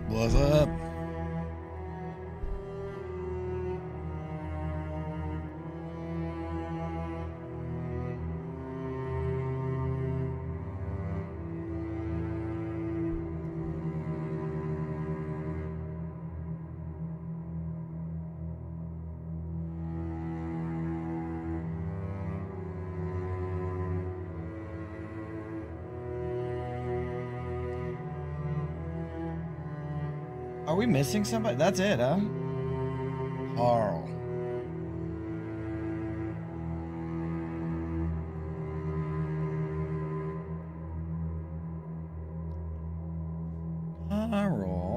What's up? Are we missing somebody? That's it, huh? Carl. Carl.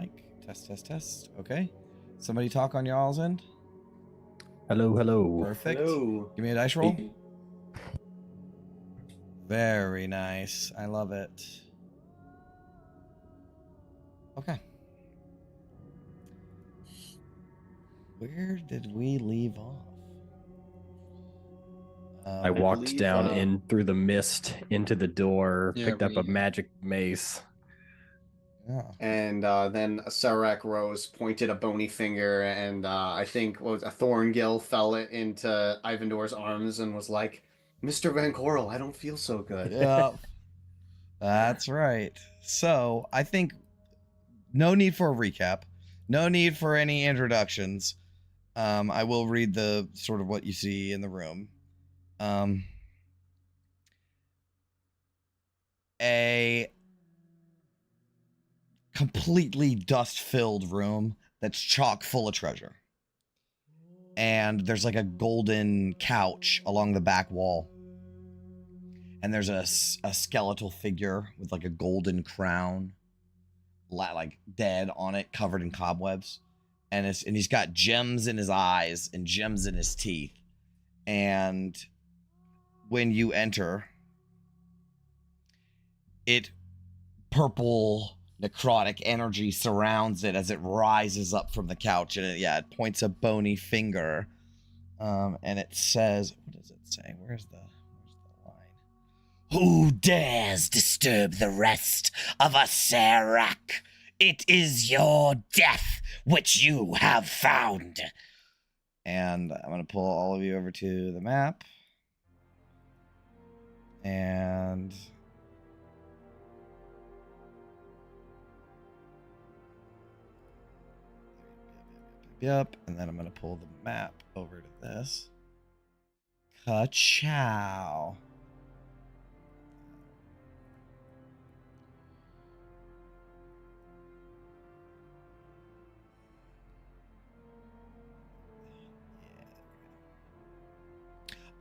mic. Test, test, test. Okay. Somebody talk on y'all's end. Hello, hello. Perfect. Hello. Give me a dice roll. Very nice. I love it. Okay. Where did we leave off? I walked down in through the mist into the door, picked up a magic mace. Yeah. And then a Sarak rose, pointed a bony finger, and I think a Thorngill fell into Ivandor's arms and was like, "Mr. Van Coral, I don't feel so good." Yeah. That's right. So I think no need for a recap. No need for any introductions. I will read the sort of what you see in the room. A completely dust-filled room that's chock full of treasure. And there's like a golden couch along the back wall. And there's a skeletal figure with like a golden crown, like dead on it, covered in cobwebs. And he's got gems in his eyes and gems in his teeth. And when you enter, purple necrotic energy surrounds it as it rises up from the couch, and it points a bony finger, and it says, what does it say? Where's the line? Who dares disturb the rest of a Sarak? It is your death which you have found. And I'm going to pull all of you over to the map. And yep, and then I'm going to pull the map over to this. Ka-chow.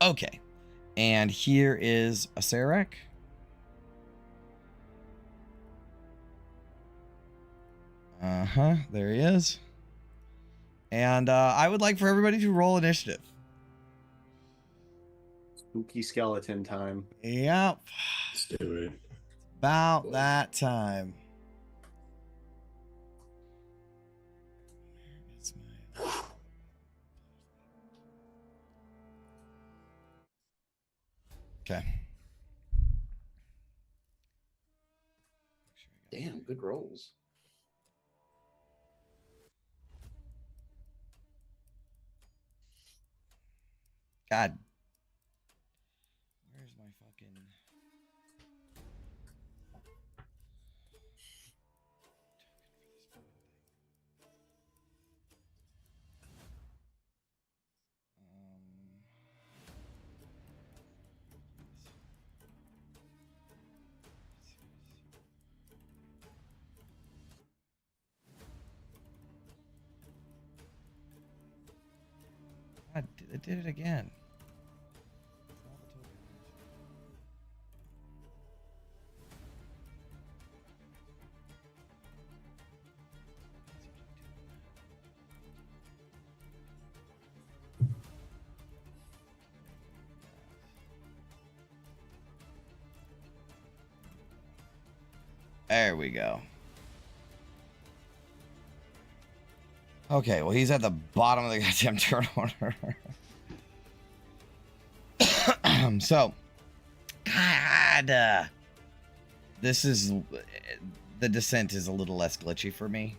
Okay, and here is a Sarak. There he is. And I would like for everybody to roll initiative. Spooky skeleton time. Yep. Let's do it. About that time. Okay. Damn, good rolls. God. Where's my fucking... God, I did it again. There we go. Okay, well, he's at the bottom of the goddamn turn order. So, God, this is, the descent is a little less glitchy for me.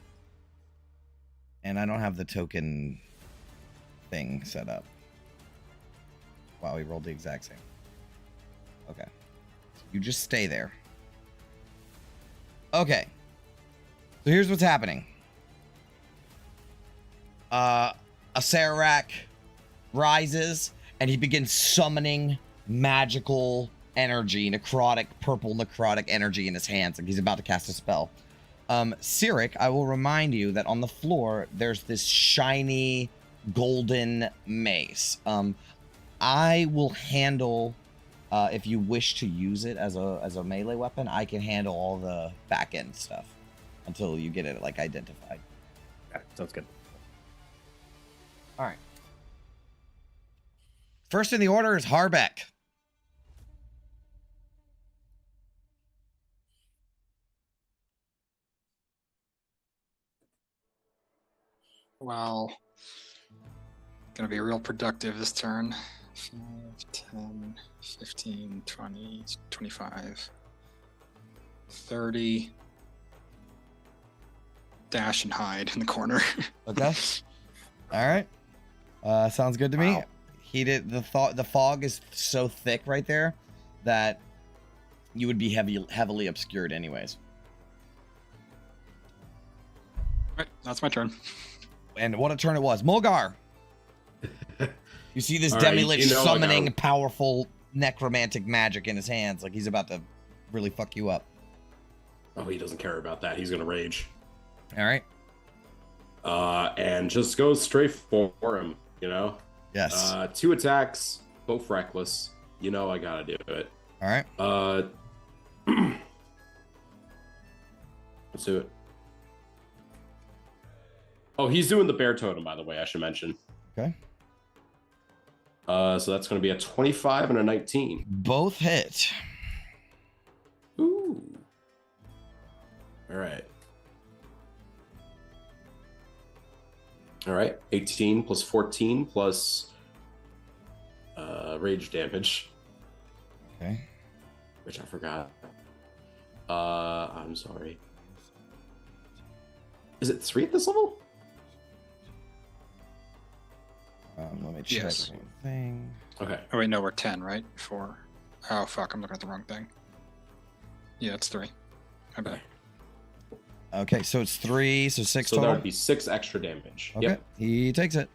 And I don't have the token thing set up. Wow, we rolled the exact same. Okay. So you just stay there. Okay. So here's what's happening. A Sarak rises, and he begins summoning magical energy, purple necrotic energy in his hands, like he's about to cast a spell. Cyric, I will remind you that on the floor, there's this shiny golden mace. I will handle, if you wish to use it as a melee weapon, I can handle all the back end stuff. until you get it like identified. Okay, sounds good. All right. First in the order is Harbeck. Well, gonna be real productive this turn. 5, 10, 15, 20, 25, 30. Dash and hide in the corner. Okay. All right. Sounds good to me. Wow. He did the fog is so thick right there that you would be heavily obscured anyways. Right, that's my turn. And what a turn it was. Mulgar. You see this All right, Demi-Lich you know, summoning like, powerful necromantic magic in his hands, like he's about to really fuck you up. Oh, he doesn't care about that. He's gonna rage. All right. And just go straight for him. You know. Yes. 2 attacks, both reckless. You know I gotta do it. All right. Let's do it. Oh, he's doing the bear totem, by the way. I should mention. Okay. So that's going to be a 25 and a 19. Both hit. Ooh. All right. All right. 18 plus 14 plus rage damage, Okay. which I forgot. I'm sorry. Is it 3 at this level? Let me check Yes. one thing. Okay. Oh wait, no, we're 10, right? 4. Oh fuck, I'm looking at the wrong thing. Yeah, it's 3. I bet. Okay, so it's 3, so 6 So that total. would be 6 extra damage. Okay, Yep. he takes it.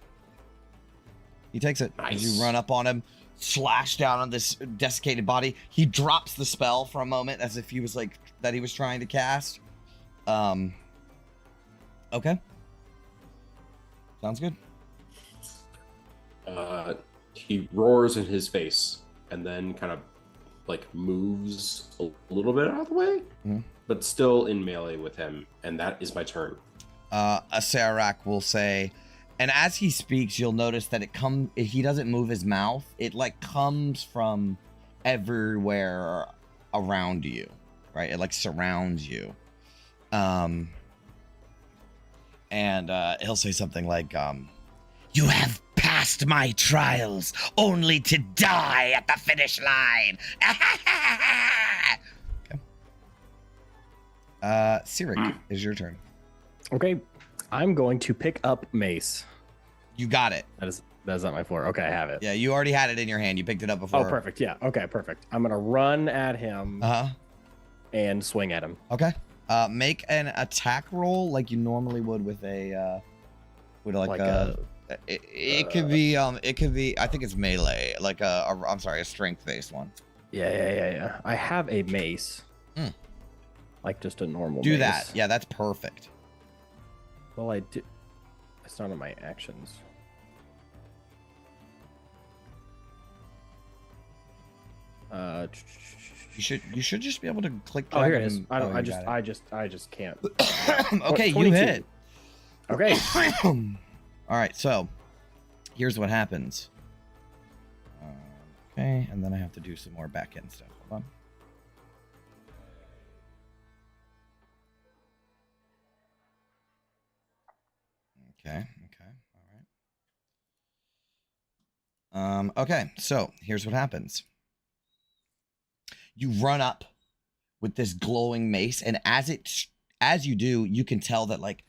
He takes it. Nice. As you run up on him, slash down on this desiccated body. He drops the spell for a moment as if he was like that he was trying to cast. Okay. Sounds good. He roars in his face and then kind of like moves a little bit out of the way, Mhm. but still in melee with him, and that is my turn. Asarak will say, and as he speaks, you'll notice that he doesn't move his mouth. It like comes from everywhere around you, right? It like surrounds you. And he'll say something like, you have passed my trials only to die at the finish line. Okay. Sirik, is your turn. Okay, I'm going to pick up mace. You got it. That is not my floor. Okay, I have it. Yeah, you already had it in your hand. You picked it up before. Oh, perfect. Yeah. Okay, perfect. I'm gonna run at him and swing at him. Okay. Make an attack roll like you normally would with a it could be I think it's melee, like I'm sorry, a strength based one. Yeah. I have a mace. Like just a normal Do mace. that. Yeah, that's perfect. Well, I do. It's not in my actions. You should just be able to click. Oh, here it drag is. and- I don't. oh, I just can't. Okay, you 22. hit. Okay. All right, so here's what happens. Okay, and then I have to do some more back end stuff. Hold on. Okay, all right. Okay, so here's what happens. You run up with this glowing mace, and as you do, you can tell that like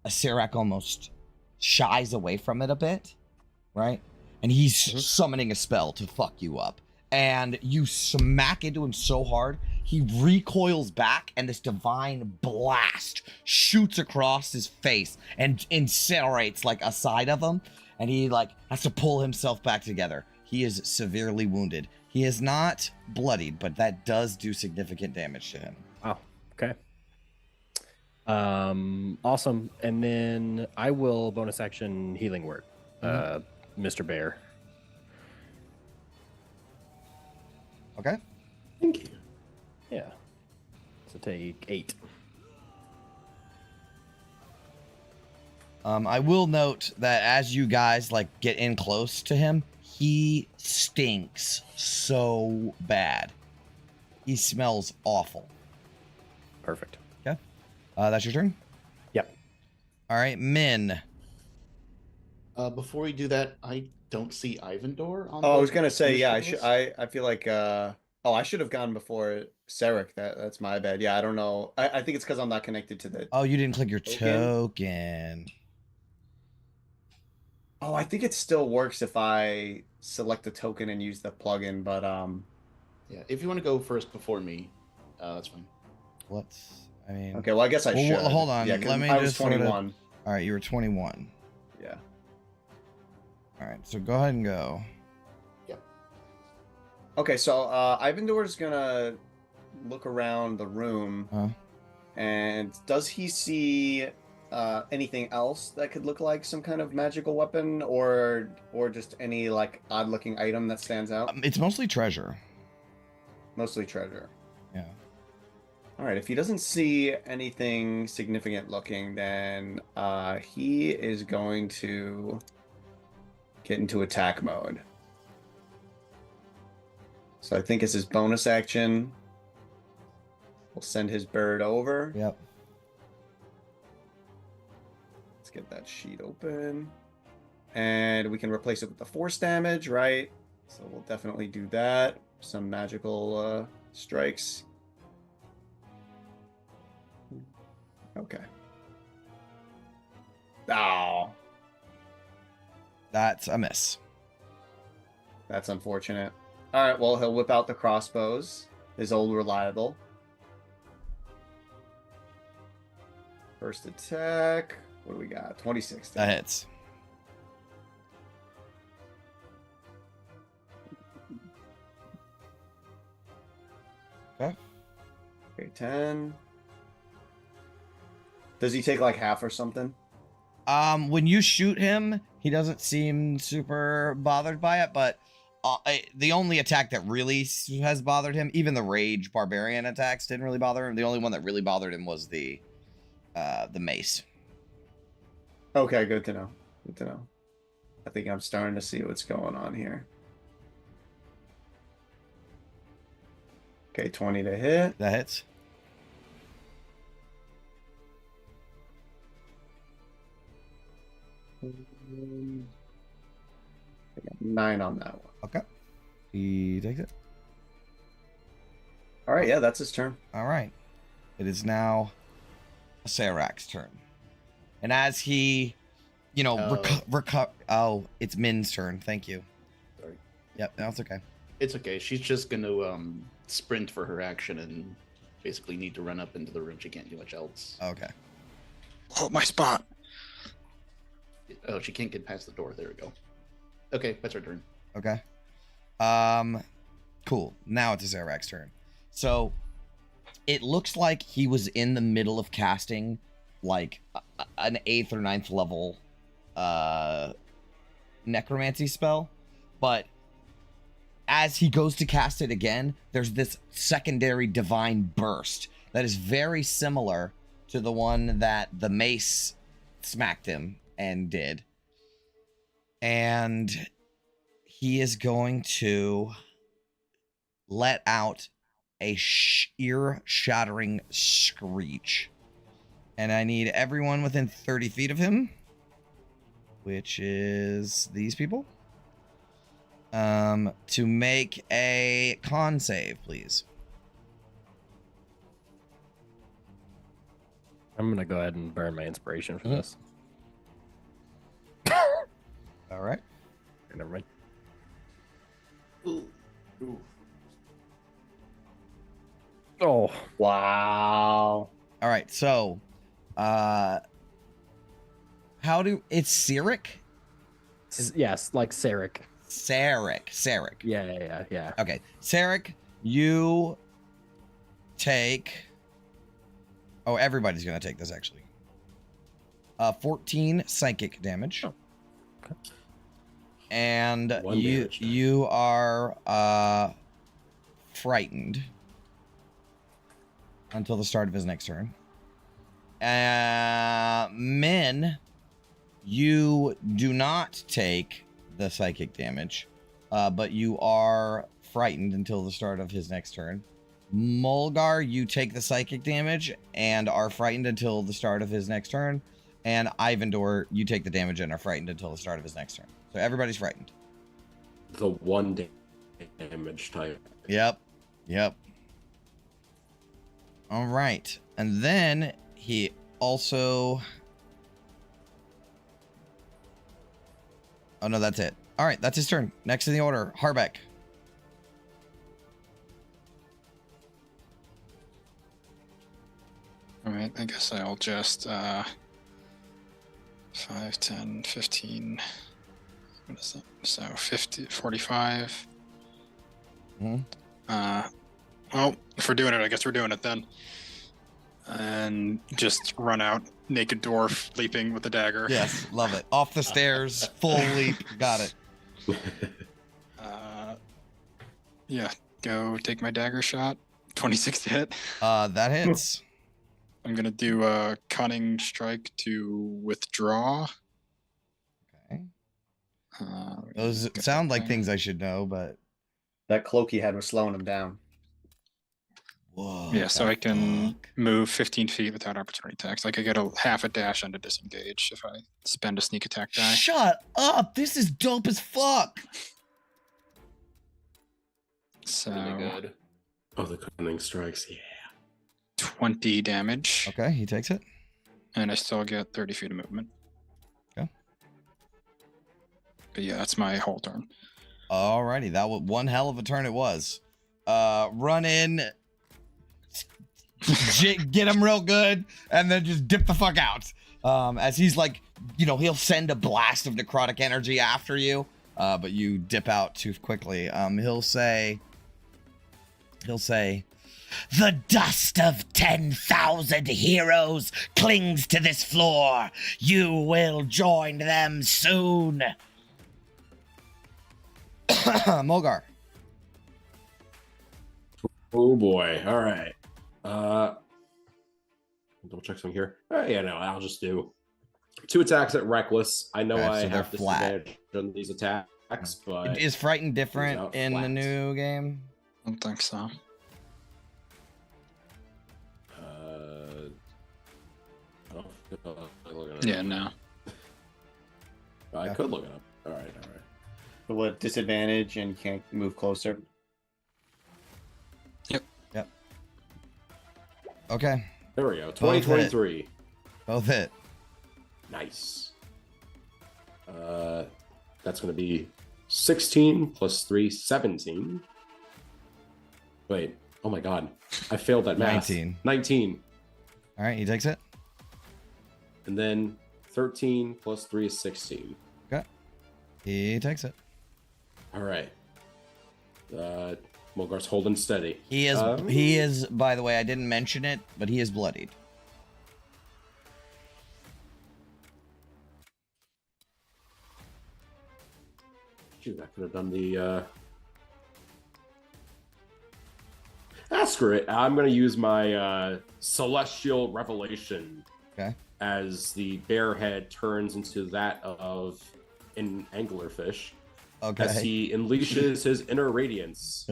Asarak almost shies away from it a bit, right? And he's summoning a spell to fuck you up. And you smack into him so hard, he recoils back, and this divine blast shoots across his face and incinerates like a side of him. And he like has to pull himself back together. He is severely wounded. He is not bloodied, but that does do significant damage to him. Oh, okay. Awesome. And then I will bonus action healing word, Mr. Bear. Okay. Thank you. Yeah. So take 8. I will note that as you guys like get in close to him, he stinks so bad. He smells awful. Perfect. Okay. That's your turn? Yep. All right, Min. Before we do that, I don't see Ivandor on. Oh, I was gonna say, yeah. list. I feel like. Oh, I should have gone before Sarek. That's my bad. Yeah, I don't know. I think it's because I'm not connected to the. Oh, you didn't click your Token? token. Oh, I think it still works if I select the token and use the plugin, but Yeah, if you want to go first before me, that's fine. I mean. Okay, well, I guess I should. Hold on. Yeah, 'cause Let me I was just sort of- 21. All right, you were 21. Yeah. All right, so go ahead and go. Okay, so Ivandor's gonna look around the room, Huh? and does he see anything else that could look like some kind of magical weapon, or just any like odd-looking item that stands out? It's mostly treasure. Mostly treasure. Yeah. All right, if he doesn't see anything significant looking, then he is going to get into attack mode. So I think as his bonus action, we'll send his bird over. Yep. Let's get that sheet open. And we can replace it with the force damage, right? So we'll definitely do that. Some magical strikes. Okay. Oh, That's a miss. that's unfortunate. All right, well, he'll whip out the crossbows, his old reliable. First attack. What do we got? 26. That hits. Okay. Okay, 10. Does he take like half or something? When you shoot him, he doesn't seem super bothered by it, but the only attack that really has bothered him, even the rage barbarian attacks didn't really bother him. The only one that really bothered him was the mace. Okay, good to know. Good to know. I think I'm starting to see what's going on here. Okay, 20 to hit. That hits. I got 9 on that one. Okay. He takes it. All right, yeah, that's his turn. All right. It is now Sarak's turn. And as he, it's Min's turn. Thank you. Sorry. Yep, no, it's okay. It's okay. She's just going to sprint for her action and basically need to run up into the room. She can't do much else. Okay. Hold my spot. Oh, she can't get past the door. There we go. Okay, that's her turn. Okay. Cool. Now it's Sarak's turn. So it looks like he was in the middle of casting like an 8th or 9th level necromancy spell, but as he goes to cast it again, there's this secondary divine burst that is very similar to the one that the mace smacked him and did. And he is going to let out a ear-shattering screech. And I need everyone within 30 feet of him, which is these people, to make a con save, please. I'm going to go ahead and burn my inspiration for this. All right. Never mind. Ooh. Ooh. Oh, Wow. All right. So, it's Sirik? yes, like Sarek. Sarek. Yeah. Okay. Sarek, you take... Oh, everybody's going to take this, actually. 14 psychic damage. Oh. Okay. And One damage. you are frightened until the start of his next turn. Min, You do not take the psychic damage, but you are frightened until the start of his next turn. Mulgar, you take the psychic damage and are frightened until the start of his next turn. And Ivandor, you take the damage and are frightened until the start of his next turn. So everybody's frightened. The 1 damage type. Yep. All right. And then he also... Oh, no, that's it. All right, that's his turn. Next in the order, Harbeck. All right, I guess I'll just 5, 10, 15. What is that? So 50, 45. Well, if we're doing it, I guess we're doing it then. And just run out, naked dwarf, leaping with a dagger. Yes, love it. Off the stairs, full leap. Got it. Yeah, go take my dagger shot. 26 to hit. That hits. I'm gonna do a cunning strike to withdraw. Okay. Those sound like things I should know, but That cloak he had was slowing him down. whoa. Yeah, so the I can fuck? move 15 feet without opportunity attacks. I could get a half a dash onto disengage if I spend a sneak attack die. Shut up! This is dope as fuck. So Really good. Oh, the cunning strikes. Yeah. 20 damage, Okay, he takes it. and I still get 30 feet of movement. Okay. But yeah, that's my whole turn. Alrighty, that was one hell of a turn it was. Run in, get him real good, and then just dip the fuck out. As he's like, he'll send a blast of necrotic energy after you, but you dip out too quickly. He'll say, the dust of 10,000 heroes clings to this floor. You will join them soon. Mulgar. Oh boy. All right. Double check something here. Yeah, no, I'll just do 2 attacks at reckless. I know Okay, I so they're have flat. disadvantage on these attacks, but Is Frightened different out in the flat. new game? I don't think so. I don't feel like looking it Yeah, up. no. I could look it up. All right. But with disadvantage and you can't move closer. Okay, There we go. hit. 2023. both hit. Nice. That's going to be 16 plus 3, 17. Wait. Oh my god. I failed that math. 19. 19. All right, he takes it. And then 13 plus 3 is 16. Okay, he takes it. All right. Mulgar's holding steady. He is, by the way, I didn't mention it, but he is bloodied. Shoot, I could have done the. Screw it. I'm going to use my Celestial Revelation. Okay. As the bear head turns into that of an anglerfish. Okay. As he unleashes his inner radiance,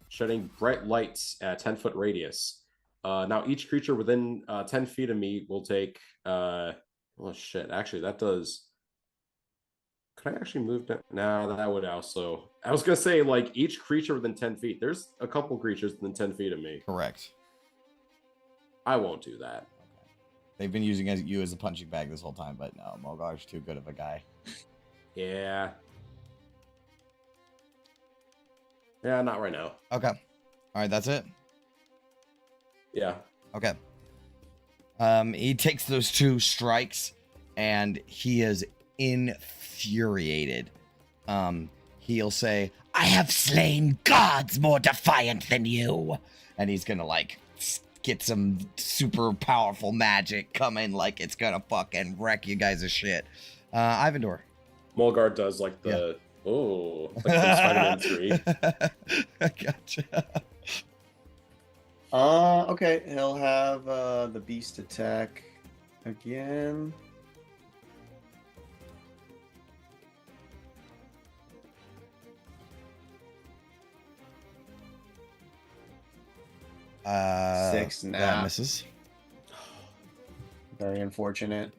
shedding bright lights at 10-foot radius. Now, each creature within 10 feet of me will take. Oh, shit. Actually, that does. Could I actually move down? No, that would also. I was going to say, like, each creature within 10 feet. There's a couple creatures within 10 feet of me. Correct. I won't do that. They've been using you as a punching bag this whole time, but no, Mulgar's too good of a guy. Yeah. Yeah, not right now. Okay. All right, that's it. Yeah. Okay. He takes those 2 strikes, and he is infuriated. He'll say, I have slain gods more defiant than you. And he's gonna, like, get some super powerful magic coming, like it's gonna fucking wreck you guys' shit. Ivandor. Mulgar does like the like from Spider-Man 3. I gotcha. Okay, he'll have the beast attack again. 6. Nah. That misses. Very unfortunate.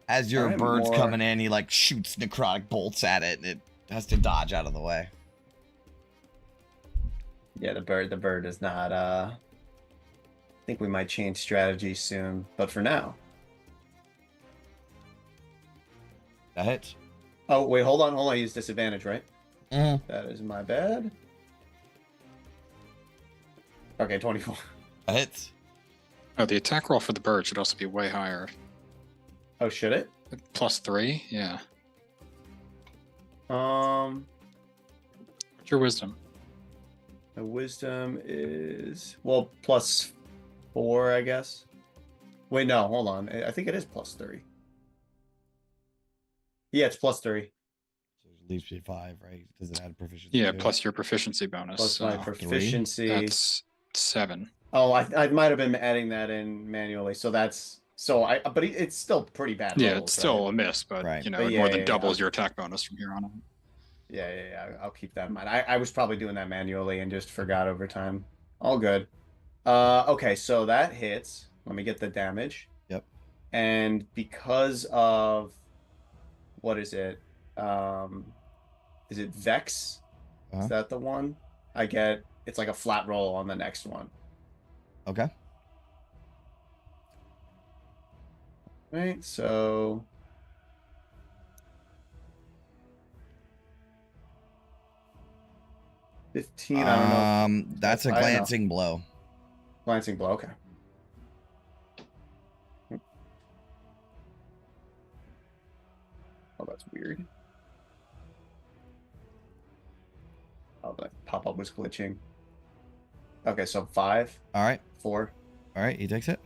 As your Alright, bird's more. coming in, he like shoots necrotic bolts at it, and it has to dodge out of the way. Yeah, the bird is not. I think we might change strategy soon, but for now. That hits. Oh wait, hold on. I use disadvantage, right? Mm-hmm. That is my bad. Okay, 24. That hits. Oh, the attack roll for the bird should also be way higher. Oh, should it? +3, yeah. Um, What's your wisdom? the wisdom is +4, I guess. Wait, no, hold on. I think it is +3. Yeah, it's +3. So it leaves you 5, right? Does it add proficiency? Yeah, to it? plus your proficiency bonus. Plus my so proficiency. That's 7. Oh, I might have been adding that in manually. So that's but it's still pretty bad. Yeah, rolls, it's still right? a miss, but Right. you know, But it yeah, more than yeah, doubles yeah. your attack bonus from here on out. Yeah. I'll keep that in mind. I was probably doing that manually and just forgot over time. All good. Okay, so that hits. Let me get the damage. Yep. And because of what is it? Is it Vex? Uh-huh. Is that the one? It's like a flat roll on the next one. Okay. Right, so 15, I don't know. That's a I don't know. glancing blow. Glancing blow, okay. Oh, that's weird. Oh, the pop-up was glitching. Okay, so 5, All right. 4. All right. He takes it.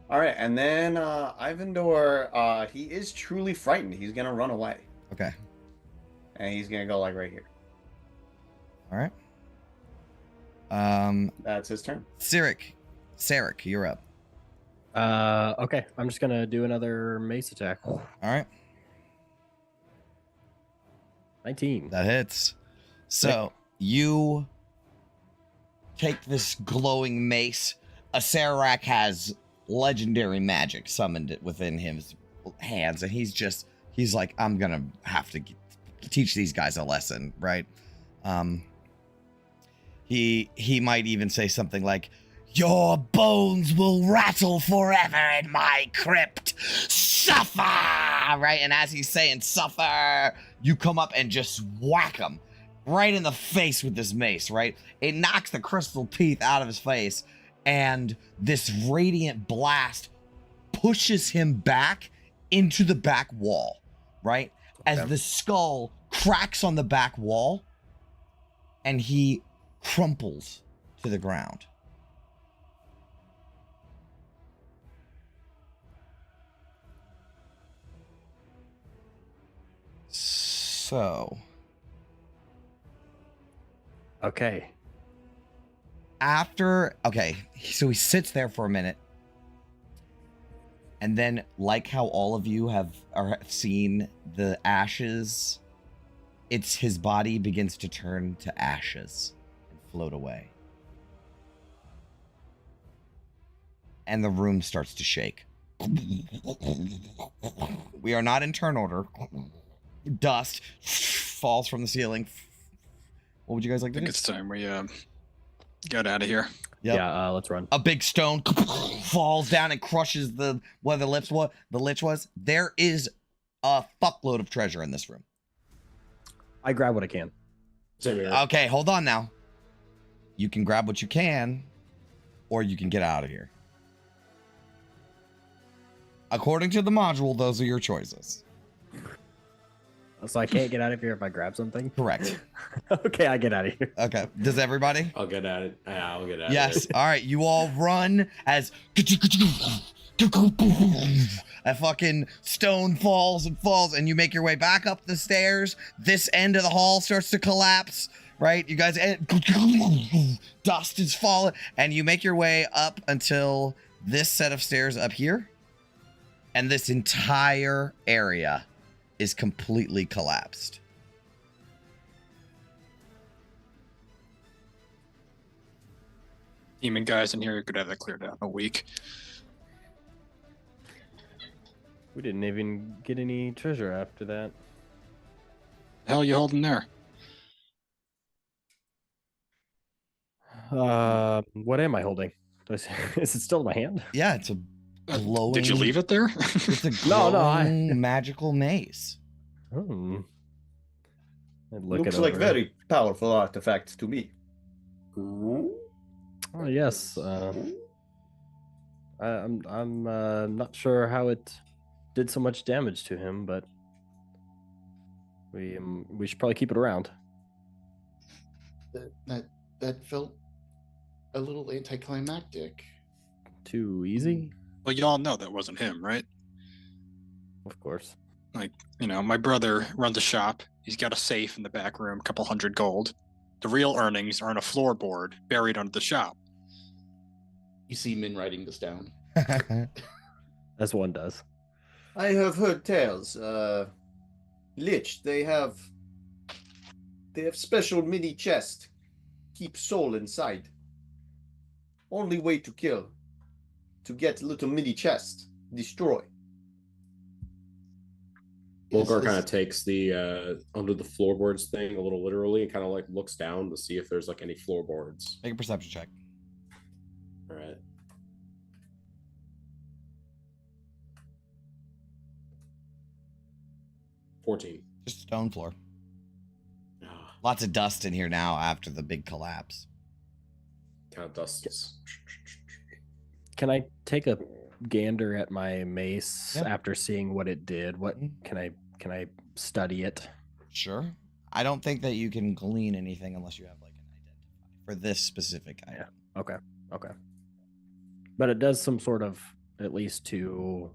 All right, and then Ivandor, he is truly frightened. He's gonna run away, Okay. and he's gonna go like right here. All right. That's his turn. Sarek, you're up. Okay, I'm just gonna do another mace attack. All right. 19. That hits. So you take this glowing mace. Acerak has legendary magic summoned within his hands, and he's like, I'm gonna have to teach these guys a lesson, right? He might even say something like, "Your bones will rattle forever in my crypt. Suffer!" Right? And as he's saying suffer, you come up and just whack him right in the face with this mace, right? It knocks the crystal teeth out of his face, and this radiant blast pushes him back into the back wall, right? As the skull cracks on the back wall, and he crumples to the ground. So, Okay. so he sits there for a minute, and then, like how all of you have seen the ashes, his body begins to turn to ashes and float away, and the room starts to shake. We are not in turn order. Dust falls from the ceiling. What would you guys like I to think do? it's time we get out of here. Yep. Yeah, let's run. A big stone falls down and crushes the lich was. There is a fuckload of treasure in this room. I grab what I can. Same here. Okay, hold on now. You can grab what you can, or you can get out of here. According to the module, those are your choices. So I can't get out of here if I grab something? Correct. Okay, I get out of here. Okay. Does everybody? I'll get at it. Yeah, I'll get at Yes. it. All right. You all run as a fucking stone falls, and you make your way back up the stairs. This end of the hall starts to collapse, right? You guys, dust is falling, and you make your way up until this set of stairs up here, and this entire area is completely collapsed. demon guys in here. You could have that cleared out in a week. We didn't even get any treasure after that. The hell you holding there? What am I holding? Is it still in my hand? Yeah, it's a glowing. Did you leave it there? It's a No, glowing magical mace. Hmm. I'd look Looks it like over. very powerful artifact to me. Oh yes. I'm not sure how it did so much damage to him, but we should probably keep it around. That felt a little anticlimactic. Too easy? Well, y'all know that wasn't him, right? Of course. Like, my brother runs a shop. He's got a safe in the back room, a couple hundred gold. The real earnings are on a floorboard buried under the shop. You see Min writing this down. As one does. I have heard tales. Lich, they have special mini chest. Keep soul inside. Only way to kill. To get little mini chest. Destroy. Volgar kind of takes the under the floorboards thing a little literally and kind of like looks down to see if there's like any floorboards. Make a perception check. All right. Just stone floor. Ah, Lots of dust in here now after the big collapse. kind of dusts. Can I take a gander at my mace Yeah. after seeing what it did? What can I study it? Sure. I don't think that you can glean anything unless you have like an identifier for this specific item. Okay. But it does some sort of, at least to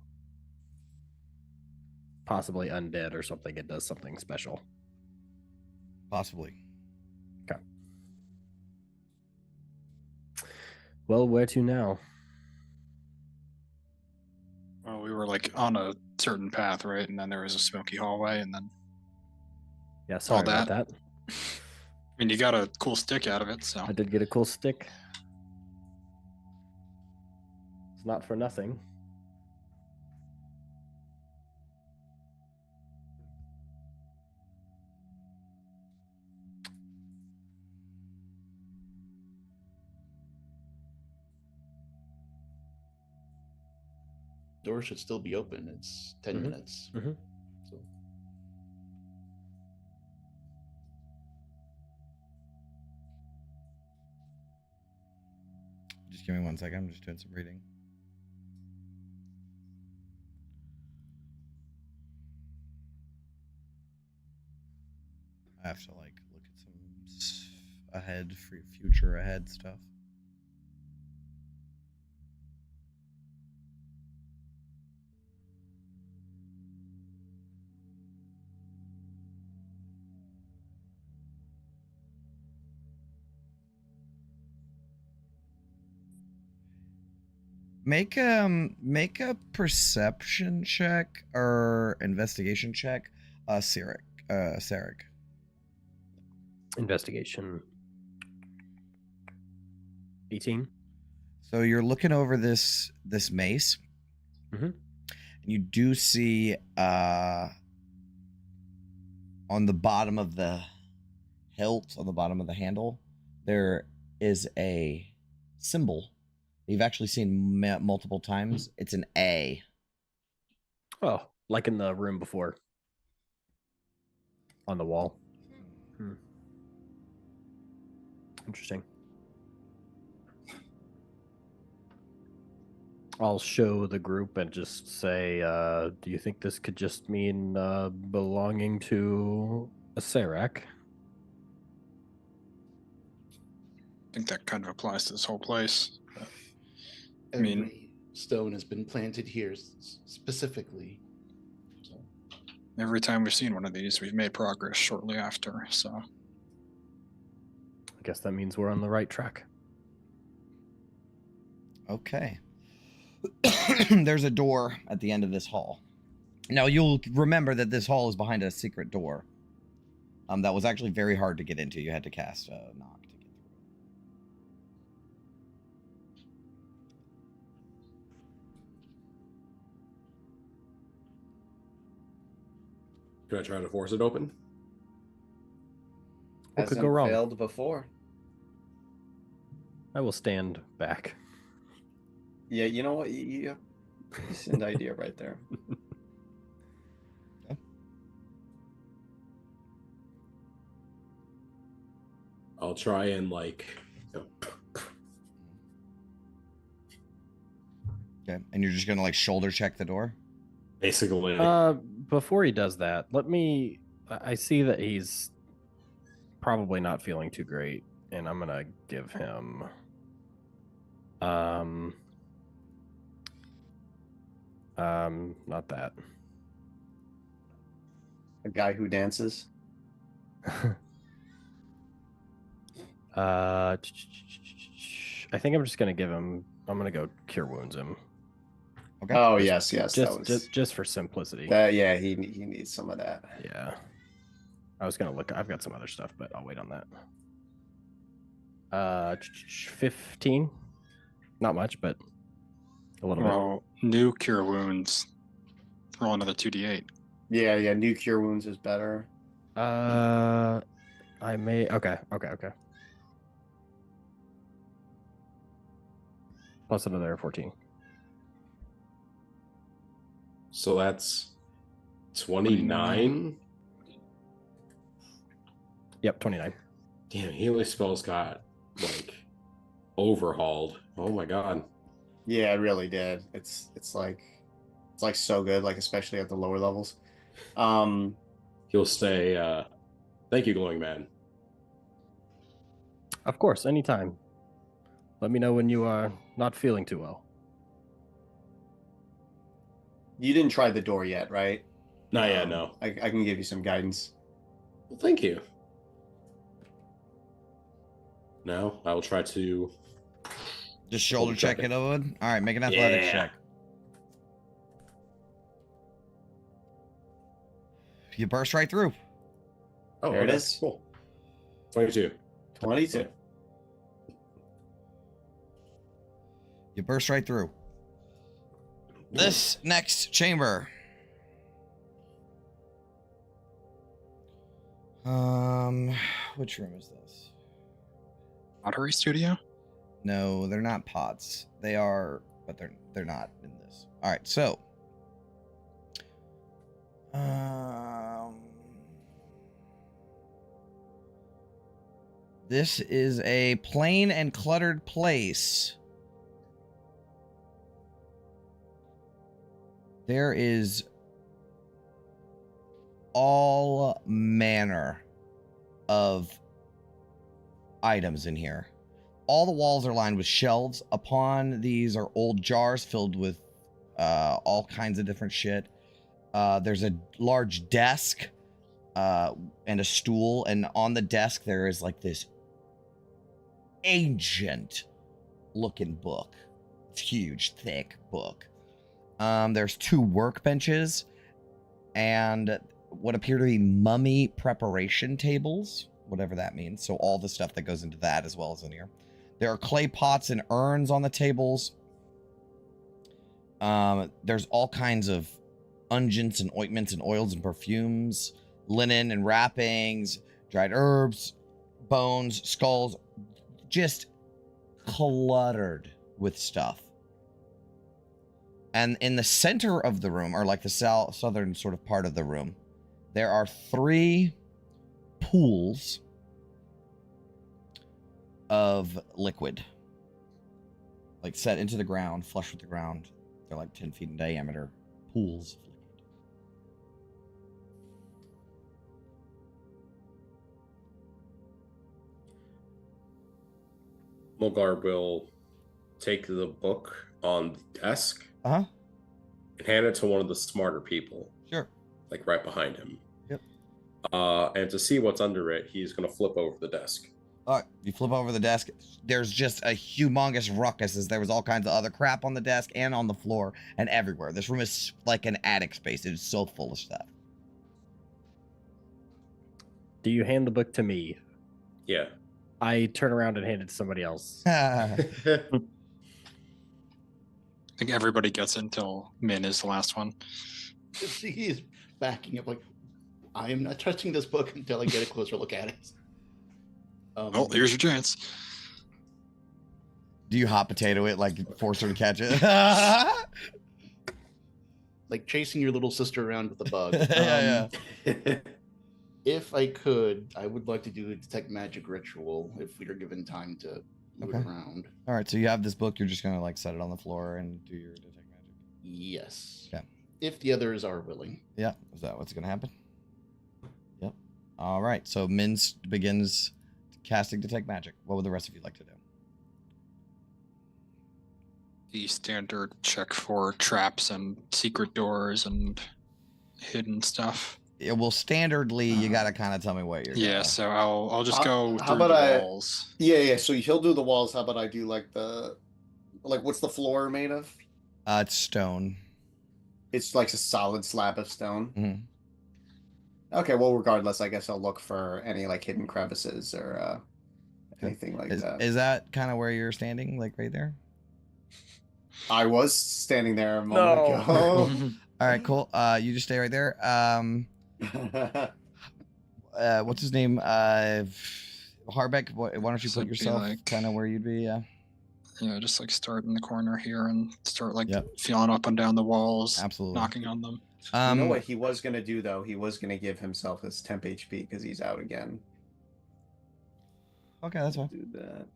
possibly undead or something, it does something special. Possibly. Okay. Well, where to now? Well, we were like on a certain path, right? And then there was a smoky hallway, and then Yeah, sorry about that. that. I mean, you got a cool stick out of it, so I did get a cool stick. It's not for nothing. Door should still be open. It's 10 minutes. Mhm. So Just give me 1 second. I'm just doing some reading. I have to like look at some ahead, future ahead stuff. Make a perception check or investigation check, Sarek. Investigation. 18. So you're looking over this mace, Mhm. and you do see on the bottom of the hilt, on the bottom of the handle, there is a symbol you've actually seen multiple times. It's an A. Oh, like in the room before. On the wall. Interesting. I'll show the group and just say, do you think this could just mean belonging to a Serac? I think that kind of applies to this whole place. I every mean- stone has been planted here specifically. So Every time we've seen one of these, we've made progress shortly after, so. I guess that means we're on the right track. Okay. There's a door at the end of this hall. Now you'll remember that this hall is behind a secret door. That was actually very hard to get into. You had to cast a knock to get through. Could I try to force it open? What could Hasn't go wrong? failed before. I will stand back. Yeah, you know what? You have a decent idea right there. I'll try and like. Okay, and you're just gonna like shoulder check the door. Basically, Before he does that, I see that he's probably not feeling too great, and I'm gonna give him not that. A guy who dances. I think I'm just gonna give him. I'm gonna go cure wounds him. Okay. Oh Just- yes, that was Just for simplicity. yeah. He needs some of that. Yeah. I was gonna look. I've got some other stuff, but I'll wait on that. 15. Not much, but a little Well, new cure wounds. Roll another 2d8. Yeah. New cure wounds is better. bit. I may. Okay. Plus another 14. so that's 29. Yep, 29. Damn, healing spells got like overhauled. Oh my god. Yeah, it really did. It's like so good, like especially at the lower levels. He'll say, "Thank you, glowing man." Of course, anytime. Let me know when you are not feeling too well. You didn't try the door yet, right? Not yet, no. I can give you some guidance. Well, thank you. Now I will try to Just shoulder check it, Owen. All right, make an athletics Yeah. check. You burst right through. Oh, There it okay, is. Cool. 22. 22. You burst right through. This next chamber. Which room is this? Pottery studio? No, they're not pots. They are, but they're not in this. All right, so this is a plain and cluttered place. There is all manner of items in here. All the walls are lined with shelves. Upon these are old jars filled with all kinds of different shit. There's a large desk and a stool, and on the desk there is like this ancient looking book. It's huge, thick book. There's 2 workbenches and what appear to be mummy preparation tables, whatever that means. So all the stuff that goes into that as well as in here. There are clay pots and urns on the tables. There's all kinds of unguents and ointments and oils and perfumes, linen and wrappings, dried herbs, bones, skulls, just cluttered with stuff. And in the center of the room, or like the southern sort of part of the room, there are 3 pools of liquid, like set into the ground, flush with the ground. They're like 10 feet in diameter pools of liquid. Mulgar will take the book on the desk Uh-huh. and hand it to one of the smarter people, Sure. like right behind him. Yep. And to see what's under it, he's going to flip over the desk. All right, you flip over the desk. There's just a humongous ruckus as there was all kinds of other crap on the desk and on the floor and everywhere. This room is like an attic space. It is so full of stuff. Do you hand the book to me? Yeah. I turn around and hand it to somebody else. I think everybody gets it until Min is the last one. He is backing up like, I am not touching this book until I get a closer look at it. Oh, here's your chance. Do you hot potato it, like force her to catch it? Like chasing your little sister around with a bug. Yeah. If I could, I would like to do a detect magic ritual if we are given time to move Okay. around. All right, so you have this book. You're just gonna like set it on the floor and do your detect magic. Yes. Okay. If the others are willing. Yeah, is that what's gonna happen? Yep. All right, so Minz begins casting detect magic. What would the rest of you like to do? The standard check for traps and secret doors and hidden stuff. Yeah, well, standardly, you gotta kind of tell me what you're. Yeah, gonna... so I'll just go how through about the I- walls. Yeah. So he'll do the walls. How about I do like what's the floor made of? It's stone. It's like a solid slab of stone. Mhm. Okay. Well, regardless, I guess I'll look for any like hidden crevices or anything like that. Is that kind of where you're standing, like right there? I was standing there a moment ago. All right, cool. You just stay right there. What's his name? Harbeck. Why don't you So put it'd be yourself like- kind of where you'd be? Yeah, Yeah, just like start in the corner here and start like Yep. feeling up and down the walls, absolutely. knocking on them. You know what he was gonna do though? He was gonna give himself his temp HP because he's out again. Okay, that's fine. Do that.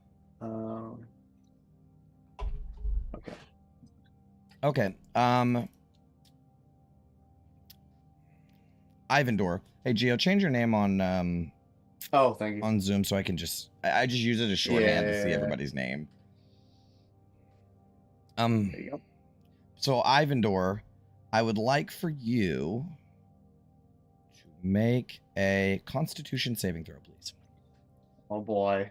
Okay. Okay. Ivandor. Hey, Gio, change your name on Oh, thank you. on Zoom so I can just I just use it as shorthand to see Yeah. everybody's name. There you go. So Ivandor, I would like for you to make a Constitution saving throw, please. Oh boy.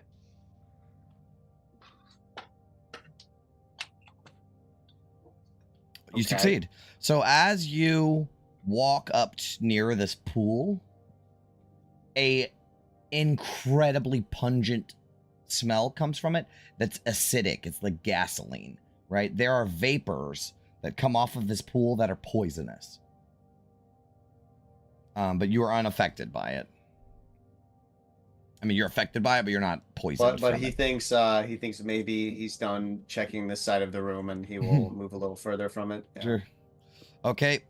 You Okay. succeed. So as you walk up near this pool, a incredibly pungent smell comes from it that's acidic. It's like gasoline, right? There are vapors that come off of this pool that are poisonous. But you are unaffected by it. I mean, you're affected by it, but you're not poisoned. But from he it. thinks maybe he's done checking this side of the room and he will move a little further from it. Yeah. Sure. Okay.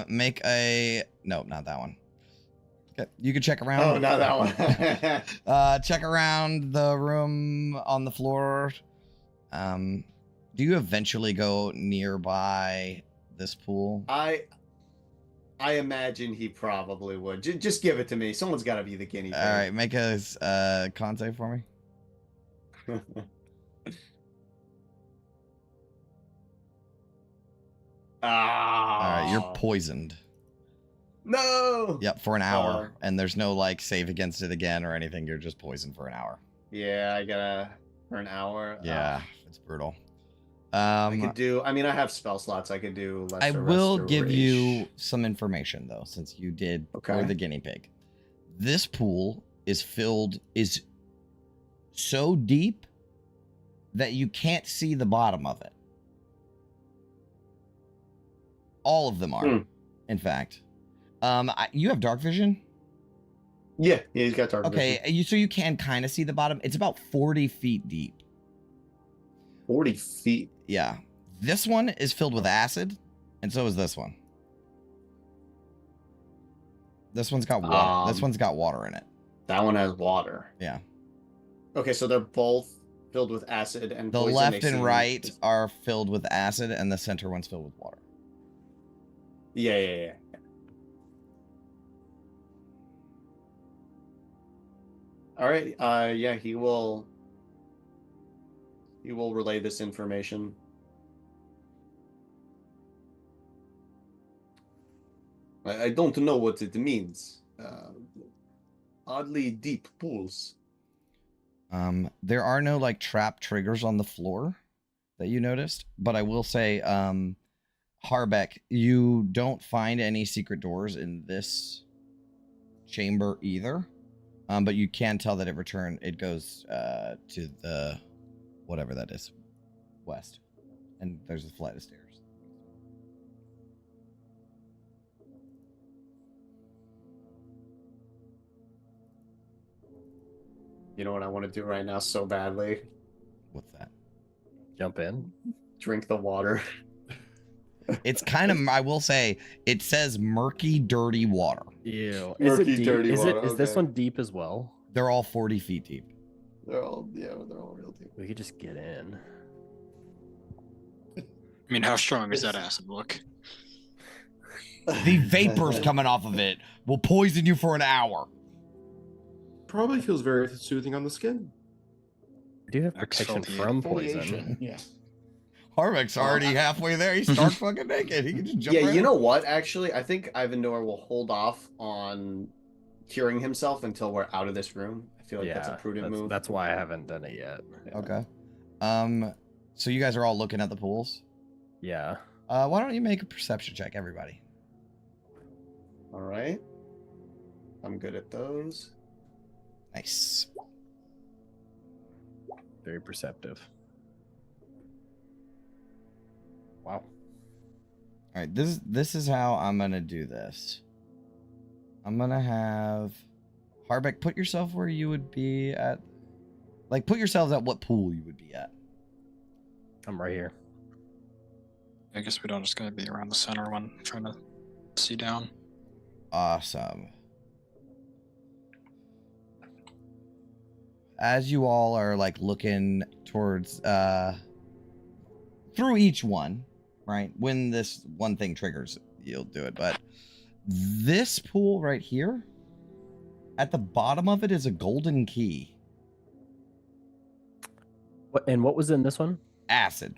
Make a no, not that one. Okay, you can check around. Oh, not that one. Check around the room on the floor. Do you eventually go nearby this pool? I imagine he probably would. Just give it to me. Someone's got to be the guinea pig. All right, make a con save for me. All right, you're poisoned. No. Yep, for an hour, and there's no like save against it again or anything. You're just poisoned for an hour. Yeah, I gotta for an hour. Yeah, it's brutal. I could do. I mean, I have spell slots. I could do. I Lesser will give you Restoration. some information though, since you did Okay. for the guinea pig. This pool is so deep that you can't see the bottom of it. All of them are, in fact. You have dark vision? Yeah, he's got dark vision. Okay, so you can kind of see the bottom. It's about 40 feet deep. 40 feet. Yeah. This one is filled with acid, and so is this one. This one's got water. This one's got water in it. That one has water. Yeah. Okay, so they're both filled with acid and The poison. left They and seem- right are filled with acid, and the center one's filled with water. Yeah. All right. Yeah, he will relay this information. I don't know what it means. Oddly deep pools. There are no like trap triggers on the floor that you noticed, but I will say, Harbeck, you don't find any secret doors in this chamber either. But you can tell that it goes to the whatever that is, west, and there's a flight of stairs. You know what I want to do right now so badly? What's that? Jump in. Drink the water. It's kind of, I will say, it says murky, dirty water. Ew. Murky, is it deep? dirty Is water, it? Is this okay. one deep as well? They're all 40 feet deep. They're all real deep. We could just get in. I mean, how strong does that acid look? The vapors coming off of it will poison you for an hour. Probably feels very soothing on the skin. I do have protection from poison. Foliation, yeah. Harvick's already halfway there. He's stark fucking naked. He can just jump Yeah, right you in. know what? Actually, I think Ivandor will hold off on curing himself until we're out of this room. I feel like that's a prudent move. That's why I haven't done it yet. Yeah. Okay. So you guys are all looking at the pools. Yeah. Why don't you make a perception check, everybody? All right. I'm good at those. Nice. Very perceptive. Wow. All right, this is how I'm gonna do this. I'm gonna have Harbeck, put yourself where you would be at. Like, put yourselves at what pool you would be at. I'm right here. I guess we don't just gotta be around the center one, trying to see down. Awesome. As you all are like looking towards through each one, right? When this one thing triggers, you'll do it. But this pool right here, at the bottom of it is a golden key. What was in this one? Acid.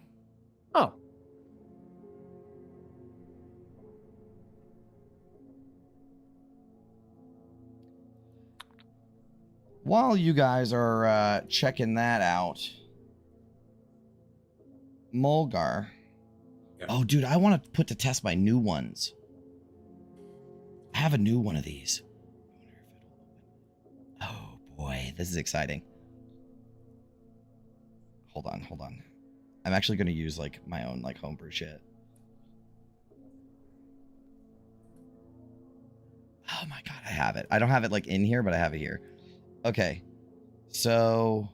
Oh. While you guys are checking that out, Mulgar. Yeah. Oh, dude, I want to put to test my new ones. I have a new one of these. Oh, boy, this is exciting. Hold on. I'm actually going to use, like, my own, like, homebrew shit. Oh, my God, I have it. I don't have it, like, in here, but I have it here. Okay, so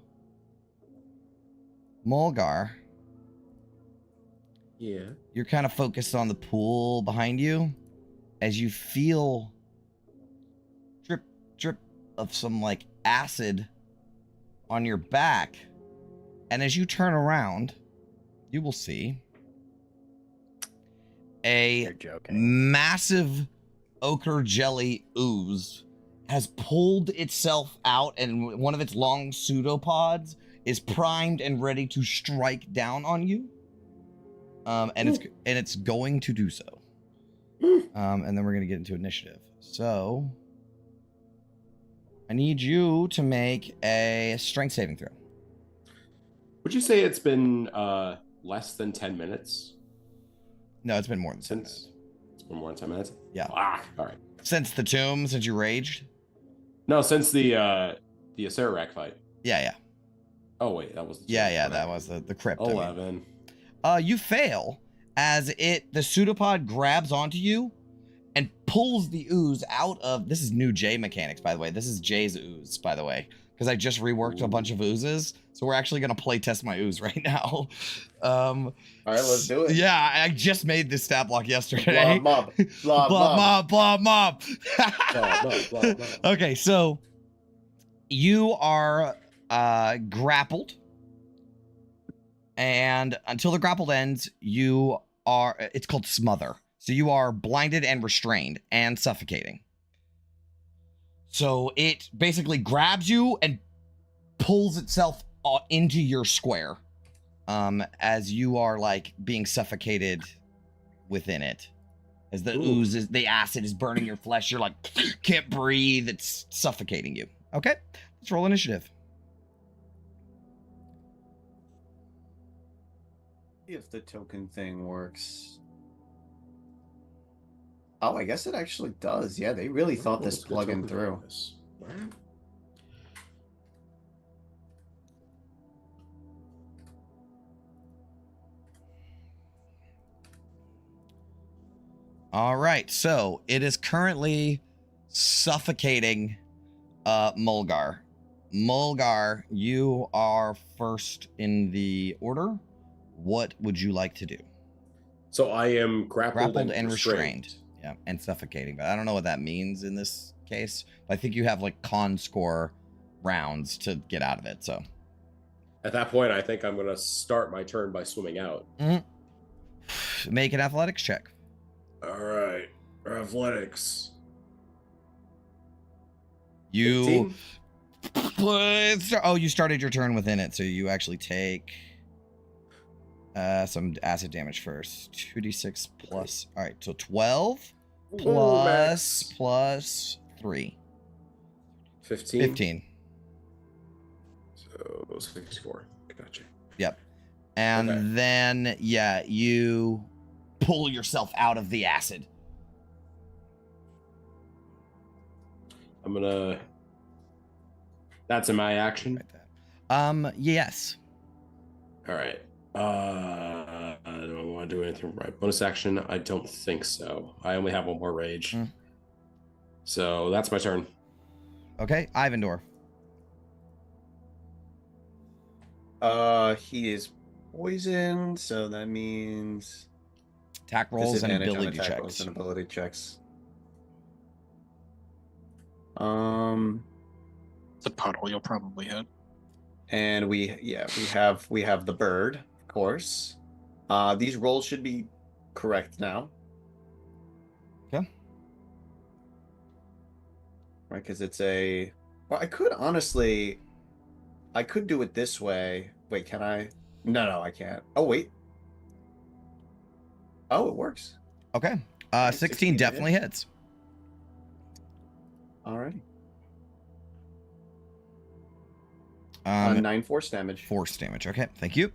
Mulgar, Yeah. you're kind of focused on the pool behind you as you feel drip of some like acid on your back, and as you turn around, you will see a You're joking. massive ochre jelly ooze has pulled itself out, and one of its long pseudopods is primed and ready to strike down on you. And it's going to do so. And then we're gonna get into initiative. So I need you to make a strength saving throw. Would you say it's been less than 10 minutes No, it's been more than 10 since? minutes. It's been more than 10 minutes? Yeah. Ah, all right. Since the tomb, since you raged. No, since the Acererak fight. Yeah. Oh, wait, that was the Yeah, that was the crypt. I mean. 11. You fail as the pseudopod grabs onto you and pulls the ooze out of. This is new J mechanics, by the way. This is J's ooze, by the way, because I just reworked a bunch of oozes. So we're actually gonna play test my ooze right now. All right, let's do it. Yeah, I just made this stat block yesterday. Blob mob. Blob mob. Blah. Okay, so you are grappled, and until the grappled ends, you are. It's called smother. So you are blinded and restrained and suffocating. So it basically grabs you and pulls itself into your square, as you are like being suffocated within it. As the ooze is, the acid is burning your flesh, you're like can't breathe. It's suffocating you. Okay, let's roll initiative. See if the token thing works. Oh, I guess it actually does. Yeah, they really thought this plugin through. All right, so it is currently suffocating Mulgar. Mulgar, you are first in the order. What would you like to do? So I am grappled and restrained. Yeah, and suffocating, but I don't know what that means in this case. But I think you have like con score rounds to get out of it. So At that point, I think I'm going to start my turn by swimming out. make an athletics check. All right. Athletics. You 18? oh, you started your turn within it, so you actually take some acid damage first. 2d6 plus. All right, so 12 plus 3. 15. 15. So 64. Gotcha. Yep. And Okay. then, yeah, you pull yourself out of the acid. I'm going to... That's in my action? Right there. Yes. All right. Do I want to do anything with my bonus action? I don't think so. I only have one more rage. So that's my turn. Okay, Ivandor. He is poisoned, so that means Attack rolls and disadvantage on ability attack checks. rolls and ability checks. It's a puddle you'll probably hit. And we have the bird, of course. These rolls should be correct now. Okay. Right, because it's a. Well, I could honestly. I could do it this way. Wait, can I? No, I can't. Oh wait. Oh, it works. Okay. 16 definitely hits. Alrighty. 9 force damage. Force damage. Okay, thank you.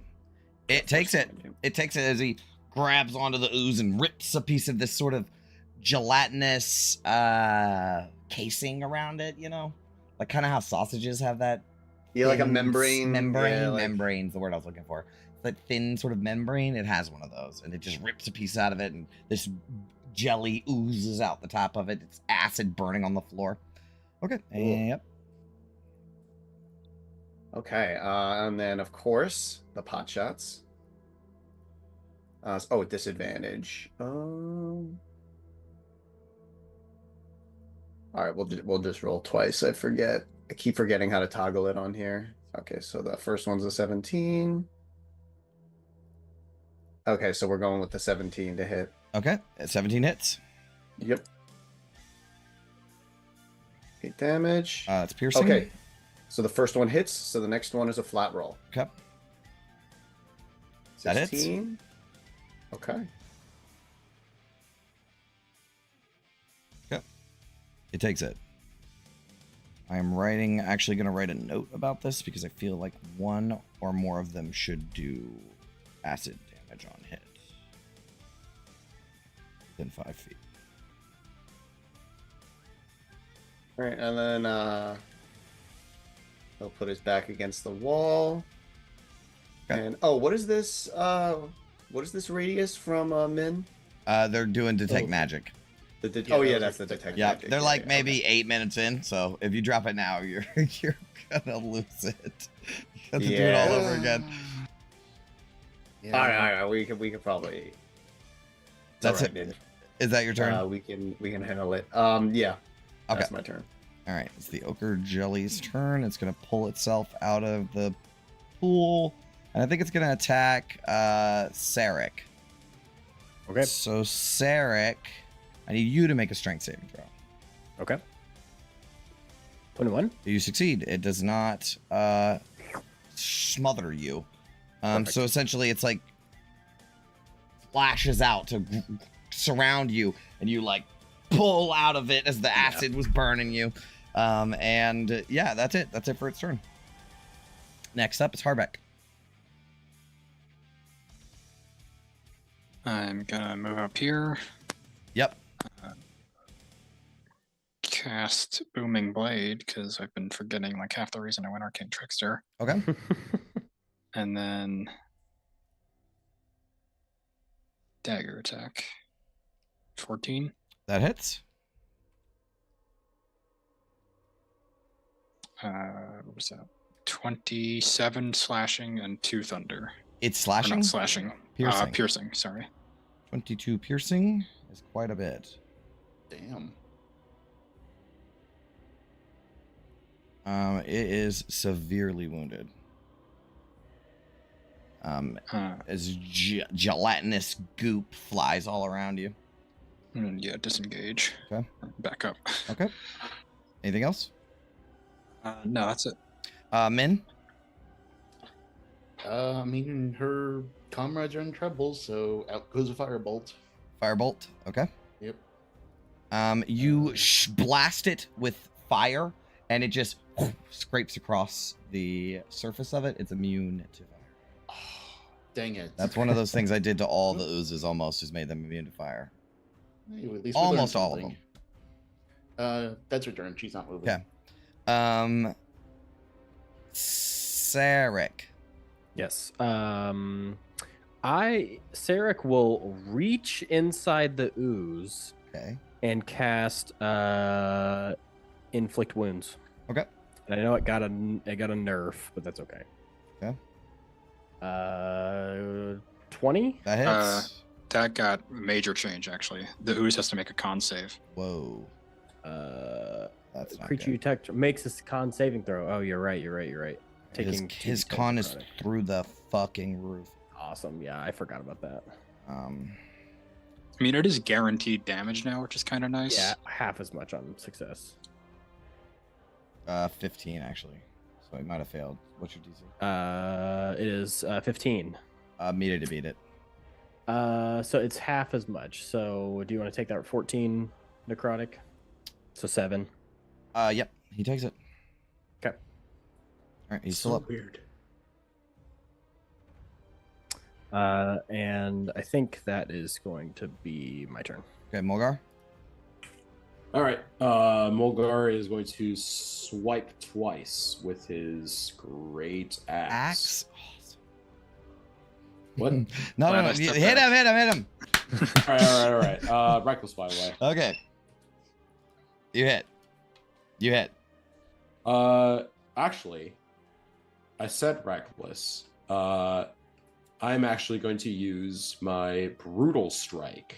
It takes it. It takes it as he grabs onto the ooze and rips a piece of this sort of gelatinous casing around it, you know? Like kind of how sausages have that. Yeah, like a thin membrane. Membrane. Membrane's the word I was looking for. That thin sort of membrane, it has one of those. And it just rips a piece out of it, and this jelly oozes out the top of it. It's acid burning on the floor. Okay. Yep. Okay, and then of course the pot shots. Disadvantage. All right, we'll just roll twice. I keep forgetting how to toggle it on here. Okay, so the first one's a 17. Okay, so we're going with the 17 to hit. Okay. 17 hits. Yep. 8 damage. It's piercing. Okay. So the first one hits, so the next one is a flat roll. Okay. That hits. 16. Okay. Okay. It takes it. I am actually going to write a note about this because I feel like one or more of them should do acid damage on hit. Within 5 feet. All right, and then he'll put his back against the wall. Okay. And what is this? What is this radius from Min? They're doing detect magic. That's the detect. Yeah, magic. they're like maybe okay. 8 minutes in. So if you drop it now, you're gonna lose it. You have to do it all over again. Yeah. All right. We could probably. That's right, it. dude. Is that your turn? We can handle it. Yeah. Okay. That's my turn. All right, it's the ochre jelly's turn. It's gonna pull itself out of the pool, and I think it's gonna attack Sarek. Okay. So Sarek, I need you to make a strength saving throw. Okay. 21. You succeed. It does not smother you. So essentially, it's like flashes out to surround you, and you like pull out of it as the acid was burning you. And yeah, that's it. That's it for its turn. Next up is Harbeck. I'm gonna move up here. Yep. Cast Booming Blade, because I've been forgetting like half the reason I went Arcane Trickster. Okay. And then Dagger attack. 14. That hits. What was that? 27 slashing and 2 thunder. It's Or slashing? not slashing. Piercing. Piercing, sorry. 22 piercing is quite a bit. Damn. It is severely wounded. As gelatinous goop flies all around you. Yeah, disengage. Okay. Back up. Okay. Anything else? No, that's it. Min? I mean, her comrades are in trouble, so out goes a firebolt. Firebolt. Okay. Yep. You blast it with fire, and it just scrapes across the surface of it. It's immune to fire. Oh, dang it. That's one of those things I did to all the oozes almost, is made them immune to fire. Hey, at least we learned Almost all of something. them. That's her turn. She's not moving. Okay. Sarek. Yes. Sarek will reach inside the ooze Okay. and cast inflict wounds. Okay. And I know it got a nerf, but that's okay. Okay. 20. That hits. That got major change, actually. The ooze has to make a con save. Whoa. That's not Creature good. you touch makes a con saving throw. Oh, you're right. Taking His con is through the fucking roof. awesome. Yeah, I forgot about that. I mean, it is guaranteed damage now, which is kind of nice. Yeah, half as much on success. 15 actually. So he might have failed. What's your DC? It is 15. Meet it to beat it. So it's half as much. So do you want to take that 14 necrotic? So 7. Yep. He takes it. Okay. All right. He's still up. Weird. And I think that is going to be my turn. Okay, Mulgar. All right. Mulgar is going to swipe twice with his great axe. What? No. Glad I Hit stepped him. back. Hit him. all right. Reckless, by the way. Okay. You hit. Actually, I said reckless. I'm actually going to use my brutal strike.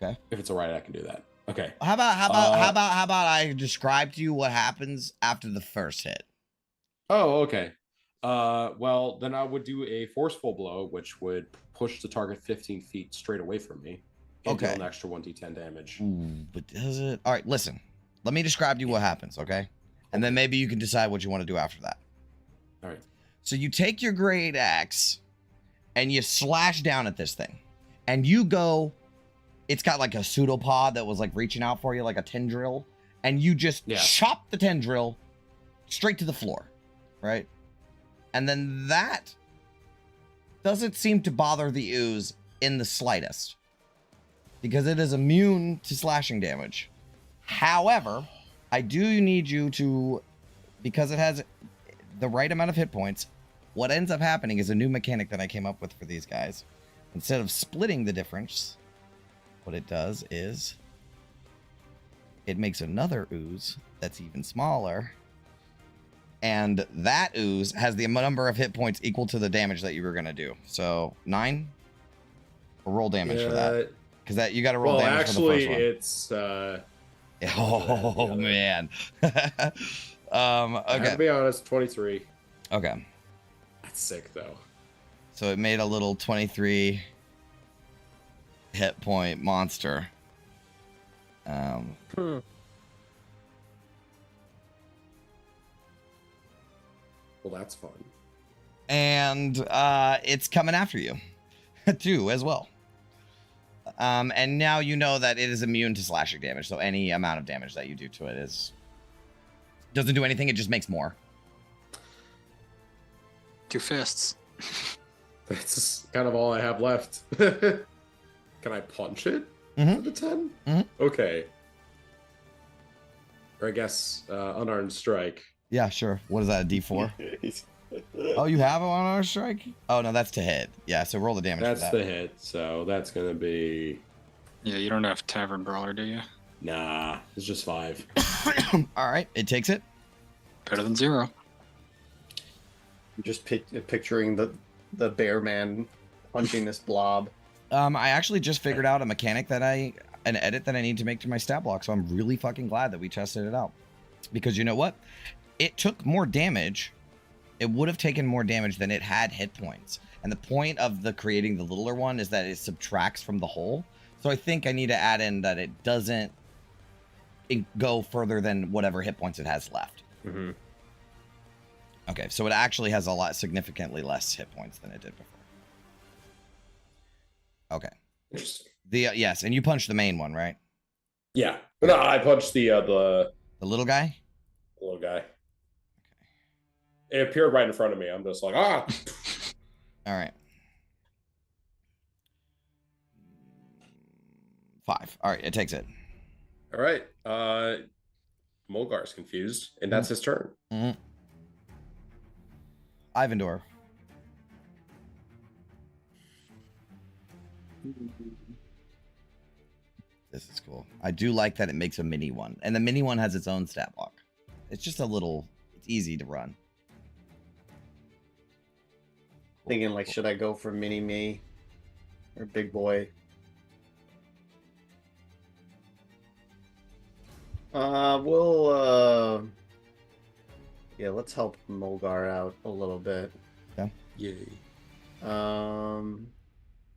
Okay. If it's all right, I can do that. Okay. How about I describe to you what happens after the first hit? Oh, okay. Well, then I would do a forceful blow, which would push the target 15 feet straight away from me. And Okay. deal an extra 1d10 damage. Ooh, but does it? All right, listen. Let me describe to you what happens, okay? And then maybe you can decide what you want to do after that. All right. So you take your great axe and you slash down at this thing. And you go, it's got like a pseudopod that was like reaching out for you, like a tendril. And you just chop the tendril straight to the floor, right? And then that doesn't seem to bother the ooze in the slightest, because it is immune to slashing damage. However, I do need you to, because it has the right amount of hit points, what ends up happening is a new mechanic that I came up with for these guys. Instead of splitting the difference, what it does is it makes another ooze that's even smaller. And that ooze has the number of hit points equal to the damage that you were going to do. So 9? Or roll damage for that. Because that you got to roll damage for the first one. It's Oh man. I have Okay. to be honest, 23. Okay. That's sick though. So it made a little 23 hit point monster. Well, that's fun. And it's coming after you too as well. And now you know that it is immune to slashing damage, so any amount of damage that you do to it doesn't do anything, it just makes more. 2 fists. That's kind of all I have left. Can I punch it for the 10? Mhm. Okay. Or I guess unarmed strike. Yeah, sure. What is that, a D4? Oh, you have an unarmed strike? Oh, no, that's to hit. Yeah, so roll the damage That's for that. the hit, so that's gonna be Yeah, you don't have Tavern Brawler, do you? nah. It's just 5. All right, it takes it. Better than 0. I'm just picturing the bear man punching this blob. I actually just figured out a mechanic an edit that I need to make to my stat block, so I'm really fucking glad that we tested it out. Because you know what? It took more damage. It would have taken more damage than it had hit points. And the point of creating the littler one is that it subtracts from the whole. So I think I need to add in that it doesn't go further than whatever hit points it has left. Mm-hmm. Okay, so it actually has significantly less hit points than it did before. Okay. Interesting. Yes, and you punched the main one, right? Yeah. No, I punched the little guy? little guy. It appeared right in front of me. I'm just like, ah. All right. 5. All right, it takes it. All right. Mulgar's confused, and that's his turn. Mm-hmm. Ivandor. This is cool. I do like that it makes a mini one, and the mini one has its own stat block. It's just it's easy to run. Thinking like, should I go for mini me or big boy? Yeah, let's help Mulgar out a little bit. Yeah. Yay.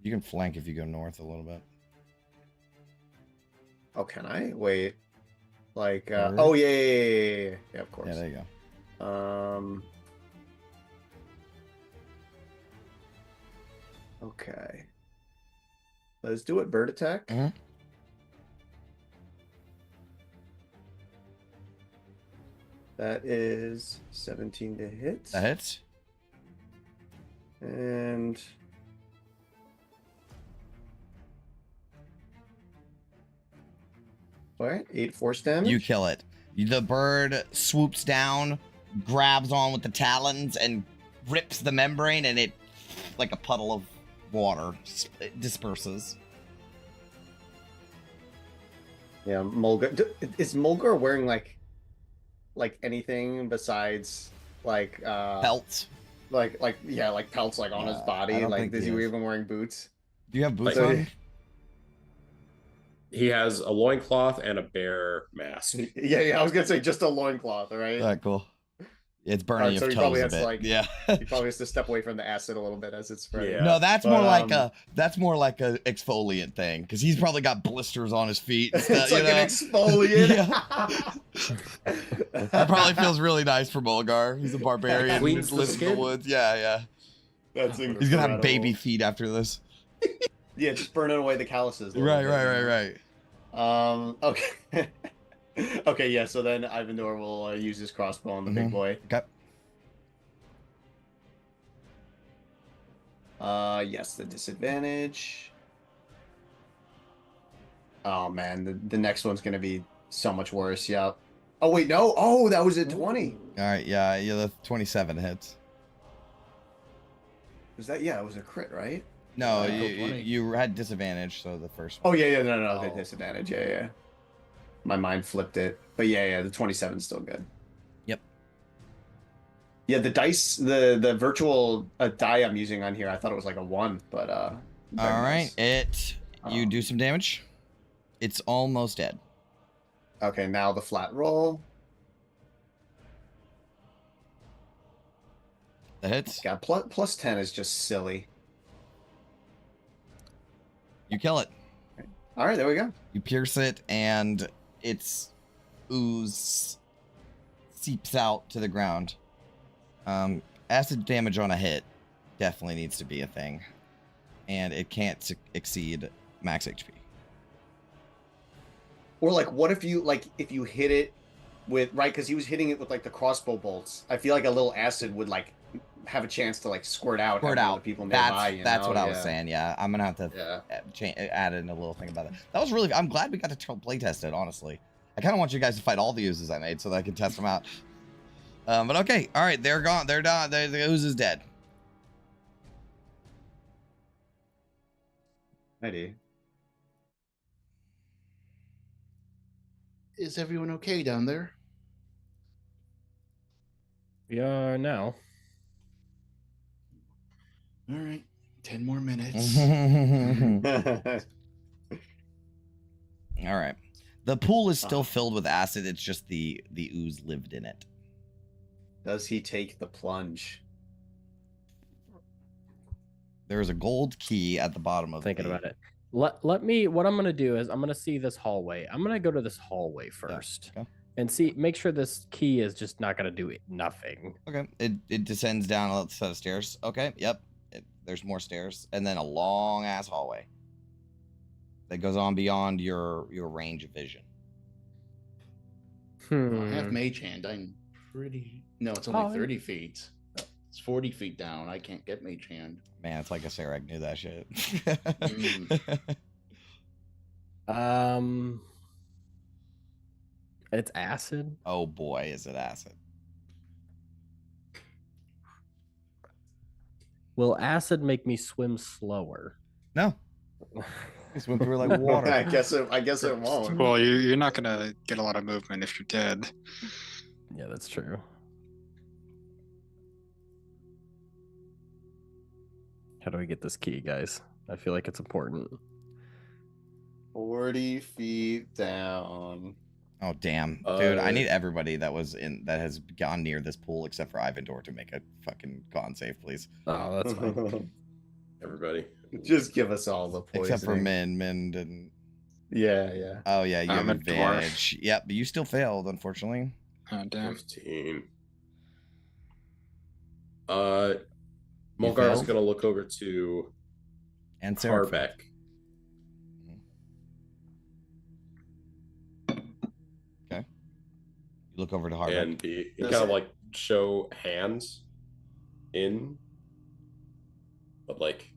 You can flank if you go north a little bit. Oh, can I? Wait. Like, Word? oh, yeah, of course. Yeah, there you go. Okay. Let's do it. Bird attack. Mhm. That is 17 to hit. That hits. And all right, 8 force damage. You kill it. The bird swoops down, grabs on with the talons, and rips the membrane, and it, like a puddle of water, it disperses. Yeah, Mulgar. Is Mulgar wearing like anything besides like Pelts. like pelts like on his I body? don't Like, think is he he is. even wearing boots? Do you have boots So- on? He has a loincloth and a bear mask. Yeah. I was gonna say just a loincloth, right? All right, cool. It's burning Alright, so your he probably toes a has bit. to, Yeah. He probably has to step away from the acid a little bit as it's spreading. Yeah. No, that's But, more like a exfoliant thing, because he's probably got blisters on his feet. And stuff, It's like an exfoliant. That probably feels really nice for Mulgar. He's a barbarian. Cleans Who the lives in the skin. woods. Yeah. That's He's gonna have incredible. baby feet after this. Yeah, just burning away the calluses. a little Right. bit. Okay. Okay, yeah, so then Ivandor will use his crossbow on the big Mhm. boy. Okay. Yes, the disadvantage. Oh man, the next one's gonna be so much worse. Yep. Oh wait, no. Oh, that was a 20. All right. Yeah. The 27 hits. Was that? Yeah, it was a crit, right? No, Oh, you had disadvantage, so the first Oh one. yeah, no, the Oh. disadvantage. Yeah. My mind flipped it, but yeah, the 27's still good. Yep. Yeah, the dice, the virtual die I'm using on here, I thought it was like a 1, but very All right. nice. You do some damage. It's almost dead. Okay, now the flat roll. That hits. God, plus 10 is just silly. You kill it. All right, there we go. You pierce it, and its ooze seeps out to the ground. Acid damage on a hit definitely needs to be a thing, and it can't exceed max HP. Or like, what if you hit it with because he was hitting it with like the crossbow bolts. I feel like a little acid would like have a chance to like squirt out. Squirt at out. The people nearby. That's you know? what I was saying. Yeah, I'm gonna have to add in a little thing about that. That was really. I'm glad we got to play test it. Honestly, I kind of want you guys to fight all the oozes I made so that I can test them out. But okay, all right, they're gone. They're done. The ooze is dead. Ready. Is everyone okay down there? We are now. All right. 10 more minutes. All right. The pool is still filled with acid. It's just the ooze lived in it. Does he take the plunge? There is a gold key at the bottom of Thinking the... about it. Let me. What I'm gonna do is I'm gonna see this hallway. I'm gonna go to this hallway first okay. and make sure this key is just not gonna do nothing. Okay. It descends down a set of stairs. Okay. Yep. There's more stairs, and then a long ass hallway that goes on beyond your range of vision. I have Mage Hand. I'm pretty. No, it's only 30 feet. It's 40 feet down. I can't get Mage Hand. Man, it's like a Sarek knew that shit. It's acid. Oh boy, is it acid. Will acid make me swim slower? No. You swim through like water. I guess it won't. Well, you're not gonna get a lot of movement if you're dead. Yeah, that's true. How do we get this key, guys? I feel like it's important. 40 feet down. Oh damn, dude! I need everybody that has gone near this pool except for Ivandor to make a fucking con save, please. Oh, that's fine. Everybody. Just give us all the poisoning. Except for Min didn't. Yeah. Oh yeah, you have I'm a advantage. Yep, but you still failed, unfortunately. Oh, damn. 15. Mulgar's failed? gonna look over to And Sarah. Harbeck. Okay. You look over to Harbeck. And he kind of like show hands in, but like,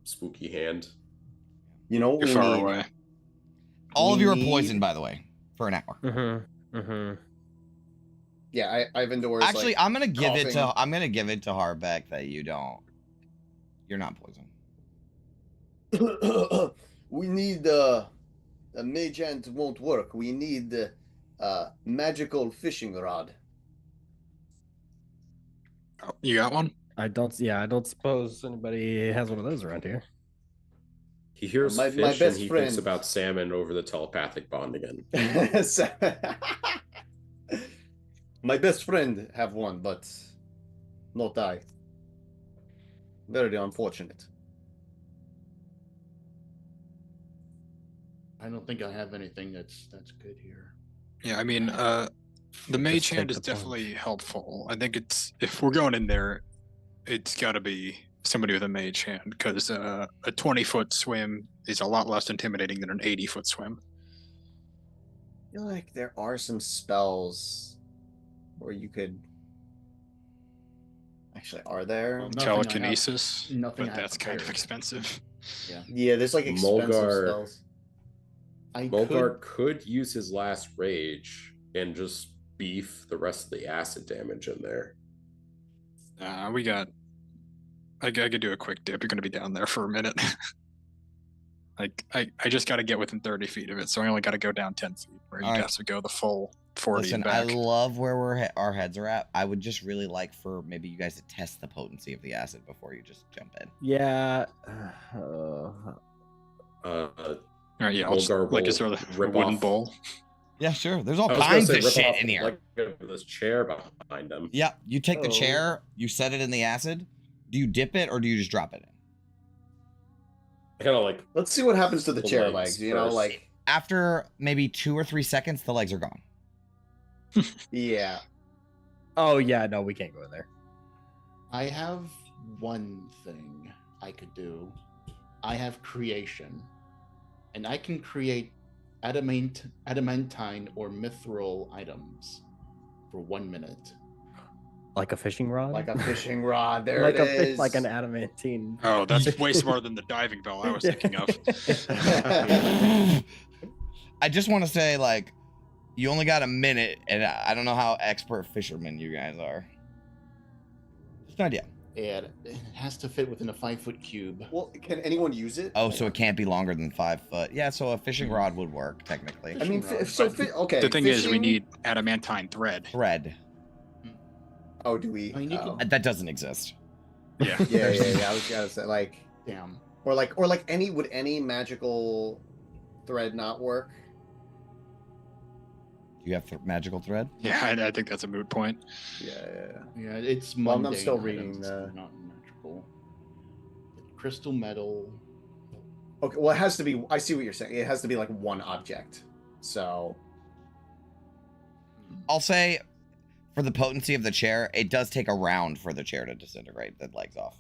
spooky hand. You know what You're we far need? away. All of you are need- poisoned, by the way, for an hour. Yeah, Ivandor is Actually, like I'm gonna give it to coughing. Harbeck that you're not poisoned. We need a mage hand won't work. We need magical fishing rod. Oh, you got one? I don't suppose anybody has one of those around here. He hears My fish best and he friend. thinks about salmon over the telepathic bond again. My best friend have one, but not I. Very unfortunate. I don't think I have anything that's good here. Yeah, I mean, the mage take hand is the plunge. definitely helpful. I think if we're going in there, it's got to be somebody with a mage hand because a 20-foot swim is a lot less intimidating than an 80-foot swim. I feel like there are some spells where you could. Actually, are there? Well, nothing I have- Telekinesis, nothing I but have that's kind of prepared. expensive. Yeah, there's like expensive Mulgar- spells. Mulgar could use his last rage and just beef the rest of the acid damage in there. I could do a quick dip. You're going to be down there for a minute. I just got to get within 30 feet of it, so I only got to go down 10 feet, where you All right. guys would go the full 40 Listen, and back. I love where our heads are at. I would just really like for maybe you guys to test the potency of the acid before you just jump in. Yeah. All right, yeah, I'll just, Mulgar like, will is there a rip wooden off- bowl? Yeah, sure. There's all I was gonna kinds say, of rip shit off, in here. like, this chair behind him. Yeah, you take the Oh. chair, you set it in the acid. Do you dip it or do you just drop it in? I kind of like Let's see what happens to the The chair legs legs. You know, first. like After maybe 2 or 3 seconds, the legs are gone. yeah. Oh yeah, no, we can't go in there. I have one thing I could do. I have creation, and I can create adamantine or mithril items for 1 minute. Like a fishing rod. Like a fishing rod. There like it is. like an adamantine. Oh, that's way smarter than the diving bell I was thinking of. I just want to say, like, you only got a minute, and I don't know how expert fishermen you guys are. Just an idea. And it has to fit within a 5-foot cube. Well, can anyone use it? Oh, so it can't be longer than 5 foot. Yeah, so a fishing rod would work technically. I mean, Fishing rod, so but- okay. The thing is, we fishing- need adamantine thread. Thread. Oh, do we? I mean, you Oh. could- That doesn't exist. Yeah. Yeah. I was gonna say like, Damn. or like would any magical thread not work? Do you have magical thread? Yeah, I think that's a moot point. Yeah. Yeah, it's Well, I'm mundane. still items, reading it's the- not magical. Crystal metal. Okay. Well, it has to be. I see what you're saying. It has to be like one object. So I'll say, for the potency of the chair, it does take a round for the chair to disintegrate the legs off.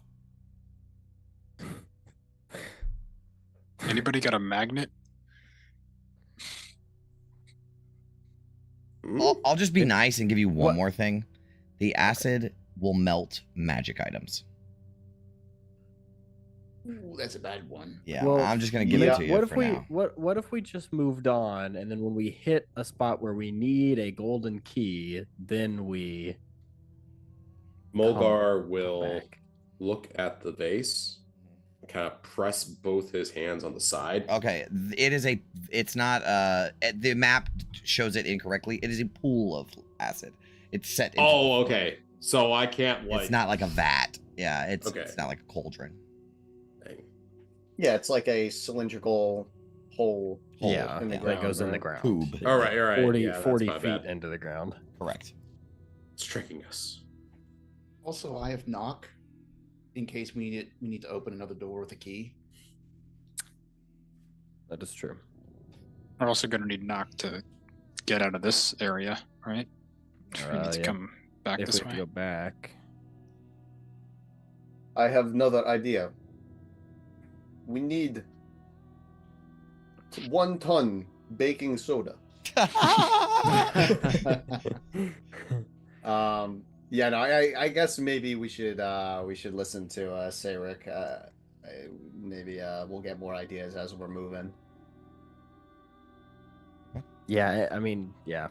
Anybody got a magnet? I'll just be nice and give you one What- more thing. The acid will melt magic items. Ooh, that's a bad one. Yeah, Well, I'm just gonna give yeah, it to you What if for we now. what if we just moved on, and then when we hit a spot where we need a golden key, then we Mulgar come will back? look at the vase, kind of press both his hands on the side. Okay, it's not the map shows it incorrectly. It is a pool of acid. It's set into Oh, okay. So I can't like. It's not like a vat. Yeah, it's Okay. not like a cauldron. Dang. yeah, it's like a cylindrical hole. Yeah, in the that ground, goes in the right? ground. Tube. All right. 40, Yeah, that's 40 my feet bad. into the ground. Correct. It's tricking us. Also, I have knock in case we need to open another door with a key. That is true. We're also going to need knock to get out of this area, right? We need to Yeah. come back If we this have way. to go back, I have another idea. We need 1 ton baking soda. Yeah, no, I guess maybe we should listen to Sayric. Maybe we'll get more ideas as we're moving. yeah, I mean, yeah.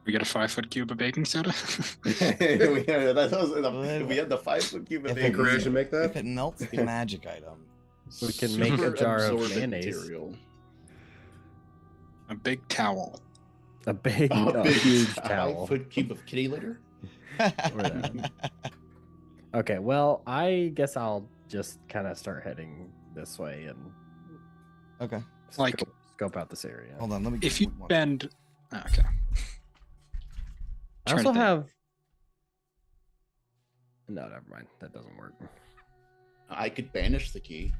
We get a 5-foot cube of baking soda. We had the 5-foot cube of If baking it- Courage to make that? If it melts the magic item, We can make a Super jar of absorbent mayonnaise. material. A big towel. A big, A big huge A towel. 5-foot cube of kitty litter. Okay, well, I guess I'll just kind of start heading this way and Okay, Like, scope out this area. hold on. Let me. if you one- bend. Okay. I Trying to also think. have. No, never mind. That doesn't work. I could banish the key.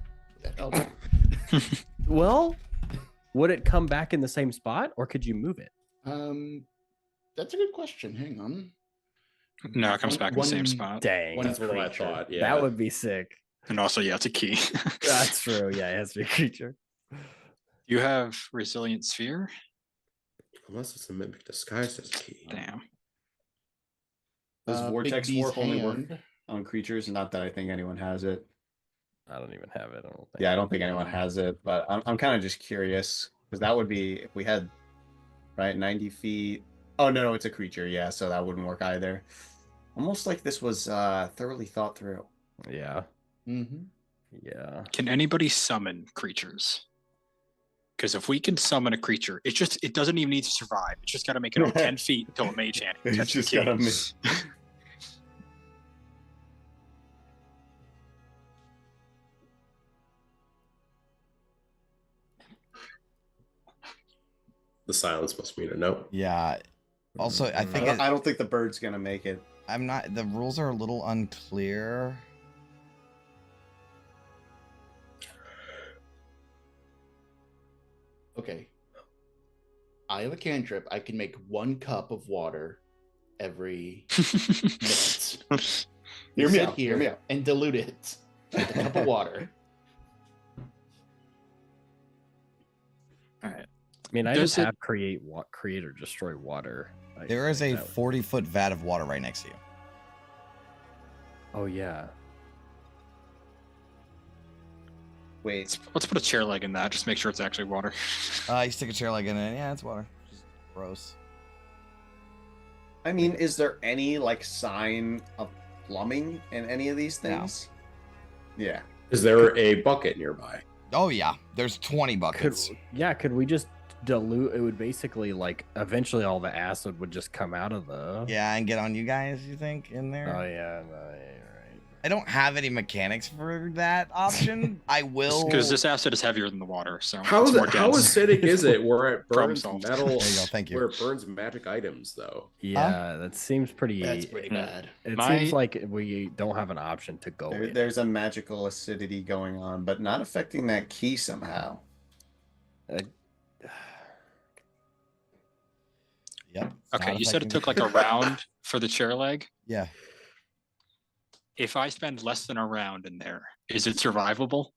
That helps. Well, would it come back in the same spot, or could you move it? That's a good question. Hang on. No, it comes back in the same One- spot. Dang, One That's what I creature. thought. Yeah. that would be sick. And also, yeah, it's a key. That's true. Yeah, it has to be a creature. You have resilient sphere. Unless it's a mimic disguised as a key. Damn. Does Big vortex B's warp only work hand. on creatures? Not that I think anyone has it. I don't even have it. I don't think. Yeah, I don't think anyone has it, but I'm kind of just curious because that would be if we had 90 feet. Oh no, it's a creature. Yeah, so that wouldn't work either. Almost like this was thoroughly thought through. Yeah. Mm-hmm. Yeah. Can anybody summon creatures? Because if we can summon a creature, it doesn't even need to survive. It's just got to make it over 10 feet until a mage hand can It's catch the just key. gotta The silence must mean a no. Yeah. Also, I think I don't think the bird's gonna make it. I'm not. The rules are a little unclear. Okay. I have a cantrip. I can make 1 cup of water every minute. Hear me Sit out. Hear me out. and dilute it with a cup of water. All right. I mean, I Does just it- have create or destroy water. There is a that- 40-foot vat of water right next to you. Oh yeah. Wait. Let's put a chair leg in that. Just make sure it's actually water. You stick a chair leg in it. Yeah, it's water. Just gross. I mean, is there any like sign of plumbing in any of these things? Yeah. Is there a bucket nearby? Oh yeah, there's 20 Could buckets. could we just dilute? It would basically like eventually all the acid would just come out of the. Yeah, and get on you guys, you think, in there? Oh yeah, no, yeah, right. I don't have any mechanics for that option. I will. Because this acid is heavier than the water, so How it's is more it? How dense. acidic is it? Where it Problem burns solved. metal? There you go, thank you. Where it burns magic items, though. Yeah, that seems pretty. That's pretty bad. It My- seems like we don't have an option to go in. There's a magical acidity going on, but not affecting that key somehow. Yep. Okay, not you said it affecting- took like a round for the chair leg. Yeah. If I spend less than a round in there, is it survivable?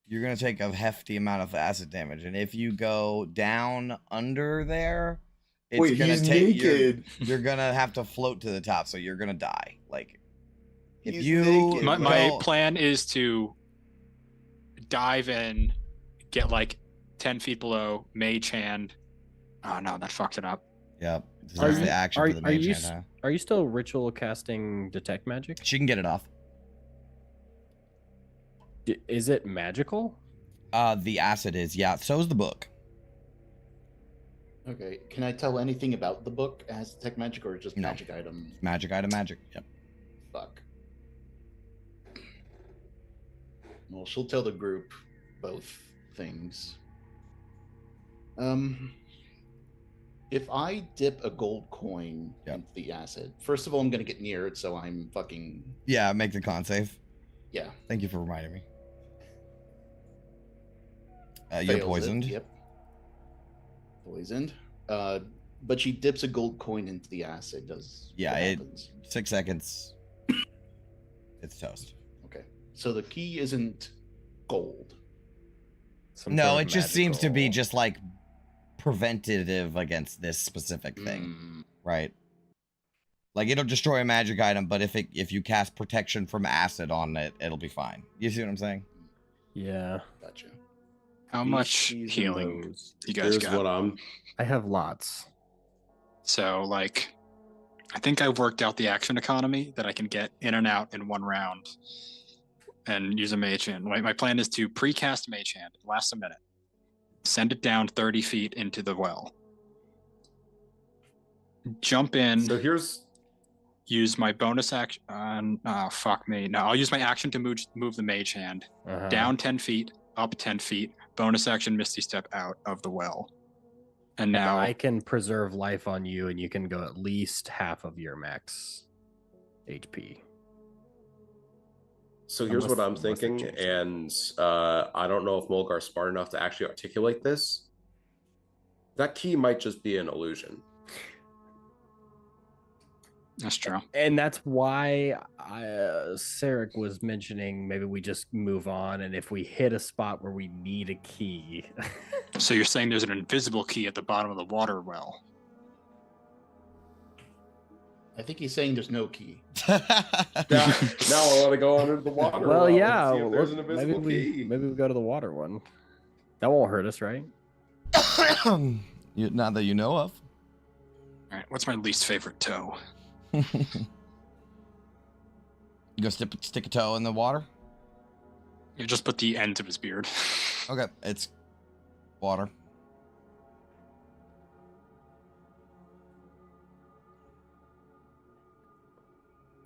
You're gonna take a hefty amount of acid damage, and if you go down under there, it's Wait, gonna he's take naked. You're gonna have to float to the top, so you're gonna die. Like if He's you naked. My go- plan is to dive in, get like 10 feet below, mage hand. Oh no, that fucked it up. Yep. Are That's you- the action are- for the are mage you hand, huh? Are you still ritual casting detect magic? She can get it off. Is it magical? The acid is, yeah. So is the book. Okay, can I tell anything about the book as tech magic or just No. magic item? Magic item, magic. Yep. Fuck. Well, she'll tell the group both things. If I dip a gold coin Yep. into the acid, first of all, I'm gonna get near it, so I'm fucking Yeah, make the con save. yeah. Thank you for reminding me. You're fails it, poisoned. Yep. Poisoned. But she dips a gold coin into the acid. Does Yeah, what it- happens? 6 seconds. It's toast. Okay. So the key isn't gold. Some No, sort it of just seems to be magical- just like preventative against this specific thing, Mm, right? Like it'll destroy a magic item, but if you cast protection from acid on it, it'll be fine. You see what I'm saying? Yeah, gotcha. How much healing you guys Here's got? what I'm. I have lots. So, like, I think I've worked out the action economy that I can get in and out in one round and use a mage hand. My plan is to precast mage hand, it lasts a minute, send it down 30 feet into the well, jump in, So here's. use my bonus action. Fuck me. No, I'll use my action to move the mage hand Uh-huh. down 10 feet, up 10 feet, bonus action, misty step out of the well. And now I can preserve life on you, and you can go at least half of your max HP. So here's what I'm Unless they thinking, change and I don't know if Mulgar's smart enough to actually articulate this. That key might just be an illusion. that's true. And that's why Sarek was mentioning maybe we just move on, and if we hit a spot where we need a key, So you're saying there's an invisible key at the bottom of the water well? I think he's saying there's no key. Now I want to go under the water. well, and yeah, see if there's an maybe invisible key. maybe we go to the water one. That won't hurt us, right? Not that you know of. All right, what's my least favorite toe? You go stick a toe in the water. You just put the ends of his beard. Okay, it's water.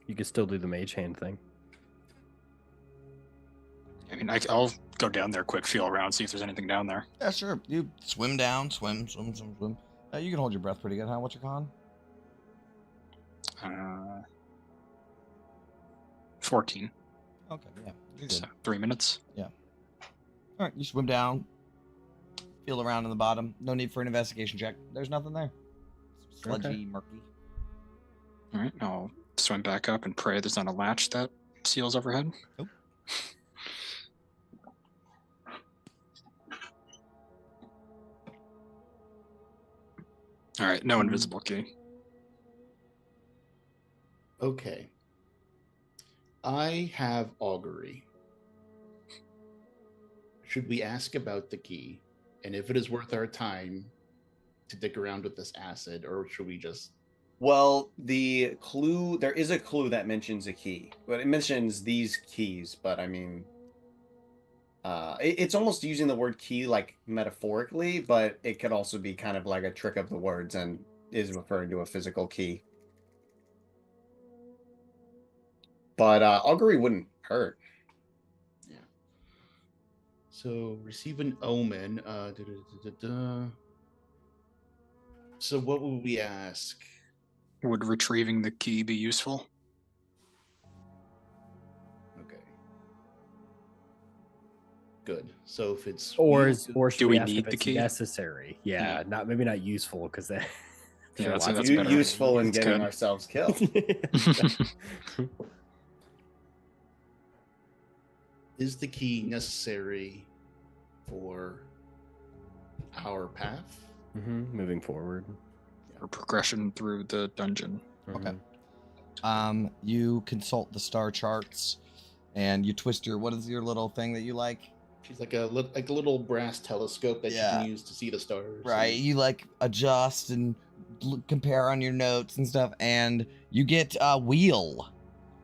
You can still do the mage hand thing. I mean, I'll go down there quick, feel around, see if there's anything down there. Yeah, sure. You swim down, swim. You can hold your breath pretty good, huh? What's your con? 14. Okay, yeah. You're good. So 3 minutes. All right, you swim down, feel around in the bottom. No need for an investigation check. There's nothing there. Sludgy, Okay. murky. All right, I'll swim back up and pray there's not a latch that seals overhead. Nope. All right, no invisible key. Okay. I have augury. Should we ask about the key? And if it is worth our time to dick around with this acid, or should we just Well, the clue, there is a clue that mentions a key, but it mentions these keys. But I mean, it's almost using the word key like metaphorically, but it could also be kind of like a trick of the words and is referring to a physical key. But augury wouldn't hurt. Yeah. So receive an omen. So what would we ask? Would retrieving the key be useful? Okay. Good. So if it's Or use- should Do we we ask need if the it's key? necessary? Yeah, Yeah. maybe not useful because that. Yeah, sure that's lots of better. Useful in That's getting good. ourselves killed. is the key necessary for our path? Moving forward. For progression through the dungeon. Okay. Mhm. You consult the star charts, and you twist your. What is your little thing that you like? She's like a little brass telescope that you Yeah. can use to see the stars. Right. You like adjust and compare on your notes and stuff, and you get a wheel,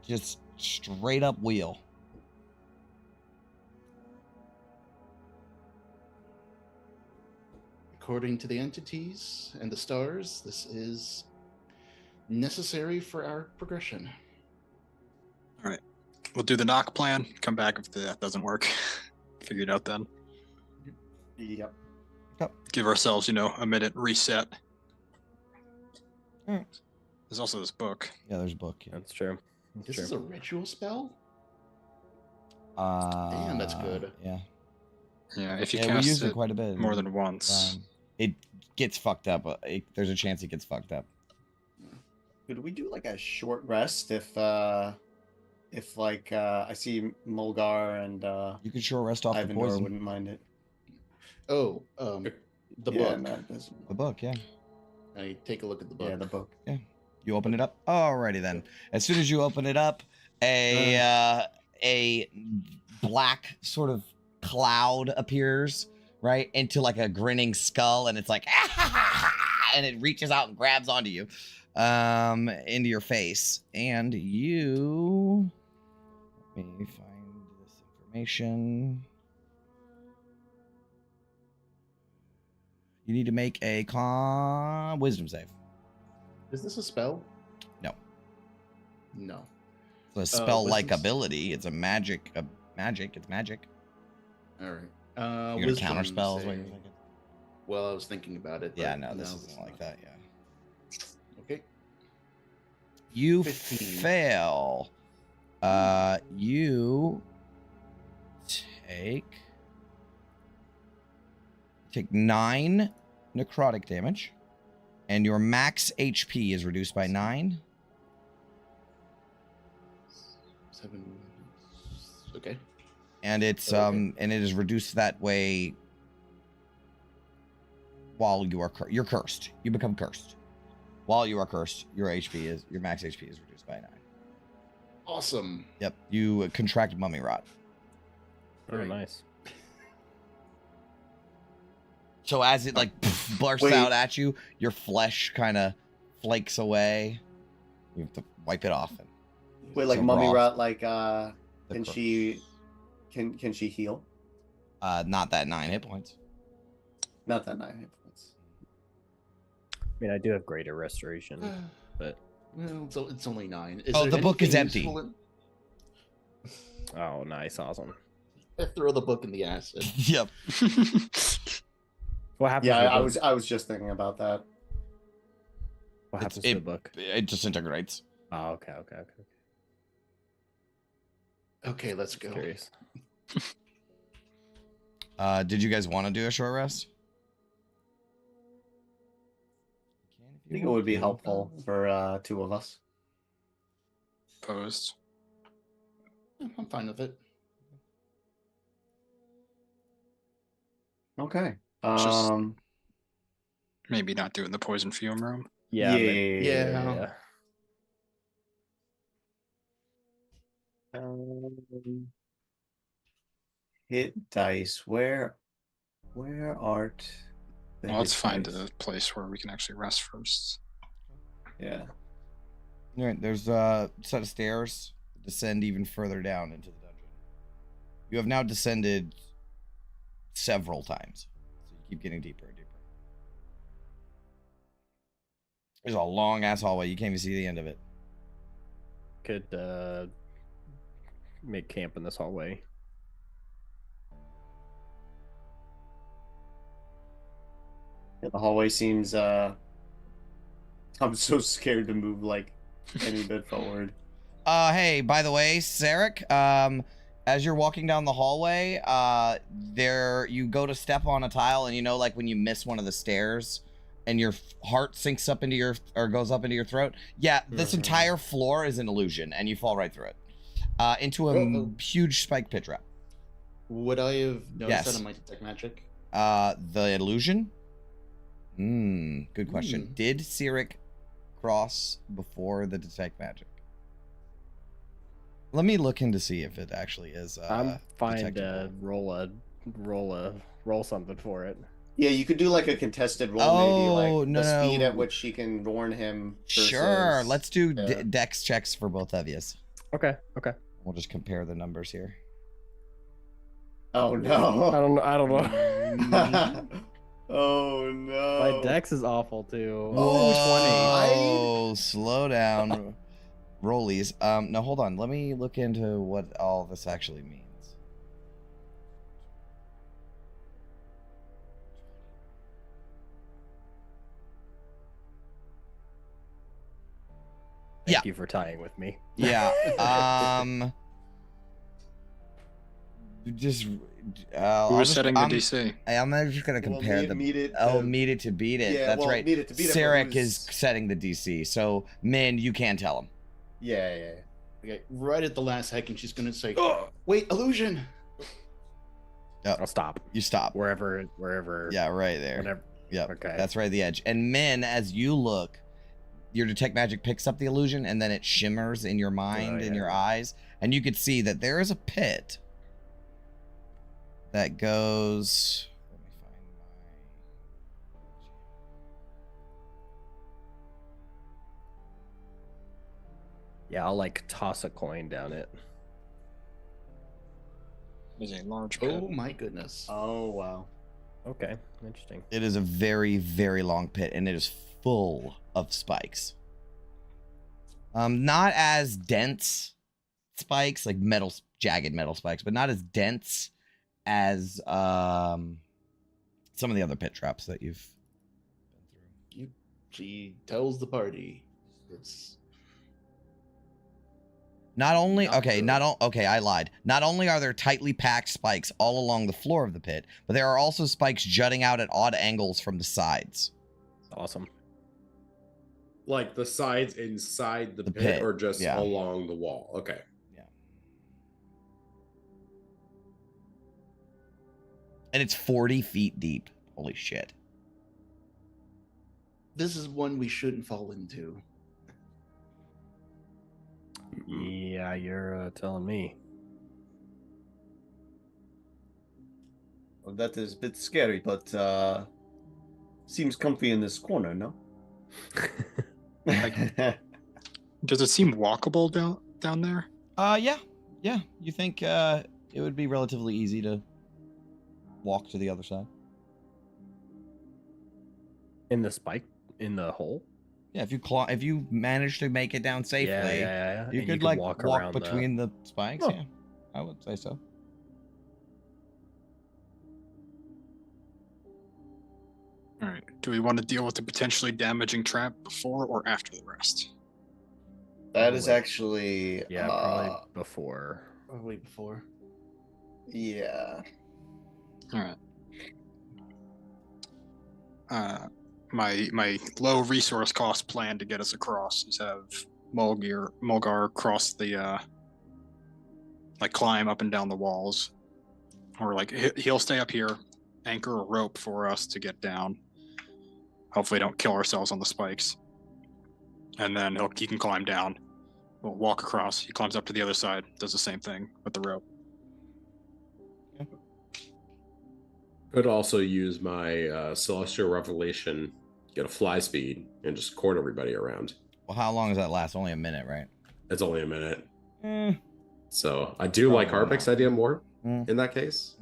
just straight up wheel. According to the entities and the stars, this is necessary for our progression. All right. We'll do the knock plan. Come back if that doesn't work. Figure it out then. Yep. Give ourselves, a minute reset. Alright. There's also this book. Yeah, there's a book. Yeah. That's true. This is a ritual spell? Uh, Damn, that's good. Yeah. Yeah, if you Yeah, we cast use it it quite a bit. more than once. It gets fucked up. There's a chance it gets fucked up. Could we do like a short rest if like I see Mulgar and You can sure rest off the Ivandor poison. wouldn't mind it. Oh, the Yeah, book. Matt does. The book, yeah. I take a look at the book. Yeah, the book. You open it up. Alrighty then. As soon as you open it up, a black sort of cloud appears, right, into like a grinning skull, and it's like, and it reaches out and grabs onto you, into your face, and you. Let me find this information. You need to make a wisdom save. Is this a spell? No. No. It's a spell-like wisdom- ability. It's a magic. It's magic. All right. You're gonna wisdom counter spells. What save. you're thinking? Well, I was thinking about it. Yeah, but no, this it's isn't like not. that. Yeah. Okay. You 15. fail. You take 9 necrotic damage, and your max HP is reduced by 9. 7. Okay. And it's Okay. and it is reduced that way while you are you're cursed. You become cursed. While you are cursed, your max HP is reduced by 9. Awesome. Yep, you contract mummy rot. Oh, nice. So as it like bursts Wait. out at you, your flesh kind of flakes away. You have to wipe it off. And Wait, like So mummy raw. rot, like the can cur- she heal? not that 9 hit points. Not that 9 hit points. I mean, I do have greater restoration, but Well, it's only 9. Oh, there the book is anything empty. useful oh, nice, awesome. I throw the book in the acid. Yep. What happens? Yeah, to the I was just thinking about that. What happens It's- to the book? It disintegrates. Oh, okay. Okay, let's go. Curious. Did you guys want to do a short rest? I think it would be helpful for 2 of us. Opposed. I'm fine with it. Okay. Just- Maybe not doing the poison fume room. Yeah. Yeah. Hit dice. Where art? the Well, let's hit find dice? a place where we can actually rest first. Yeah. All right, there's a set of stairs that descend even further down into the dungeon. You have now descended several times, so you keep getting deeper and deeper. There's a long ass hallway. You can't even see the end of it. Could make camp in this hallway. Yeah, the hallway seems. I'm so scared to move like any bit forward. Hey, by the way, Sarek, as you're walking down the hallway, there you go to step on a tile, and you know, like when you miss one of the stairs, and your heart sinks up into your or goes up into your throat. Yeah, this entire floor is an illusion, and you fall right through it, into a huge spike pit trap. Would I have noticed Yes. that on my detect magic? The illusion. Good question. Did Sarek cross before the detect magic? Let me look in to see if it actually is. I'm fine to detectable. roll something for it. Yeah, you could do like a contested roll, maybe like the speed at which she can warn him. Sure, versus- let's do yeah. dex checks for both of you. Okay. We'll just compare the numbers here. Oh no! I don't know. Oh no! My dex is awful too. Whoa, slow down. Rollies. No, hold on. Let me look into what all this actually means. Thank you for tying with me. Yeah. Just. Who's setting the DC? I'm just gonna compare the. meet it. Meet it to beat it. Yeah, That's well, right. meet it to beat it, but Sarek who's- is setting the DC, so Min, you can tell him. Yeah. Okay, right at the last second, she's gonna say, "Wait, illusion." I'll stop. You stop. Wherever. Yeah, right there. Whatever. Yeah. Okay. That's right at the edge. And Min, as you look, your detect magic picks up the illusion, and then it shimmers in your mind, in your eyes, and you could see that there is a pit that goes. Let me find my. Yeah, I'll like toss a coin down it. There's a large pit. Oh my goodness. Oh wow. Okay, interesting. It is a very, very long pit, and it is full of spikes. Not as dense spikes, like jagged metal spikes, but not as dense as some of the other pit traps that you've been through. She tells the party, "It's Not only Not okay, good. okay, I lied. Not only are there tightly packed spikes all along the floor of the pit, but there are also spikes jutting out at odd angles from the sides. Awesome. Like the sides inside the, The pit, pit, or just yeah. along the wall? Okay. And it's 40 feet deep. Holy shit. this is one we shouldn't fall into." Yeah, you're telling me. Well, that is a bit scary, but seems comfy in this corner, no? Does it seem walkable down there? Yeah. You think it would be relatively easy to walk to the other side? In the hole? Yeah, if you manage to make it down safely, Yeah. you And could like walk walk around between the spikes. Oh. Yeah, I would say so. All right. Do we want to deal with the potentially damaging trap before or after the rest? That is Probably. actually Probably before. Probably before. yeah. All right. My low resource cost plan to get us across is have Mulgar cross the like climb up and down the walls, or like he'll stay up here, anchor a rope for us to get down. Hopefully, don't kill ourselves on the spikes, and then he can climb down. We'll walk across. He climbs up to the other side, does the same thing with the rope. Could also use my celestial revelation, get a fly speed, and just court everybody around. Well, how long does that last? Only a minute, right? It's only a minute. Mm. So I do like Probably Harbeck's not. idea more Mm. in that case.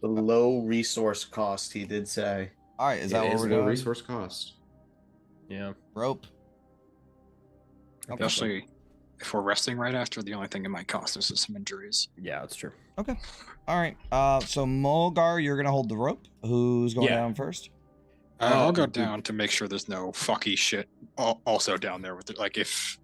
The low resource cost, he did say. All right, is that It what is we're low doing? resource cost. Yeah. Rope. Okay. Especially if we're resting right after, the only thing it might cost us is some injuries. Yeah, that's true. Okay. All right. So Mulgar, you're gonna hold the rope. Who's going Yeah. down first? I'll go dude. down to make sure there's no fucky shit also down there with it. Like if,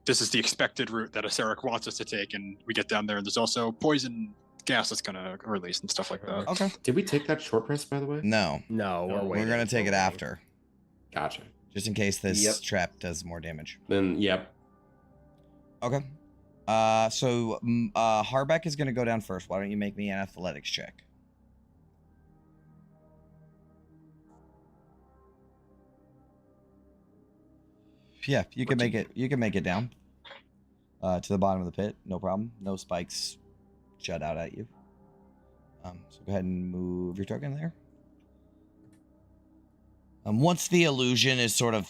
this is the expected route that Aseric wants us to take and we get down there and there's also poison gas that's gonna release and stuff like that. Okay. Did we take that short rest, by the way? No, No, we're No, waiting. we're gonna take it We're waiting. after, Gotcha. just in case this Yep. trap does more damage. Then, yep. Okay. So Harbeck is gonna go down first. Why don't you make me an athletics check? Yeah, you can make it. You can make it down to the bottom of the pit. No problem. No spikes shut out at you. So go ahead and move your token there. Once the illusion is sort of,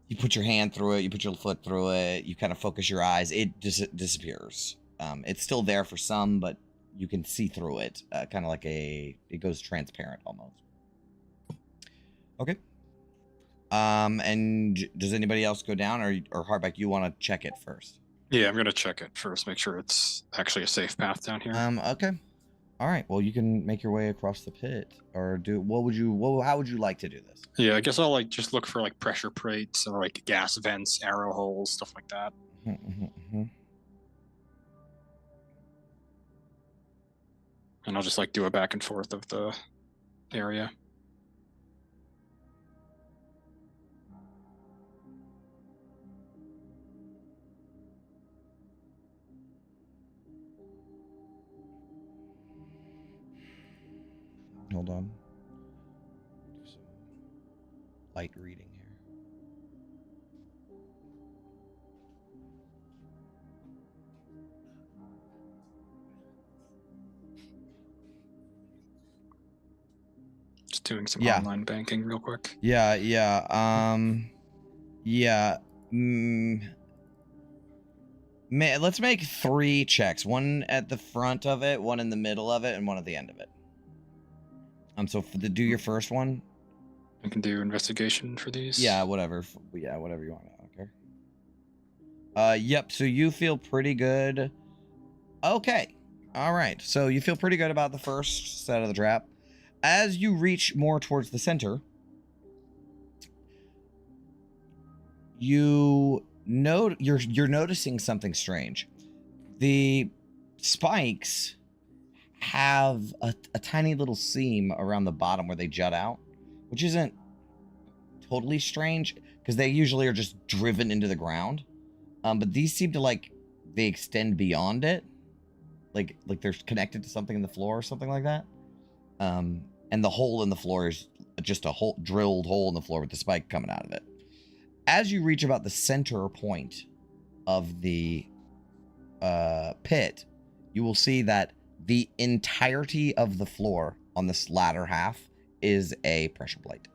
you put your hand through it, you put your foot through it, you kind of focus your eyes, it disappears. It's still there for some, but you can see through it, kind of like it goes transparent almost. Okay. And does anybody else go down, or Harbeck, you want to check it first? Yeah, I'm gonna check it first, make sure it's actually a safe path down here. Okay. All right. Well, you can make your way across the pit, or how would you like to do this? Yeah, I guess I'll just look for pressure plates or gas vents, arrow holes, stuff like that. And I'll just do a back and forth of the area. Hold on. Do some light reading here. Just doing some Yeah. online banking real quick. Yeah. Let's make 3 checks. One at the front of it, one in the middle of it, and one at the end of it. So do your first one. I can do investigation for these. Yeah, whatever. Yeah, whatever you want. I don't care. Yep. So you feel pretty good. Okay. All right. So you feel pretty good about the first set of the trap. As you reach more towards the center, you're noticing something strange. The spikes have a tiny little seam around the bottom where they jut out, which isn't totally strange because they usually are just driven into the ground. But these seem to they extend beyond it, like they're connected to something in the floor or something like that. And the hole in the floor is just a drilled hole in the floor with the spike coming out of it. As you reach about the center point of the pit, you will see that the entirety of the floor on this latter half is a pressure plate.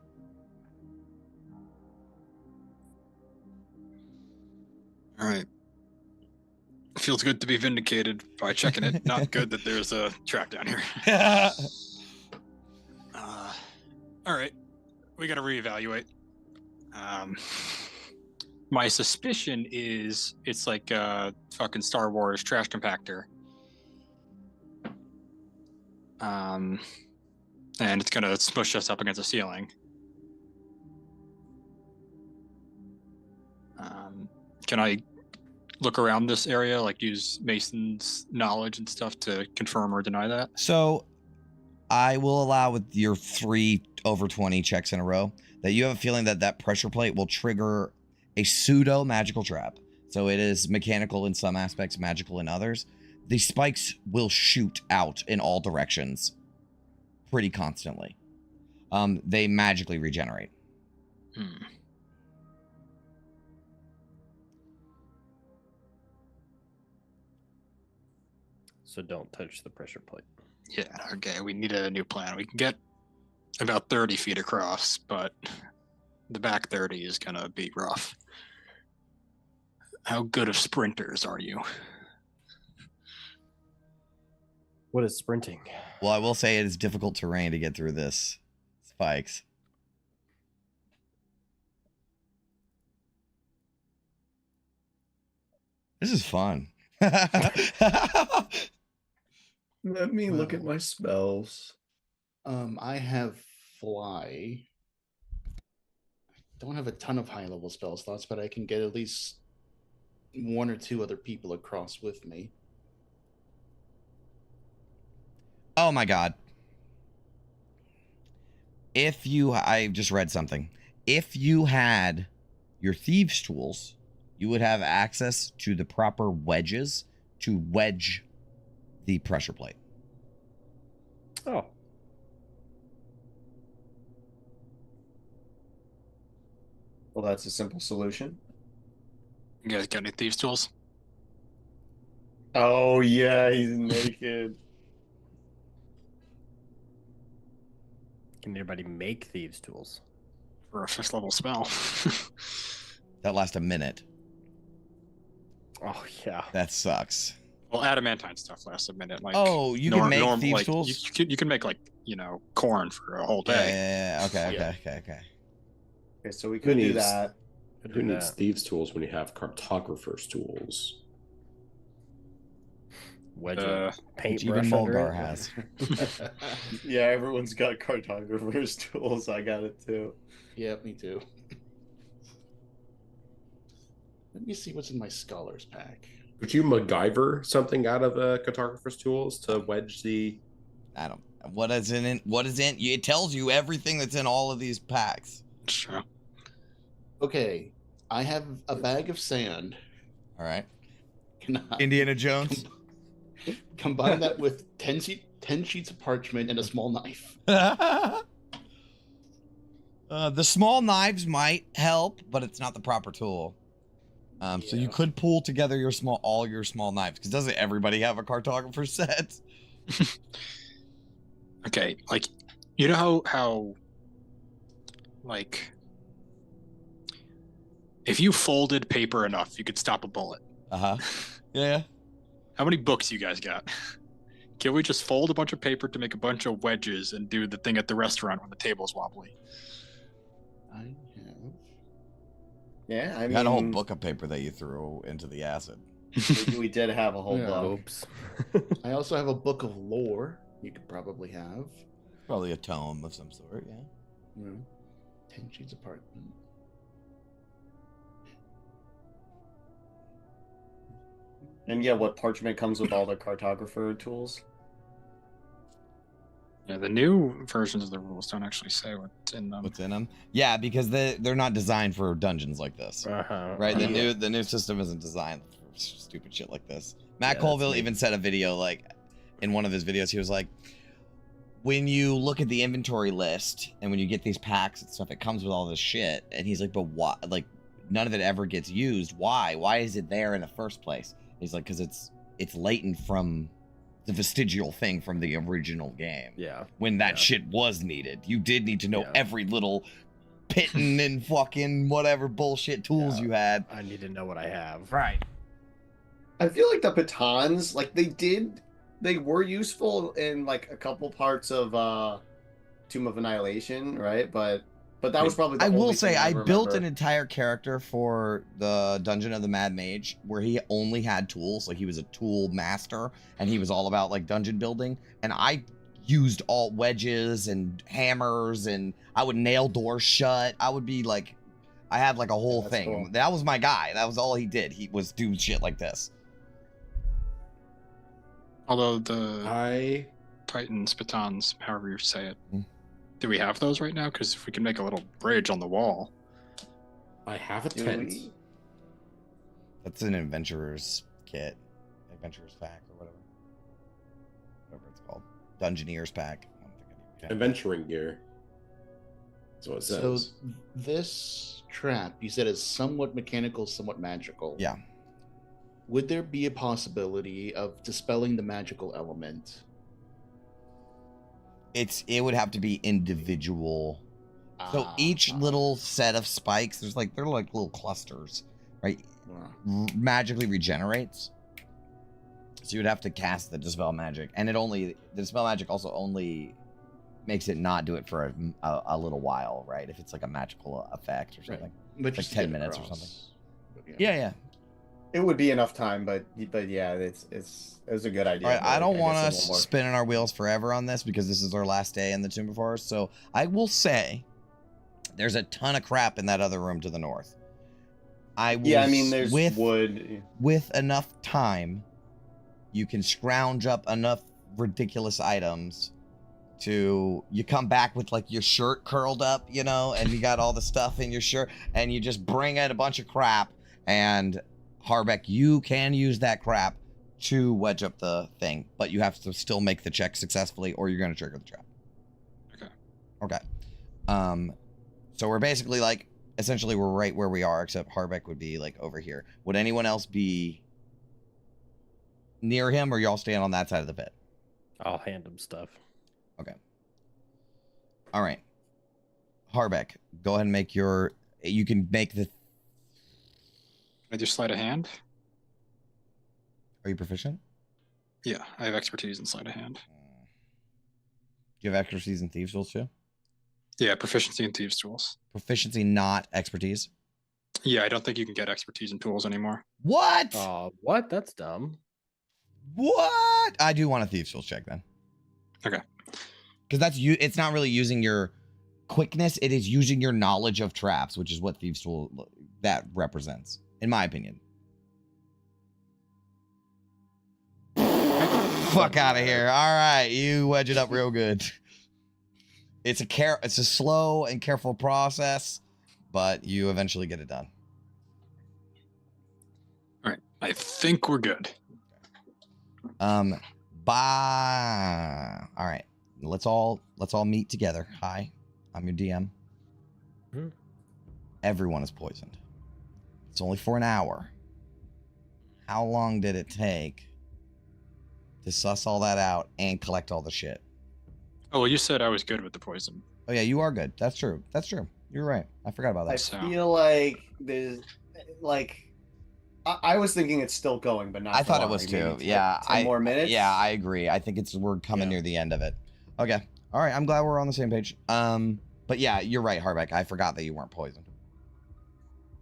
All right. Feels good to be vindicated by checking it. Not good that there's a trap down here. All right. We got to reevaluate. My suspicion is it's like a fucking Star Wars trash compactor. And it's gonna smush us up against the ceiling. Can I look around this area, use Mason's knowledge and stuff to confirm or deny that? So I will allow, with your 3 over 20 checks in a row, that you have a feeling that pressure plate will trigger a pseudo magical trap. So it is mechanical in some aspects, magical in others. The spikes will shoot out in all directions pretty constantly. They magically regenerate. So don't touch the pressure plate. Yeah, okay, we need a new plan. We can get about 30 feet across, but the back 30 is gonna be rough. How good of sprinters are you? What is sprinting? Well, I will say it is difficult terrain to get through this spikes. This is fun. Let me look at Wow. my spells. I have fly. I don't have a ton of high level spell slots, but I can get at least 1 or 2 other people across with me. Oh my god. I just read something. If you had your thieves' tools, you would have access to the proper wedges to wedge the pressure plate. Oh, Well, that's a simple solution. You guys got any thieves tools? Oh yeah, he's naked. can anybody make thieves' tools? For a 5th level spell. That lasts a minute. Oh yeah. That sucks. Well, adamantine stuff lasts a minute. Like Oh, you can make thieves' like, tools? You can make like corn for a whole day. Yeah. Okay. Yeah. Okay, so we could do needs- that. Could Who do needs that. thieves' tools when you have cartographer's tools? Wedge Uh, a paintbrush even under Mulgar it? has. Yeah, everyone's got cartographer's tools. I got it too. Yeah, me too. Let me see what's in my scholars pack. Could you MacGyver something out of cartographer's tools to wedge the? I don't. What is in it? What is in? It tells you everything that's in all of these packs. Sure. Okay, I have a bag of sand. All right. Can I Indiana Jones. combine that with 10 sheets of parchment and a small knife? The small knives might help, but it's not the proper tool. So you Yeah. could pull together all your small knives, because doesn't everybody have a cartographer set? Okay, like you know how like if you folded paper enough, you could stop a bullet. Yeah. How many books you guys got? Can we just fold a bunch of paper to make a bunch of wedges and do the thing at the restaurant when the table's wobbly? I have. Yeah, I You mean, had a whole book of paper that you threw into the acid. we did have a whole Yeah. book. Oops. I also have a book of lore. You could probably have. Probably a tome of some sort, yeah. You know, 10 sheets of parchment. And yeah, what parchment comes with all the cartographer tools? Yeah, the new versions of the rules don't actually say what's in them. What's in them? Yeah, because they're not designed for dungeons like this. Right? The new system isn't designed for stupid shit like this. Matt Yeah, Colville that's me. even said a video, like, in one of his videos, he was like, when you look at the inventory list and when you get these packs and stuff, it comes with all this shit. And he's like, but why? Like, none of it ever gets used. Why? Why is it there in the first place? He's like, because it's latent from the vestigial thing from the original game. Yeah. When that Yeah. shit was needed. You did need to know Yeah. every little pitting and fucking whatever bullshit tools Yeah. you had. I need to know what I have. Right. I feel like the batons, like they were useful in like a couple parts of Tomb of Annihilation, right? But that was probably the I will only say thing I built an remember. entire character for the Dungeon of the Mad Mage where he only had tools, like he was a tool master and he was all about like dungeon building, and I used all wedges and hammers and I would nail doors shut. I would be like, I had like a whole that's thing. cool. That was my guy. That was all he did. He was doing shit like this. Although the I Titans, batons, however you say it, Mhm. do we have those right now? Because if we can make a little bridge on the wall, have a Do tent. we? That's an adventurer's kit, adventurer's pack or whatever it's called, Dungeoneer's pack. I don't think I need that. Adventuring gear. That's what it So says. this trap you said is somewhat mechanical, somewhat magical. Yeah. Would there be a possibility of dispelling the magical element? It would have to be individual. So each little set of spikes, they're like little clusters, right? Magically regenerates. So you would have to cast the dispel magic, and the dispel magic also only makes it not do it for a little while, right? If it's like a magical effect or something, But like just 10 get minutes or across. something. But Yeah. It would be enough time, but yeah, it was a good idea. All right, but I don't guess want it us won't work. spinning our wheels forever on this because this is our last day in the Tomb of Horrors. So I will say, there's a ton of crap in that other room to the north. Yeah, I mean, there's wood. With enough time, you can scrounge up enough ridiculous items to you come back with like your shirt curled up, you know, and you got all the stuff in your shirt, and you just bring in a bunch of crap, and Harbeck, you can use that crap to wedge up the thing, but you have to still make the check successfully or you're going to trigger the trap. Okay. So we're basically like, essentially we're right where we are, except Harbeck would be like over here. Would anyone else be near him, or y'all stand on that side of the pit? I'll hand him stuff. Okay. All right. Harbeck, go ahead and make you can make the... I just sleight of hand? Are you proficient? Yeah, I have expertise in sleight of hand. Do you have expertise in Thieves' Tools too? Yeah, proficiency in Thieves' Tools. Proficiency, not expertise? Yeah, I don't think you can get expertise in tools anymore. What? What? That's dumb. What? I do want a Thieves' Tools check then. Okay. Because it's not really using your quickness, it is using your knowledge of traps, which is what Thieves' Tool that represents, in my opinion. Fuck out of here. All right, you wedge it up real good. It's a slow and careful process, but you eventually get it done. All right, I think we're good. All right, let's all meet together. Hi, I'm your DM. Everyone is poisoned. It's only for an hour. How long did it take to suss all that out and collect all the shit? Oh, well, you said I was good with the poison. Oh yeah, you are good. That's true. You're right. I forgot about that. I feel like there's I was thinking it's still going, but not. I for thought it long. was Maybe too. it's Yeah, 10 more minutes. Yeah, I agree. I think we're coming near the end of it. Okay. All right. I'm glad we're on the same page. But yeah, you're right, Harbeck. I forgot that you weren't poisoned.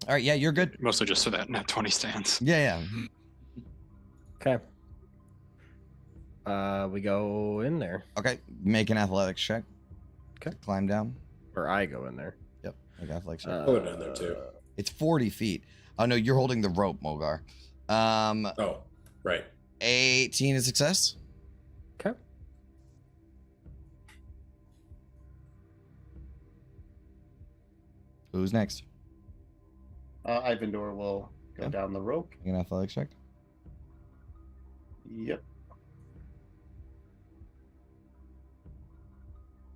All right. Yeah, you're good. Mostly just so that nat 20 stands. Yeah. Okay. We go in there. Okay. Make an athletics check. Okay. Climb down. Or I go in there. Yep. Make an athletics check. Put it in there too. It's 40 feet. Oh no, you're holding the rope, Mogar. Oh, right. 18 is success. Okay. Who's next? Ivandor will go down the rope. Make an athletics check. Yep.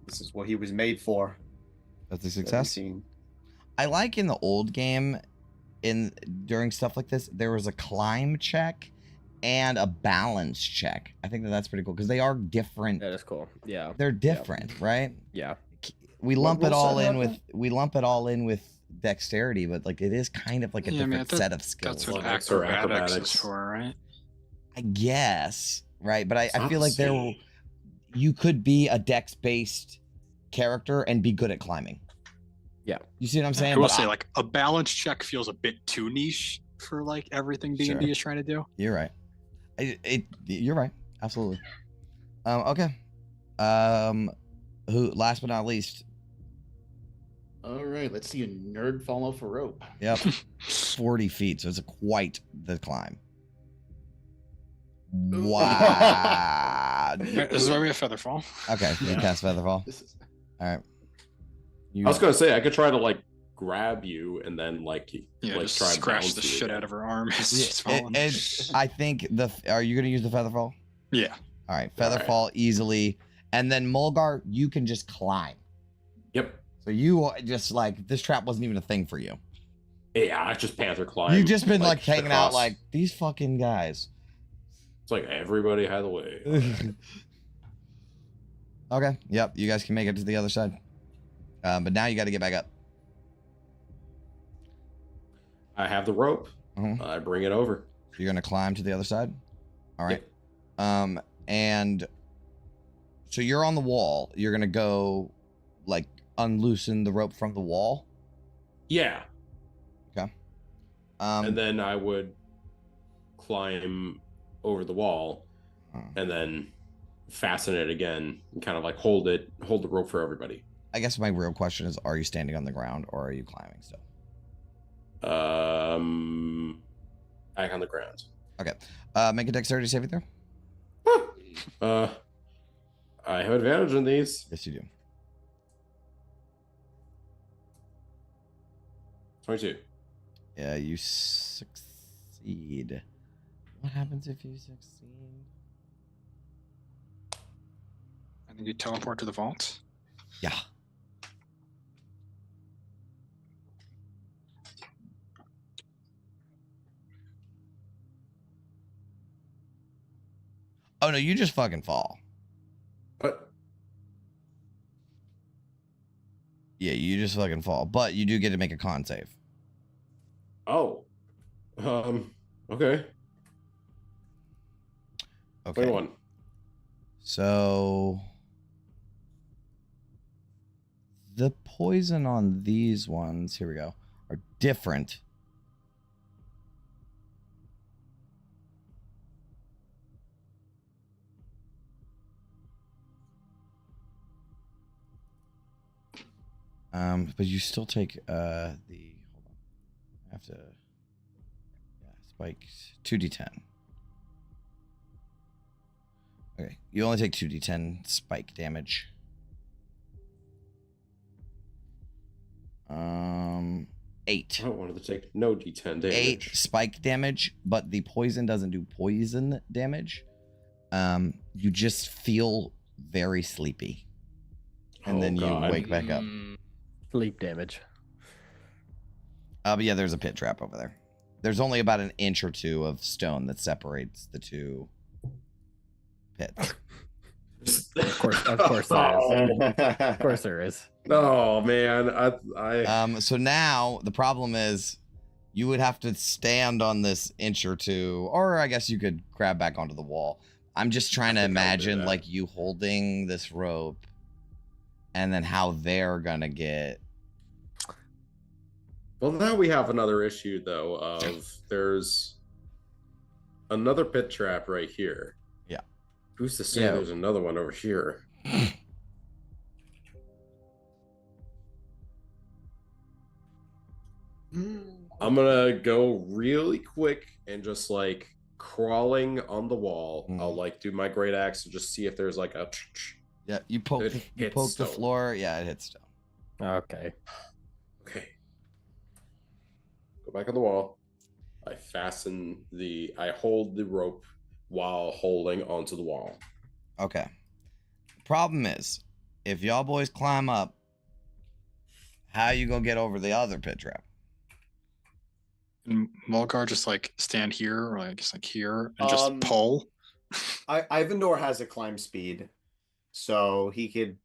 This is what he was made for. That's a success. 17. I like in the old game, during stuff like this, there was a climb check and a balance check. I think that's pretty cool because they are different. That is cool. Yeah. They're different, right? Yeah. We lump it all in with dexterity, but like it is kind of like a different set of skills. That's what Athletics or acrobatics is acrobatics. for, right? I guess, right? But I feel like See. you could be a dex-based character and be good at climbing. Yeah. You see what I'm saying? I will But say, like, a balance check feels a bit too niche for like everything D&D Sure. is trying to do. You're right. You're right. Absolutely. Okay. Who? Last but not least. All right, let's see a nerd fall off a rope. Yep. 40 feet, so it's quite the climb. Wow. This is why we have Featherfall. Okay, you Yeah. cast Featherfall. This is All right. You, I was gonna say I could try to like grab you and then like Yeah, like just try and scratch bounce the you shit again. out of her arm as Yeah, she's falling. I think are you gonna use the Featherfall? Yeah. All right, All right. Featherfall easily, and then Mulgar, you can just climb. Yep. So you just like this trap wasn't even a thing for you. Yeah, I just panther climb. You've just been like hanging out across. like these fucking guys. It's like everybody had a way. Okay. Yep. You guys can make it to the other side. But now you got to get back up. I have the rope. Mhm. I bring it over. You're gonna climb to the other side. All right. And so you're on the wall. You're gonna go, like, unloosen the rope from the wall. Yeah. Okay. And then I would climb over the wall, and then fasten it again, and kind of like hold the rope for everybody. I guess my real question is: are you standing on the ground or are you climbing still? Back on the ground. Okay. Make a dexterity saving throw. I have advantage on these. Yes, you do. 22. Yeah, you succeed. What happens if you succeed? And then you teleport to the vault. Yeah. Oh no, you just fucking fall. What? Yeah, you just fucking fall. But you do get to make a con save. Oh. Okay. Okay. 21. So the poison on these ones, here we go, are different. But you still take hold on. I have to spike 2d10. Okay, you only take 2d10 spike damage. 8. I wanted to take no D10 damage. 8 spike damage, but the poison doesn't do poison damage. You just feel very sleepy. And then you wake back up. Sleep damage. But yeah, there's a pit trap over there. There's only about an inch or two of stone that separates the two pits. Of course there is. Of course there is. Oh man, So now the problem is you would have to stand on this inch or two, or I guess you could grab back onto the wall. I'm just trying to imagine like you holding this rope and then how they're gonna get. Well, now we have another issue though of there's another pit trap right here. Yeah. Who's to say there's another one over here? I'm gonna go really quick and just like crawling on the wall. I'll like do my great axe to just see if there's like a. Yeah, you poke the floor. Yeah, it hits stone. Okay. Okay. Go back on the wall. I hold the rope while holding onto the wall. Okay. Problem is, if y'all boys climb up, how you gonna get over the other pit trap? And Mulgar just like stand here or like just like here and just pull. Ivandor has a climb speed, so he could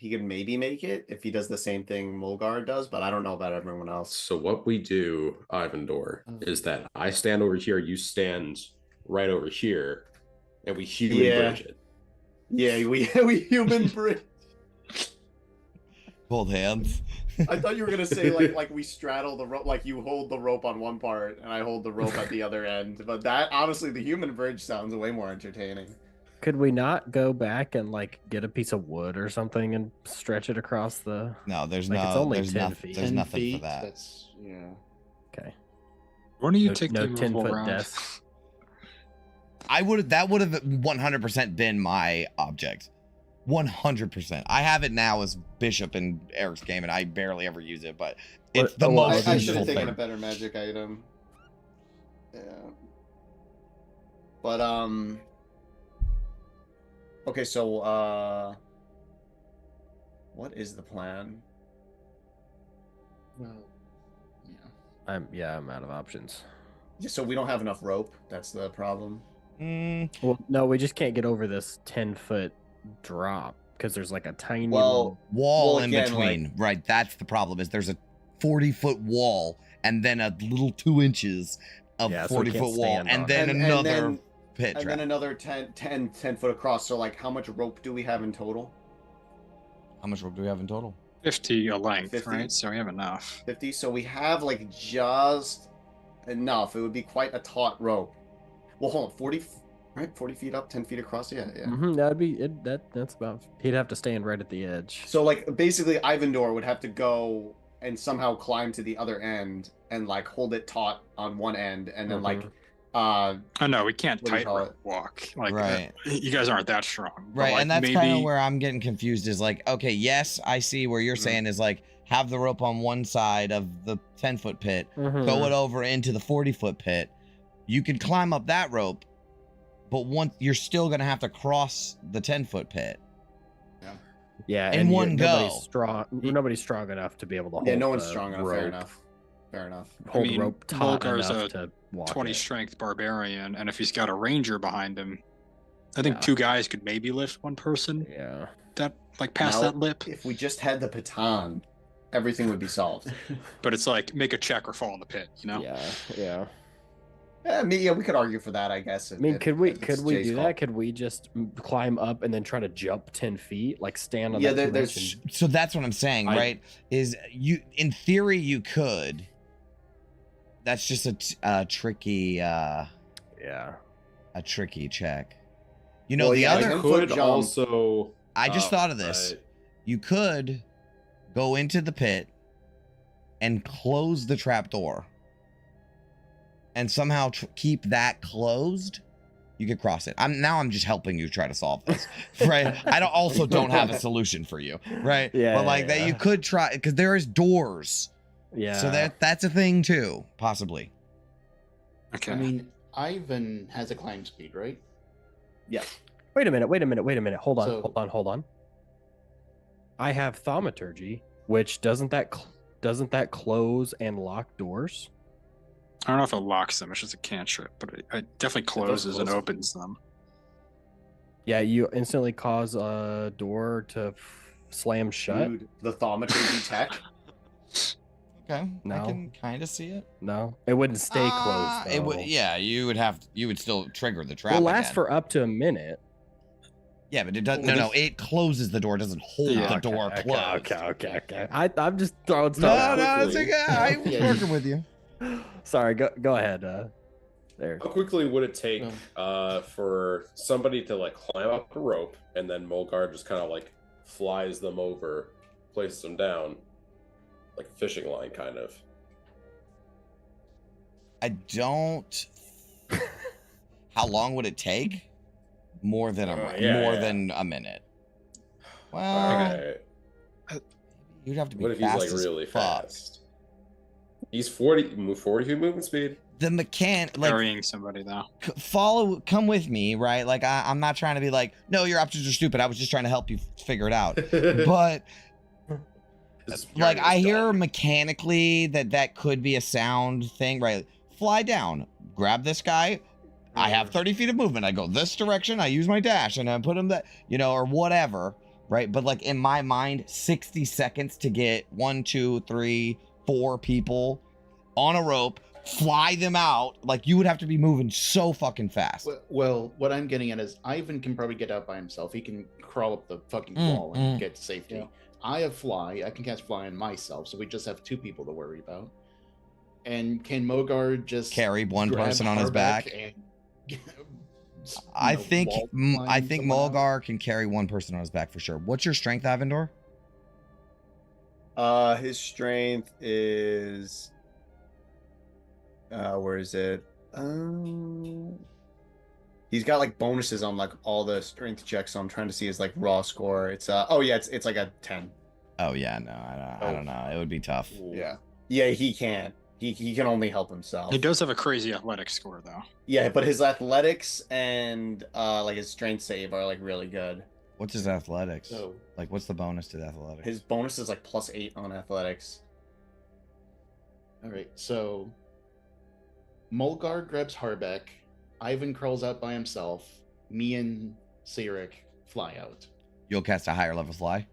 maybe make it if he does the same thing Mulgar does, but I don't know about everyone else. So what we do, Ivandor, is that I stand over here, you stand right over here, and we human bridge it. Yeah, we human bridge. Hold hands. I thought you were gonna say like we straddle the rope, like you hold the rope on one part and I hold the rope at the other end. But that honestly, the human bridge sounds way more entertaining. Could we not go back and like get a piece of wood or something and stretch it across the? No, there's like, no. It's only there's 10 feet. There's 10 nothing feet, for that. That's Okay. Why don't you No- take no the 10 movable foot round? desk. That would have 100% been my object. 100%. I have it now as Bishop in Eric's game, and I barely ever use it, but it's the most I should useful have taken a thing. better magic item. Yeah. But okay, so what is the plan? well, yeah. I'm out of options. Just so we don't have enough rope. That's the problem. Well, no, we just can't get over this 10-foot drop because there's like a tiny Well, Wall Well, in again, between. Right. That's the problem. Is there's a 40-foot wall and then a little 2 inches of Yeah, so he 40-foot can't wall stand and on then it. And another then- pit and trap. then another 10 foot across. So like, how much rope do we have in total? How much rope do we have in total? 50 a length, 50? right? So we have enough. 50. So we have like just enough. It would be quite a taut rope. Well, hold on. 40, right? 40 feet up, 10 feet across. Yeah, yeah. That'd be it. That's about. He'd have to stand right at the edge. So like, basically, Ivandor would have to go and somehow climb to the other end and like hold it taut on one end, and then like, Oh no, we can't What do you call tightrope walk. Like, Right. you guys aren't that strong. But, Right, like, and that's maybe... kind of where I'm getting confused is like, okay, yes, I see where you're Mhm. saying is like, have the rope on one side of the 10-foot pit, Mhm. go it over into the 40-foot pit. You could climb up that rope, but once you're still going to have to cross the 10-foot pit. Yeah, in and one nobody's go. strong. Nobody's strong enough to be able to hold. yeah, no one's the strong enough. rope, Fair enough. Fair enough. Hold I mean, rope taut Mulgar's enough a to walk 20 it. strength barbarian, and if he's got a ranger behind him, I think Yeah. 2 guys could maybe lift one person Yeah. that like past Now, that lip. If we just had the baton, everything would be solved. But it's like make a check or fall in the pit, you know? Yeah. Yeah. Yeah, we could argue for that, I guess. I mean, could we it's do Jay's call. that? Could we just climb up and then try to jump 10 feet, like stand on Yeah, that? there's- So that's what I'm saying, right? Is you, in theory, you could. That's just a tricky, Yeah. a tricky check. You know, Well, the yeah, other, I I 10-foot could jump. also. I just thought of this. You could go into the pit and close the trap door and somehow keep that closed. You could cross it. I'm just helping you try to solve this, right? I don't have a solution for you, right? Yeah, But like that, you could try, because there is doors, Yeah. so that's a thing too, possibly. Okay. I mean, Ivan has a climb speed, right? Yeah. Wait a minute. Hold on. So- I have thaumaturgy, which doesn't that close and lock doors? I don't know if it locks them, it's just a cantrip, but it definitely closes and close them. opens them. Yeah, you instantly cause a door to slam shut. Dude, the thaumaturgy tech. Okay, No. I can kind of see it. No, it wouldn't stay closed. It would, though. yeah. You would still trigger the trap. Will last again. for up to a minute. Yeah, but it doesn't. Well, No, it closes the door. It doesn't hold Yeah, the door closed. Okay. I'm just throwing No, stuff. no, it's quickly. okay. I was Yeah. working with you. Sorry, go ahead. There. How quickly would it take for somebody to like climb up a rope and then Mulgar just kind of like flies them over, places them down, like a fishing line kind of? I don't. How long would it take? More than Yeah. a minute. Well, Okay. you'd have to be What if he's fast like as really fuck. fast? He's 40 feet movement speed. The like Carrying somebody though. come with me, right? Like I'm not trying to be like, no, your options are stupid. I was just trying to help you figure it out. But like I hear mechanically that could be a sound thing, right? Fly down, grab this guy. I have 30 feet of movement. I go this direction. I use my dash and I put him that, or whatever, right? But like in my mind, 60 seconds to get 1, 2, 3, 4 people on a rope, fly them out. Like you would have to be moving so fucking fast. Well, what I'm getting at is Ivan can probably get out by himself. He can crawl up the fucking Mm, wall and mm. get to safety. Yeah. I have fly. I can cast fly on myself, so we just have 2 people to worry about. And can Mogar just Carry one grab person on his Harbeck back. and, I think wall climb I think someone out? Mulgar can carry one person on his back for sure. What's your strength, Ivandor? His strength is. Where is it? He's got like bonuses on like all the strength checks, so I'm trying to see his like raw score. It's it's like a 10. Oh yeah, no, I don't know. It would be tough. Yeah, he can't. He can only help himself. He does have a crazy athletic score though. Yeah, but his athletics and like his strength save are like really good. What's his athletics? So, Like, what's the bonus to the athletics? His bonus is like +8 on athletics. all right, so Mulgar grabs Harbeck. Ivan crawls out by himself. Me and Sirik fly out. You'll cast a higher level fly.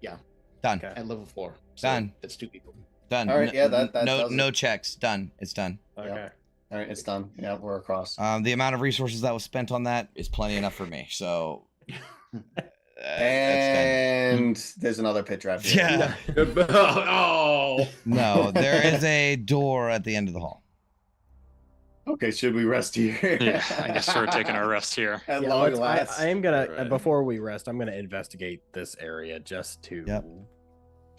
Yeah. Done. Okay. At level 4. So Done. That's 2 people. Done. All right, yeah, that no does it. no checks. Done. It's done. Okay. All right, it's done. Yeah, we're across. The amount of resources that was spent on that is plenty enough for me. So that's And there's another pit trap here. done. Yeah. Oh. No, there is a door at the end of the hall. Okay, should we rest here? Yeah, I guess we're taking our rest here. At Yeah, long last. I am gonna Alright. before we rest. I'm gonna investigate this area just to. Yep.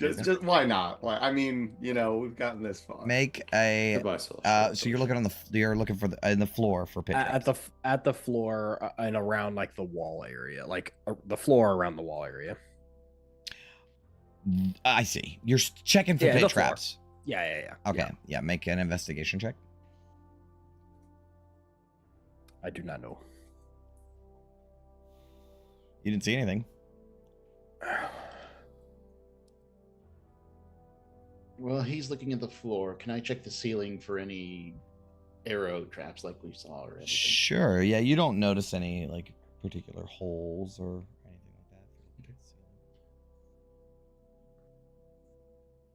Just why not? Why? I mean, we've gotten this far. Make a Goodbye, Celestial. so you're looking on the you're looking for in the floor for pit At traps. the floor and around like the wall area, like the floor around the wall area. I see. You're checking for Yeah, pit the floor. traps. Yeah. Okay. Yeah. Make an investigation check. I do not know. You didn't see anything. Well, he's looking at the floor. Can I check the ceiling for any arrow traps like we saw or anything? Sure. Yeah. You don't notice any like particular holes or anything like that.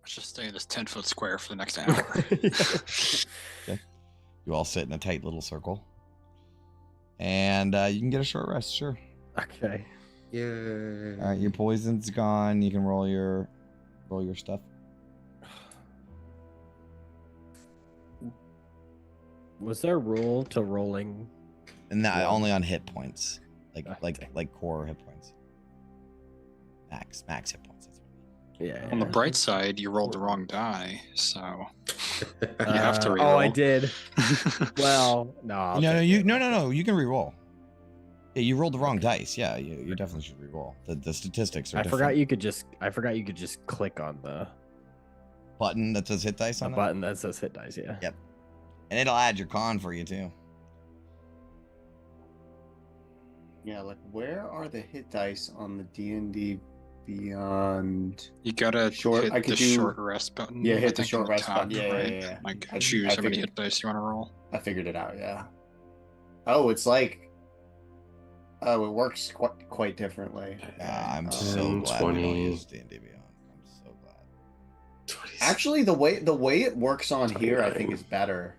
Let's just stay in this 10-foot square for the next hour. Okay. You all sit in a tight little circle, and you can get a short rest. Sure. Okay. Yeah. All right. Your poison's gone. You can roll your stuff. Was there a rule to rolling? And that Yeah. only on hit points, Dang. like core hit points. Max hit points. That's what Yeah. On the bright side, you rolled the wrong die, so you Uh, have to Oh, reroll. I did. Well, no. I'll no, take you it. no. You can re-roll. Yeah, you rolled the wrong dice. Yeah, you definitely should re-roll. The statistics are. I different. forgot you could just click on the Button that says hit dice on it, button that says hit dice. Yeah. Yep. and it'll add your con for you too. Yeah, like where are the hit dice on the D&D Beyond? You gotta Short- hit I could the do- short rest button. Yeah, I hit the think short on rest top, button. Yeah, right? yeah. Like I choose how many figured- hit dice you want to roll. I figured it out. Yeah. Oh, it's like. Oh, it works quite differently. I'm so 10, glad we don't 20. use D&D Beyond. I'm so glad. Actually, the way it works on here, I think, is better.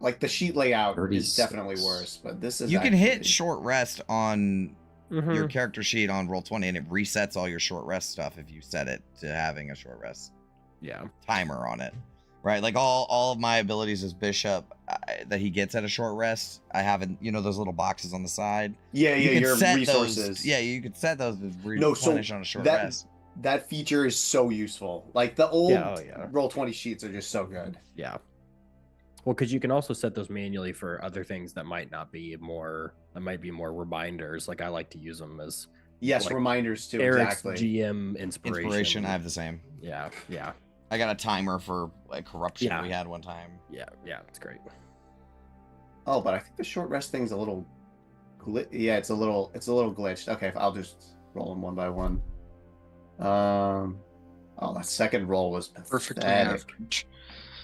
Like the sheet layout is 36. definitely worse, but this is. You can hit actually- short rest on Mm-hmm. your character sheet on Roll20, and it resets all your short rest stuff if you set it to having a short rest Yeah. timer on it. Right, like all of my abilities as bishop that he gets at a short rest, I have in those little boxes on the side. Yeah, You yeah, can your set resources. those. Yeah, you could set those to No, so replenish on a short that- rest. That feature is so useful. Like the old Yeah, oh, yeah. Roll20 sheets are just so good. Yeah. Well, because you can also set those manually for other things that might be more reminders. Like I like to use them as Yes, Like reminders too. Eric's Exactly. GM inspiration. I have the same. Yeah. I got a timer for like corruption Yeah. we had one time. Yeah. It's great. Oh, but I think the short rest thing's a little. Yeah, it's a little glitched. Okay, I'll just roll them one by one. Oh, that second roll was Perfectly pathetic. average.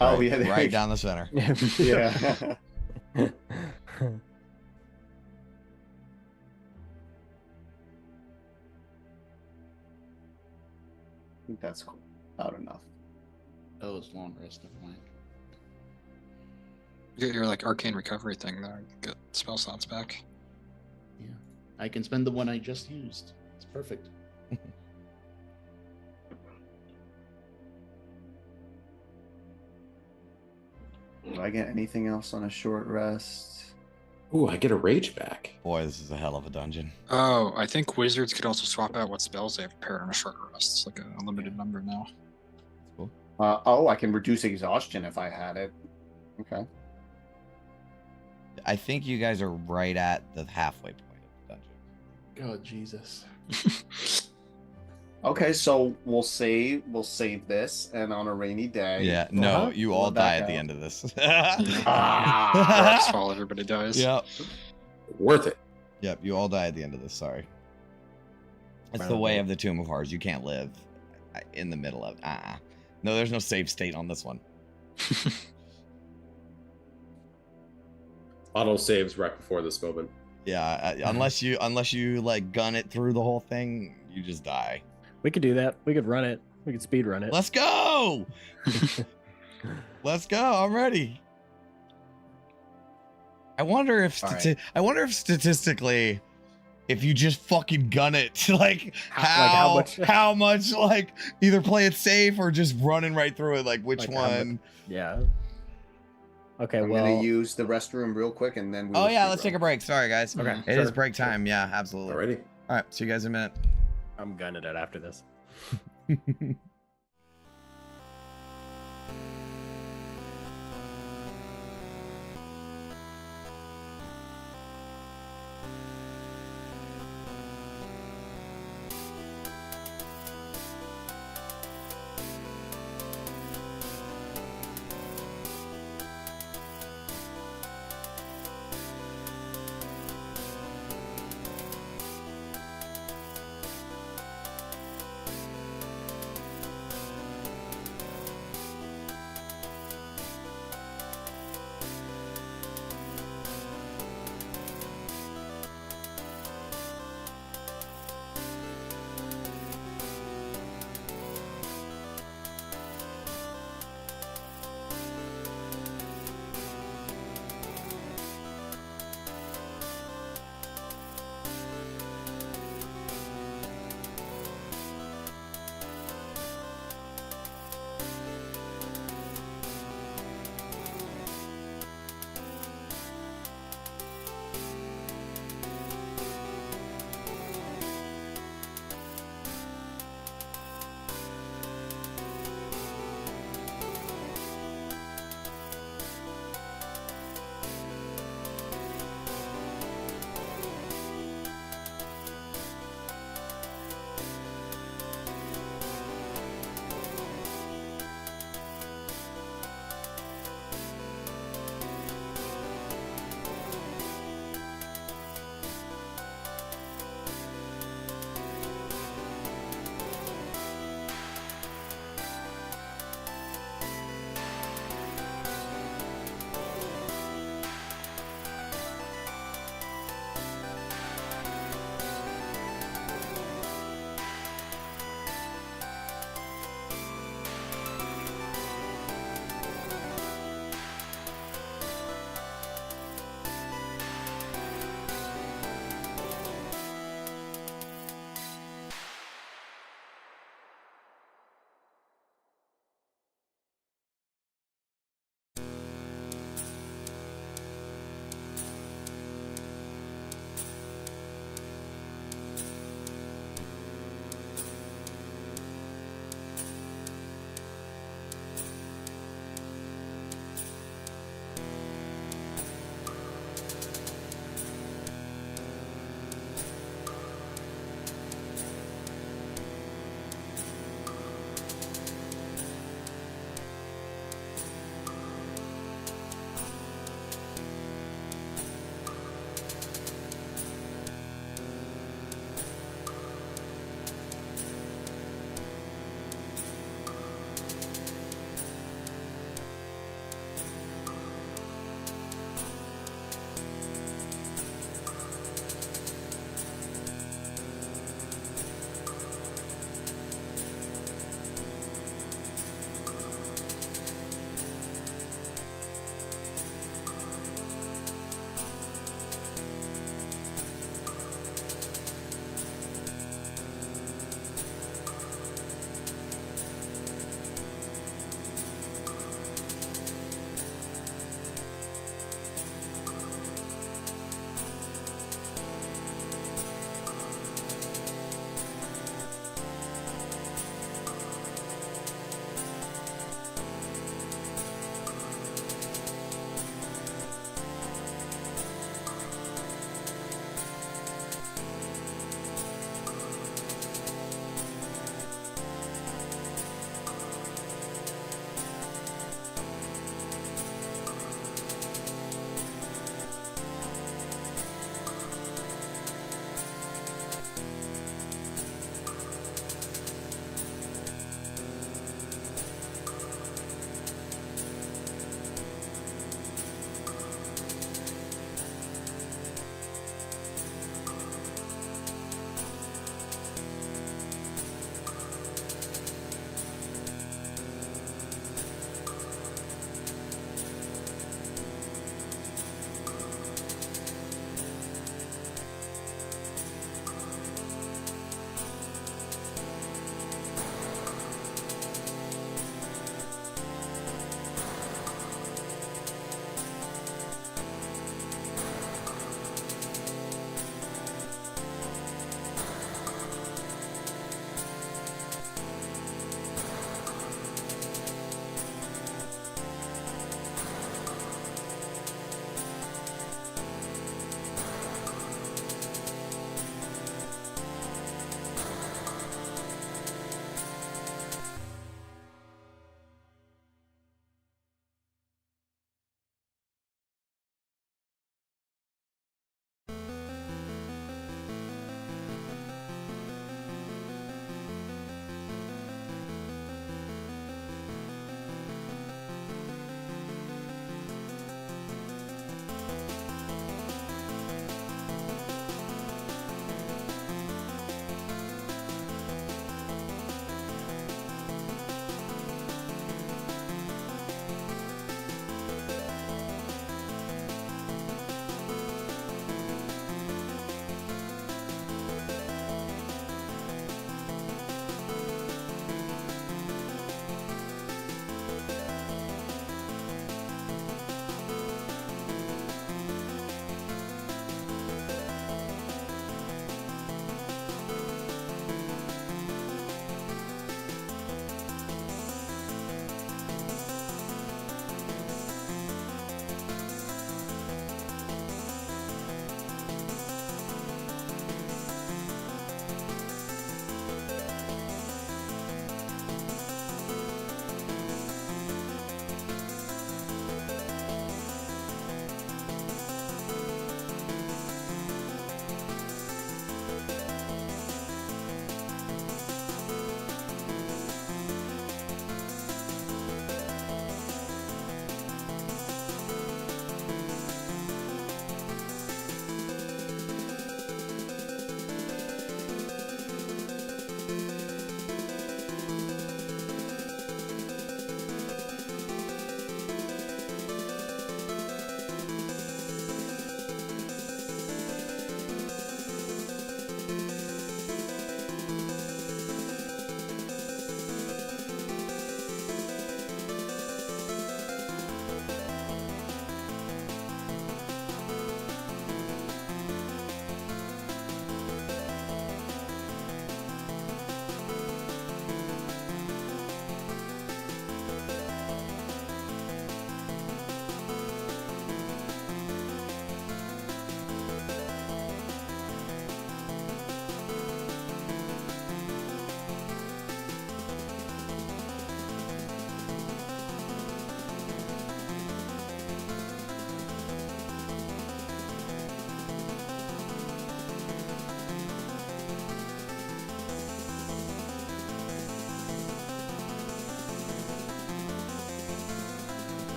Oh Right- yeah, there right you- down the center. Yeah. I think that's about enough. Oh, it's long rest, never mind. You get your like arcane recovery thing there. Get spell slots back. Yeah. I can spend the one I just used. It's perfect. Do I get anything else on a short rest? Ooh, I get a rage back. Boy, this is a hell of a dungeon. Oh, I think wizards could also swap out what spells they have prepared on a short rest. It's like a limited number now. That's cool. Oh, I can reduce exhaustion if I had it. Okay. I think you guys are right at the halfway point of the dungeon. God, Jesus. Okay, so we'll save this, and on a rainy day. Yeah, no, you Pull all it die back at the out. end of this. Rocks fall, everybody dies. Yep. Worth it. Yep, you all die at the end of this. Sorry. It's the way of the Tomb of Horrors. You can't live in the middle of. No, there's no save state on this one. Auto saves right before this moment. Yeah, unless you like gun it through the whole thing, you just die. We could do that. We could run it. We could speed run it. Let's go. Let's go. I'm ready. I wonder if All right. statistically, if you just fucking gun it, like How how much like either play it safe or just running right through it, like which Like, how much- one? Yeah. Okay, I'm well, gonna use the restroom real quick, and then we. Oh will yeah, speed let's run. take a break. Sorry guys. Okay, It is sure, break sure. time. Yeah, absolutely. Alrighty. All right, see you guys in a I'm gunning it after this. minute.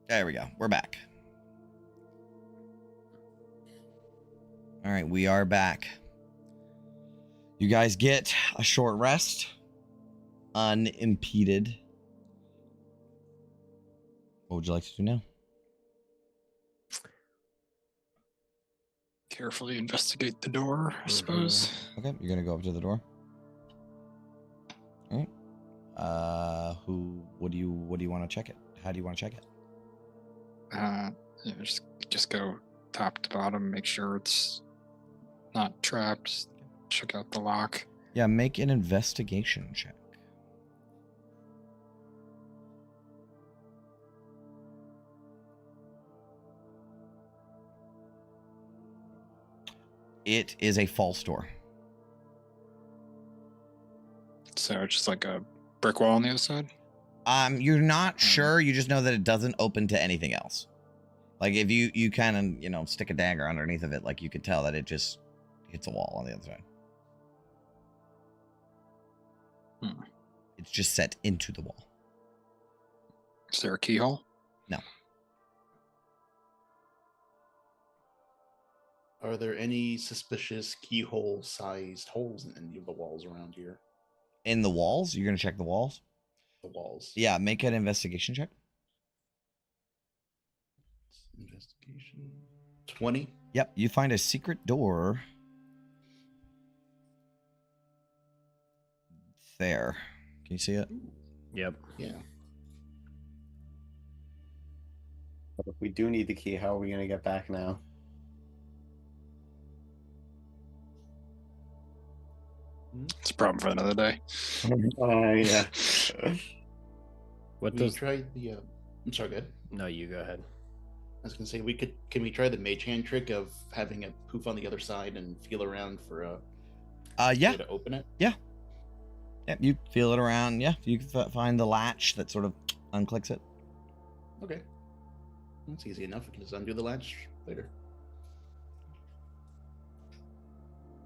There we go. We're back. All right, we are back. You guys get a short rest, unimpeded. What would you like to do now? Carefully investigate the door, I suppose. Okay, you're gonna go up to the door. All right. What do you want to check it? How do you want to check it? Yeah, just go top to bottom, make sure it's not trapped. Check out the lock. Yeah, make an investigation check. It is a false door. So it's just like a brick wall on the other side? You're not sure. You just know that it doesn't open to anything else. Like if you kind of, stick a dagger underneath of it, like you could tell that it just hits a wall on the other side. It's just set into the wall. Is there a keyhole? No. Are there any suspicious keyhole-sized holes in any of the walls around here? In the walls? You're going to check the walls? The walls. Yeah, make an investigation check. Investigation. 20. Yep, you find a secret door. There. Can you see it? Yep. Yeah. But if we do need the key, how are we going to get back now? It's a problem for another day. Yeah. What We does? tried the. I'm sorry, good. No, you go ahead. I was gonna say Can we try the mage hand trick of having a poof on the other side and feel around for a Yeah. way to open it? Yeah, you feel it around. Yeah, you can find the latch that sort of unclicks it. Okay. That's easy enough. We can just undo the latch later.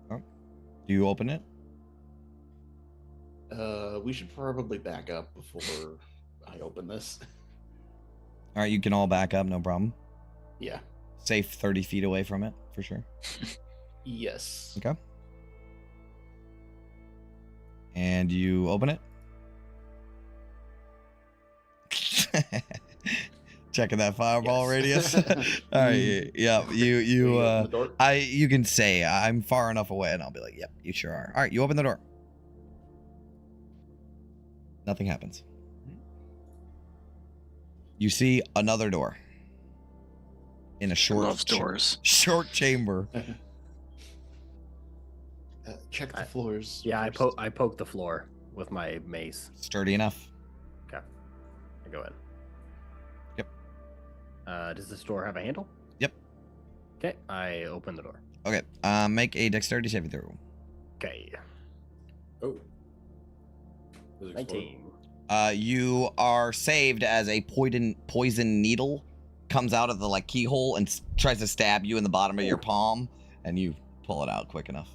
Do you open it? We should probably back up before I open this. All right, you can all back up, no problem. Yeah. Safe 30 feet away from it, for sure. Yes. Okay. And you open it? Checking that fireball Yes. radius. All right, yeah, you open the door? you can say I'm far enough away and I'll be like, yep, you sure are. All right, you open the door. Nothing happens. You see another door in a short Love doors. short chamber. Check the floors. Yeah, first. I poke the floor with my mace. Sturdy enough. Okay, I go in. Yep. Does this door have a handle? Yep. Okay, I open the door. Okay. Make a dexterity saving throw. Okay, Oh. Does it explode? 19. You are saved as a poison needle comes out of the keyhole and tries to stab you in the bottom of your palm, and you pull it out quick enough.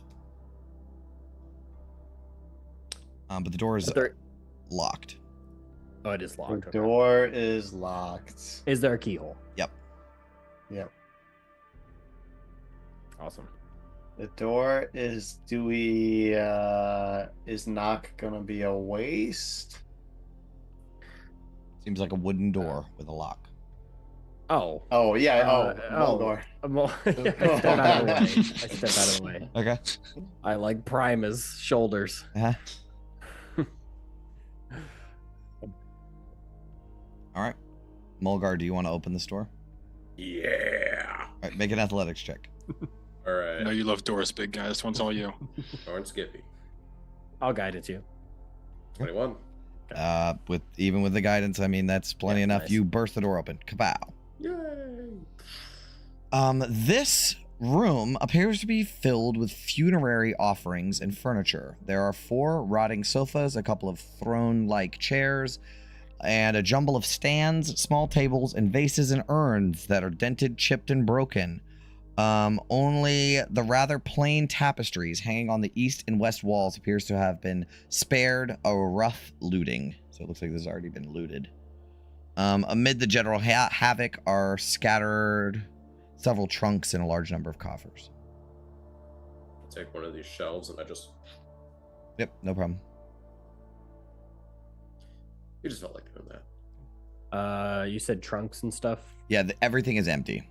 But the door is locked. Oh, it is The locked. Okay. door is locked. Is there a keyhole? Yep. Yep. Awesome. The door is. Do we? Is knock gonna be a waste? Seems like a wooden door with a lock. Oh. Oh yeah. oh. Door. I step out of the way. I step out of the way. Okay. I prime his shoulders. Uh-huh. All right. Mulgar, do you want to open this door? Yeah. All right, make an athletics check. All I right. know you love doors, big guy. This one's all you. Darn Skippy. I'll guide it to you. 21. Even with the guidance, I mean that's plenty Yeah, enough. nice. You burst the door open. Kapow. Yay. This room appears to be filled with funerary offerings and furniture. There are 4 rotting sofas, a couple of throne-like chairs, and a jumble of stands, small tables, and vases and urns that are dented, chipped, and broken. Only the rather plain tapestries hanging on the east and west walls appears to have been spared a rough looting. So it looks like this has already been looted. Amid the general havoc are scattered several trunks and a large number of coffers. Take one of these shelves and I just. Yep, no problem. You just felt like doing that. You said trunks and stuff? Yeah, everything is empty.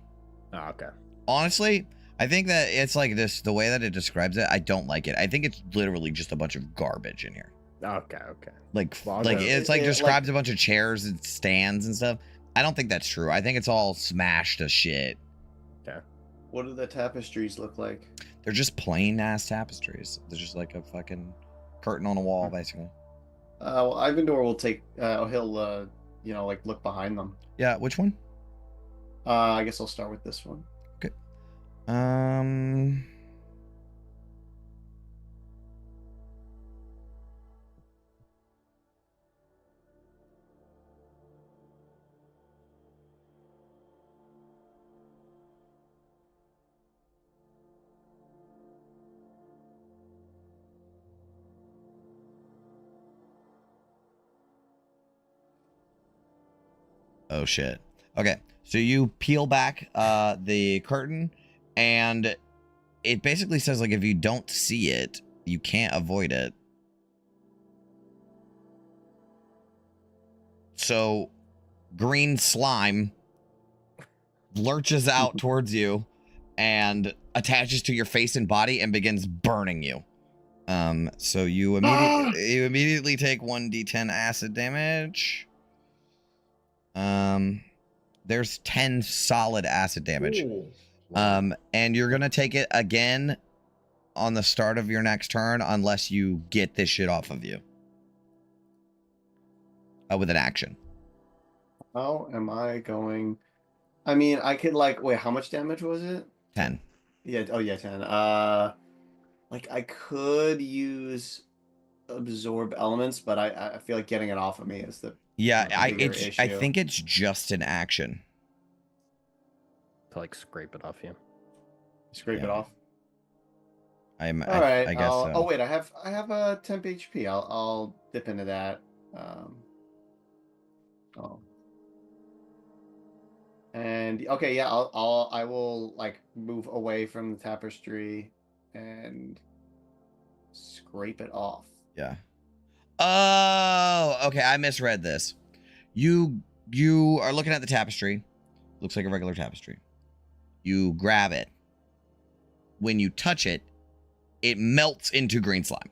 Oh, okay. Honestly, I think that it's like this, the way that it describes it, I don't like it. I think it's literally just a bunch of garbage in here. Okay. Like, Well, like no, it's like describes a bunch of chairs and stands and stuff. I don't think that's true. I think it's all smashed to shit. Okay. What do the tapestries look like? They're just plain ass tapestries. They're just like a fucking curtain on a wall, basically. Well, Ivandor will take. He'll, like look behind them. Yeah, which one? I guess I'll start with this one. Okay. Oh shit. Okay, so you peel back the curtain, and it basically says like if you don't see it, you can't avoid it. So green slime lurches out towards you and attaches to your face and body and begins burning you. So you immediately take 1d10 acid damage. There's 10 solid acid damage. Ooh. And you're gonna take it again on the start of your next turn unless you get this shit off of you. With an action. How am I going? I mean, I could wait, how much damage was it? 10. Yeah, 10. Like I could use absorb elements, but I feel like getting it off of me is the Yeah, I issue. think it's just an action. To like scrape it off you. Scrape it Yeah. off. I All right. guess so. Oh wait, I have a temp HP. I'll dip into that. And okay, yeah, I will like move away from the tapestry and scrape it off. Yeah. Oh, okay. I misread this. You are looking at the tapestry. Looks like a regular tapestry. You grab it. When you touch it, it melts into green slime.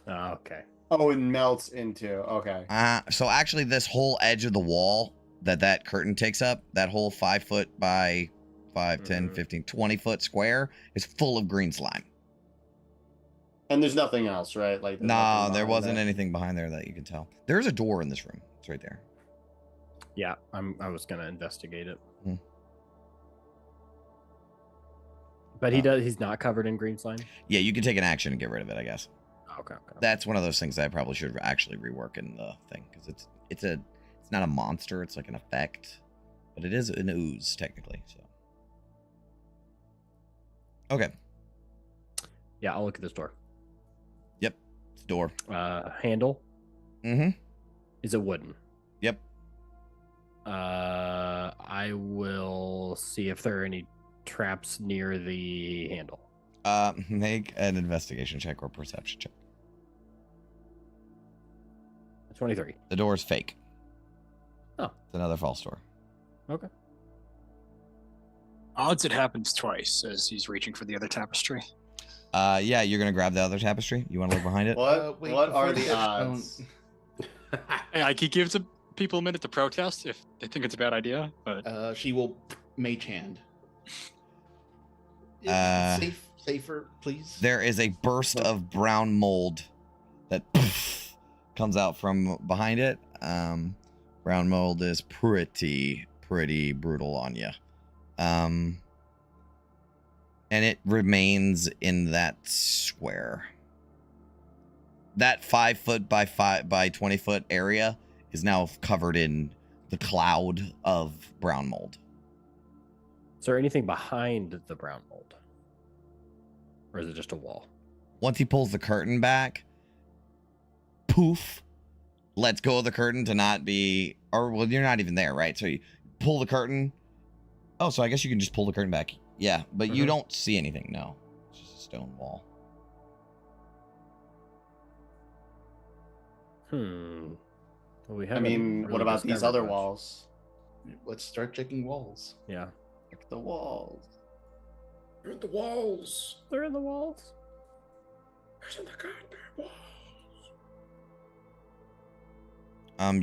Oh, okay. Oh, it melts into. Okay. So actually, this whole edge of the wall that curtain takes up, that whole 5 foot by 5, 10, 15, 20 foot square is full of green slime. And there's nothing else, right? Like No, there wasn't anything behind there that you can tell. There's a door in this room. It's right there. Yeah, I was gonna investigate it. Hmm. But he's not covered in green slime? Yeah, you can take an action and get rid of it, I guess. Okay. That's one of those things that I probably should actually rework in the thing, because it's not a monster, it's like an effect, but it is an ooze technically. So okay. Yeah, I'll look at this door. Yep, it's a door. Handle. Mm-hmm. Is it wooden? Yep. I will see if there are any traps near the handle. Make an investigation check or perception check. 23. The door is fake. Oh. It's another false door. Okay. Odds it happens twice as he's reaching for the other tapestry. Yeah, you're gonna grab the other tapestry. You want to look behind it? What? Wait, what are before the you- odds? Hey, I could give people a minute to protest if they think it's a bad idea, but She will mage hand. Safer, please. There is a burst of brown mold that comes out from behind it. Brown mold is pretty brutal on you. And it remains in that square. That 5 foot by 20 foot area is now covered in the cloud of brown mold. Is there anything behind the brown mold? Or is it just a wall? Once he pulls the curtain back, poof, lets go of the curtain to not be, or well, you're not even there, right? So you pull the curtain. Oh, so I guess you can just pull the curtain back. Yeah, but you don't see anything. No, it's just a stone wall. Well, we I haven't mean, really what about these discovered other much. walls? Let's start checking walls. Yeah, Like the walls. They're in the walls. they're in the walls. There's in the goddamn walls.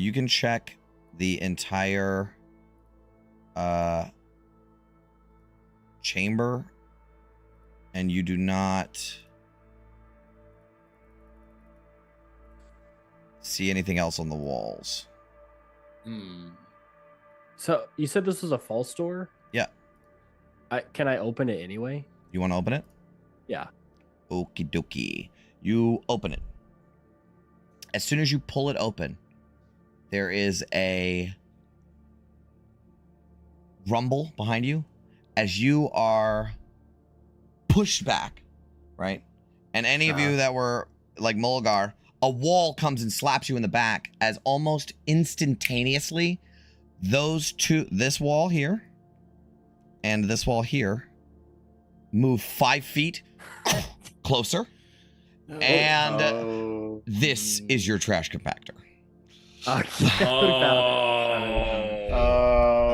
You can check the entire chamber, and you do not see anything else on the walls. So you said this was a false door? Yeah. Can I open it anyway? You want to open it? Yeah. Okie dokie. You open it. As soon as you pull it open, there is a rumble behind you as you are pushed back, right? And any of you that were like Mulgar, a wall comes and slaps you in the back as almost instantaneously those two, this wall here and this wall here, move 5 feet closer. And this is your trash compactor.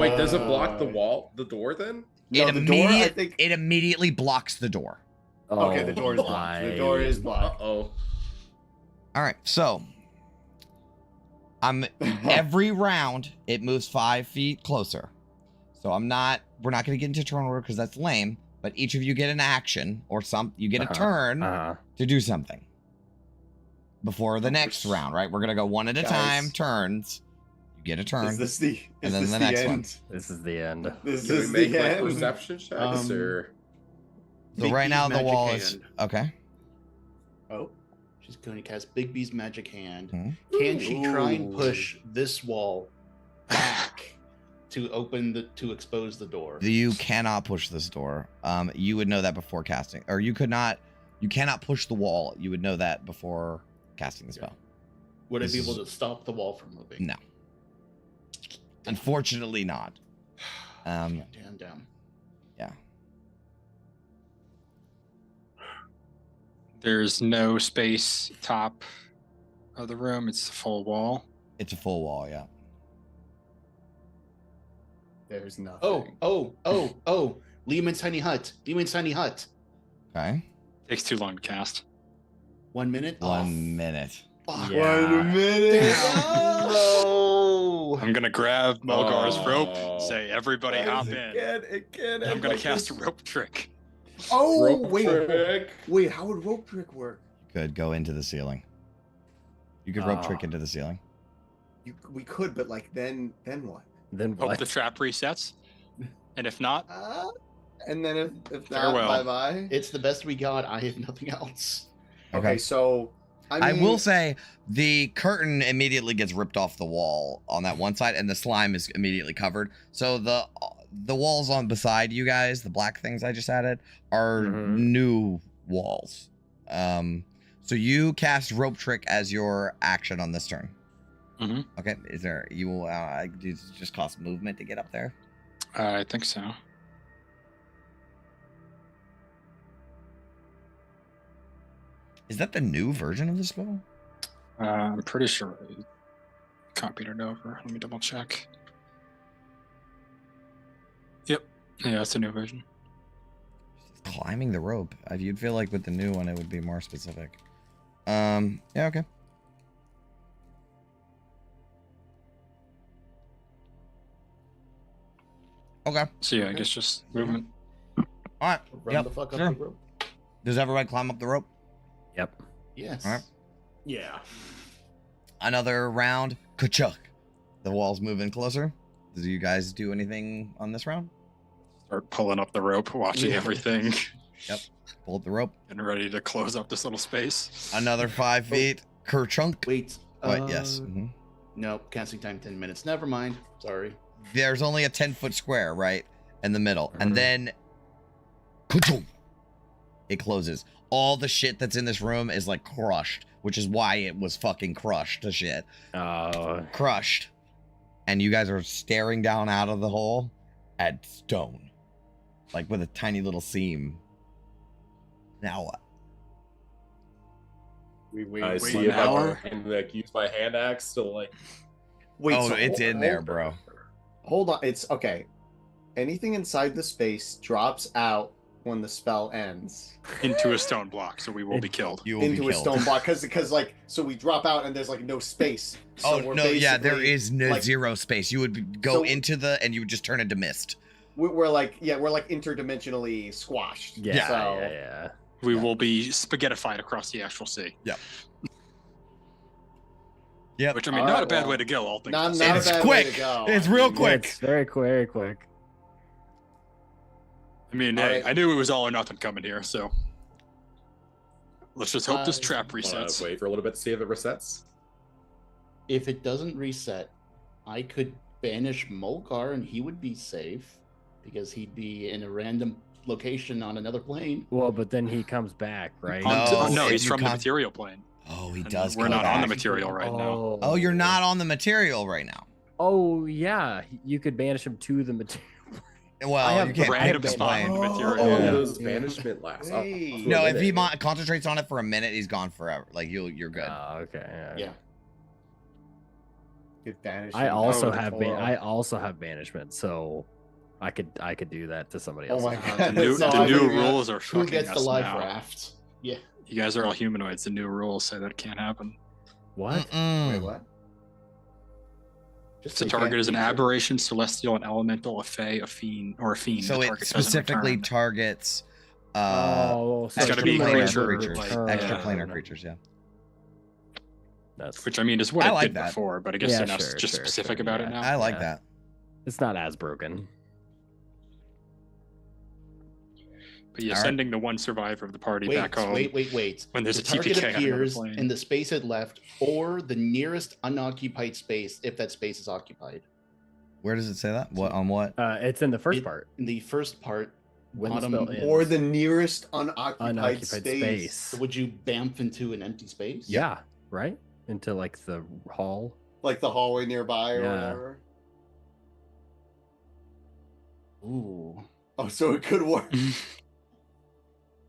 Wait, does it block the wall, the door then? No, the door, I think... It immediately blocks the door. Okay, the door is blocked. The door is blocked. Uh-oh. All right, so every round it moves 5 feet closer. So we're not going to get into turn order because that's lame, but each of you get an action or you get a turn to do something before the next round, right? We're going to go one at a time, turns. You get a turn. Is this the and then the next end? one. This is the end. This Can we is make the like end. perception checks or? So right now the Magic wall hand. is okay. Oh, she's going to cast Big B's magic hand. Mhm. Can she try and push this wall back to expose the door? You cannot push this door. You would know that before casting, or you cannot push the wall. You would know that before casting the spell. Would I This be able is- to stop the wall from moving? No. Unfortunately not. Damn. Yeah. There's no space top of the room. It's a full wall. It's a full wall, yeah. There's nothing. Oh. Lehman's tiny hut. Okay. Takes too long to cast. 1 minute? 1 minute. Fuck. Yeah. 1 minute. No. I'm gonna grab Mulgar's rope, say everybody hop in. Again. And I'm gonna cast a rope trick. Oh, Rope wait. trick. Wait, how would rope trick work? Could go into the ceiling. You could rope trick into the ceiling. We could, but like then what? Then Hope what? the trap resets. And if not, And then if not, Farewell. bye-bye. It's the best we got. I have nothing else. Okay, so I will say the curtain immediately gets ripped off the wall on that one side, and the slime is immediately covered. So the walls on beside you guys, the black things I just added, are new walls. So you cast rope trick as your action on this turn. Okay. Is there does it just cost movement to get up there? I think so. Is that the new version of the spell? I'm pretty sure I copied it over. Let me double check. Yep. Yeah, it's a new version. Climbing the rope. You'd feel like with the new one it would be more specific. Yeah, okay. Okay. So yeah, I guess just movement. All right. Run Yep, the fuck up sure. the rope. Does everybody climb up the rope? Yep. Yes. All right. yeah. Another round. Ka-chuck. The wall's moving closer. Do you guys do anything on this round? Start pulling up the rope, watching everything, Yep. Pull up the rope. and ready to close up this little space. Another 5 feet. Kerchunk. Wait. What? Yes. Mhm. Nope. Casting time 10 minutes. Never mind. Sorry. There's only a 10-foot square, right? In the middle. And then ka-choom, it closes. All the shit that's in this room is like crushed which is why it was fucking crushed to shit. Crushed. And you guys are staring down out of the hole at stone, like with a tiny little seam. Now what? We wait. I wait see an if I hour. can like use my hand axe to like. Wait, Oh, so it's in there, bro. Hold on. It's okay. Anything inside the space drops out when the spell ends Into a stone block, so we will be killed. You will into be a killed. stone block so we drop out and there's like no space. So Oh we're no, yeah, there basically, is no like, zero space. You would go So- into and you would just turn into mist. we're like interdimensionally squashed. Yeah, So yeah. We will be spaghettified across the actual sea. Yep. Yep. Which I mean, All not right, a bad well, way to go. All things not considered. a It's bad way quick. to go. It's I real mean, quick. It's very quick. I mean, All hey, right. I knew it was all or nothing coming here, so let's just hope this trap Wanna resets. wait for a little bit to see if it resets. If it doesn't reset, I could banish Molgar and he would be safe because he'd be in a random location on another plane. Well, but then he comes back, right? No, if he's you from the con- material plane. Oh, he And does. We're come not on the back. material right now. Oh, you're not on the material right now. Oh yeah, you could banish him to the material. Well, I have you can't random pick the spot in plane. the material. Oh, Yeah. those banishment lasts. Hey. No, if he concentrates on it for a minute, he's gone forever. Like you're good. Okay. Yeah. Get banished I from also the have portal. I also have banishment, so I could do that to somebody Oh else. my The god. new, So the I new think, rules are Who fucking gets the us life now. raft? Yeah. You guys are all humanoids. The new rules say that can't happen. What? Mm-mm. Wait, what? If the target is an aberration, celestial, an elemental, a fae, a fiend, or a fiend, So the it target doesn't specifically return. targets Oh, so it's gotta be humanoid creature, creatures. like, Extraplanar yeah. creatures, yeah. That's Which I mean is what I it like did that. before, but I guess Yeah, they're not sure, just sure, specific sure, about yeah. it now. I like Yeah. that. it's not as broken. But yeah, All right. sending the one survivor of the party back home. Wait. When there's the a target TPK on another appears plane. in the space it left or the nearest unoccupied space if that space is occupied. Where does it say that? What on what? It's in the first It- part. In the first part, When the bottom, spell ends. Or the nearest unoccupied, Unoccupied space. space. would you bamf into an empty space? Yeah, right? Into like the hall. Like the hallway nearby or Yeah. whatever. Ooh. Oh, so it could work.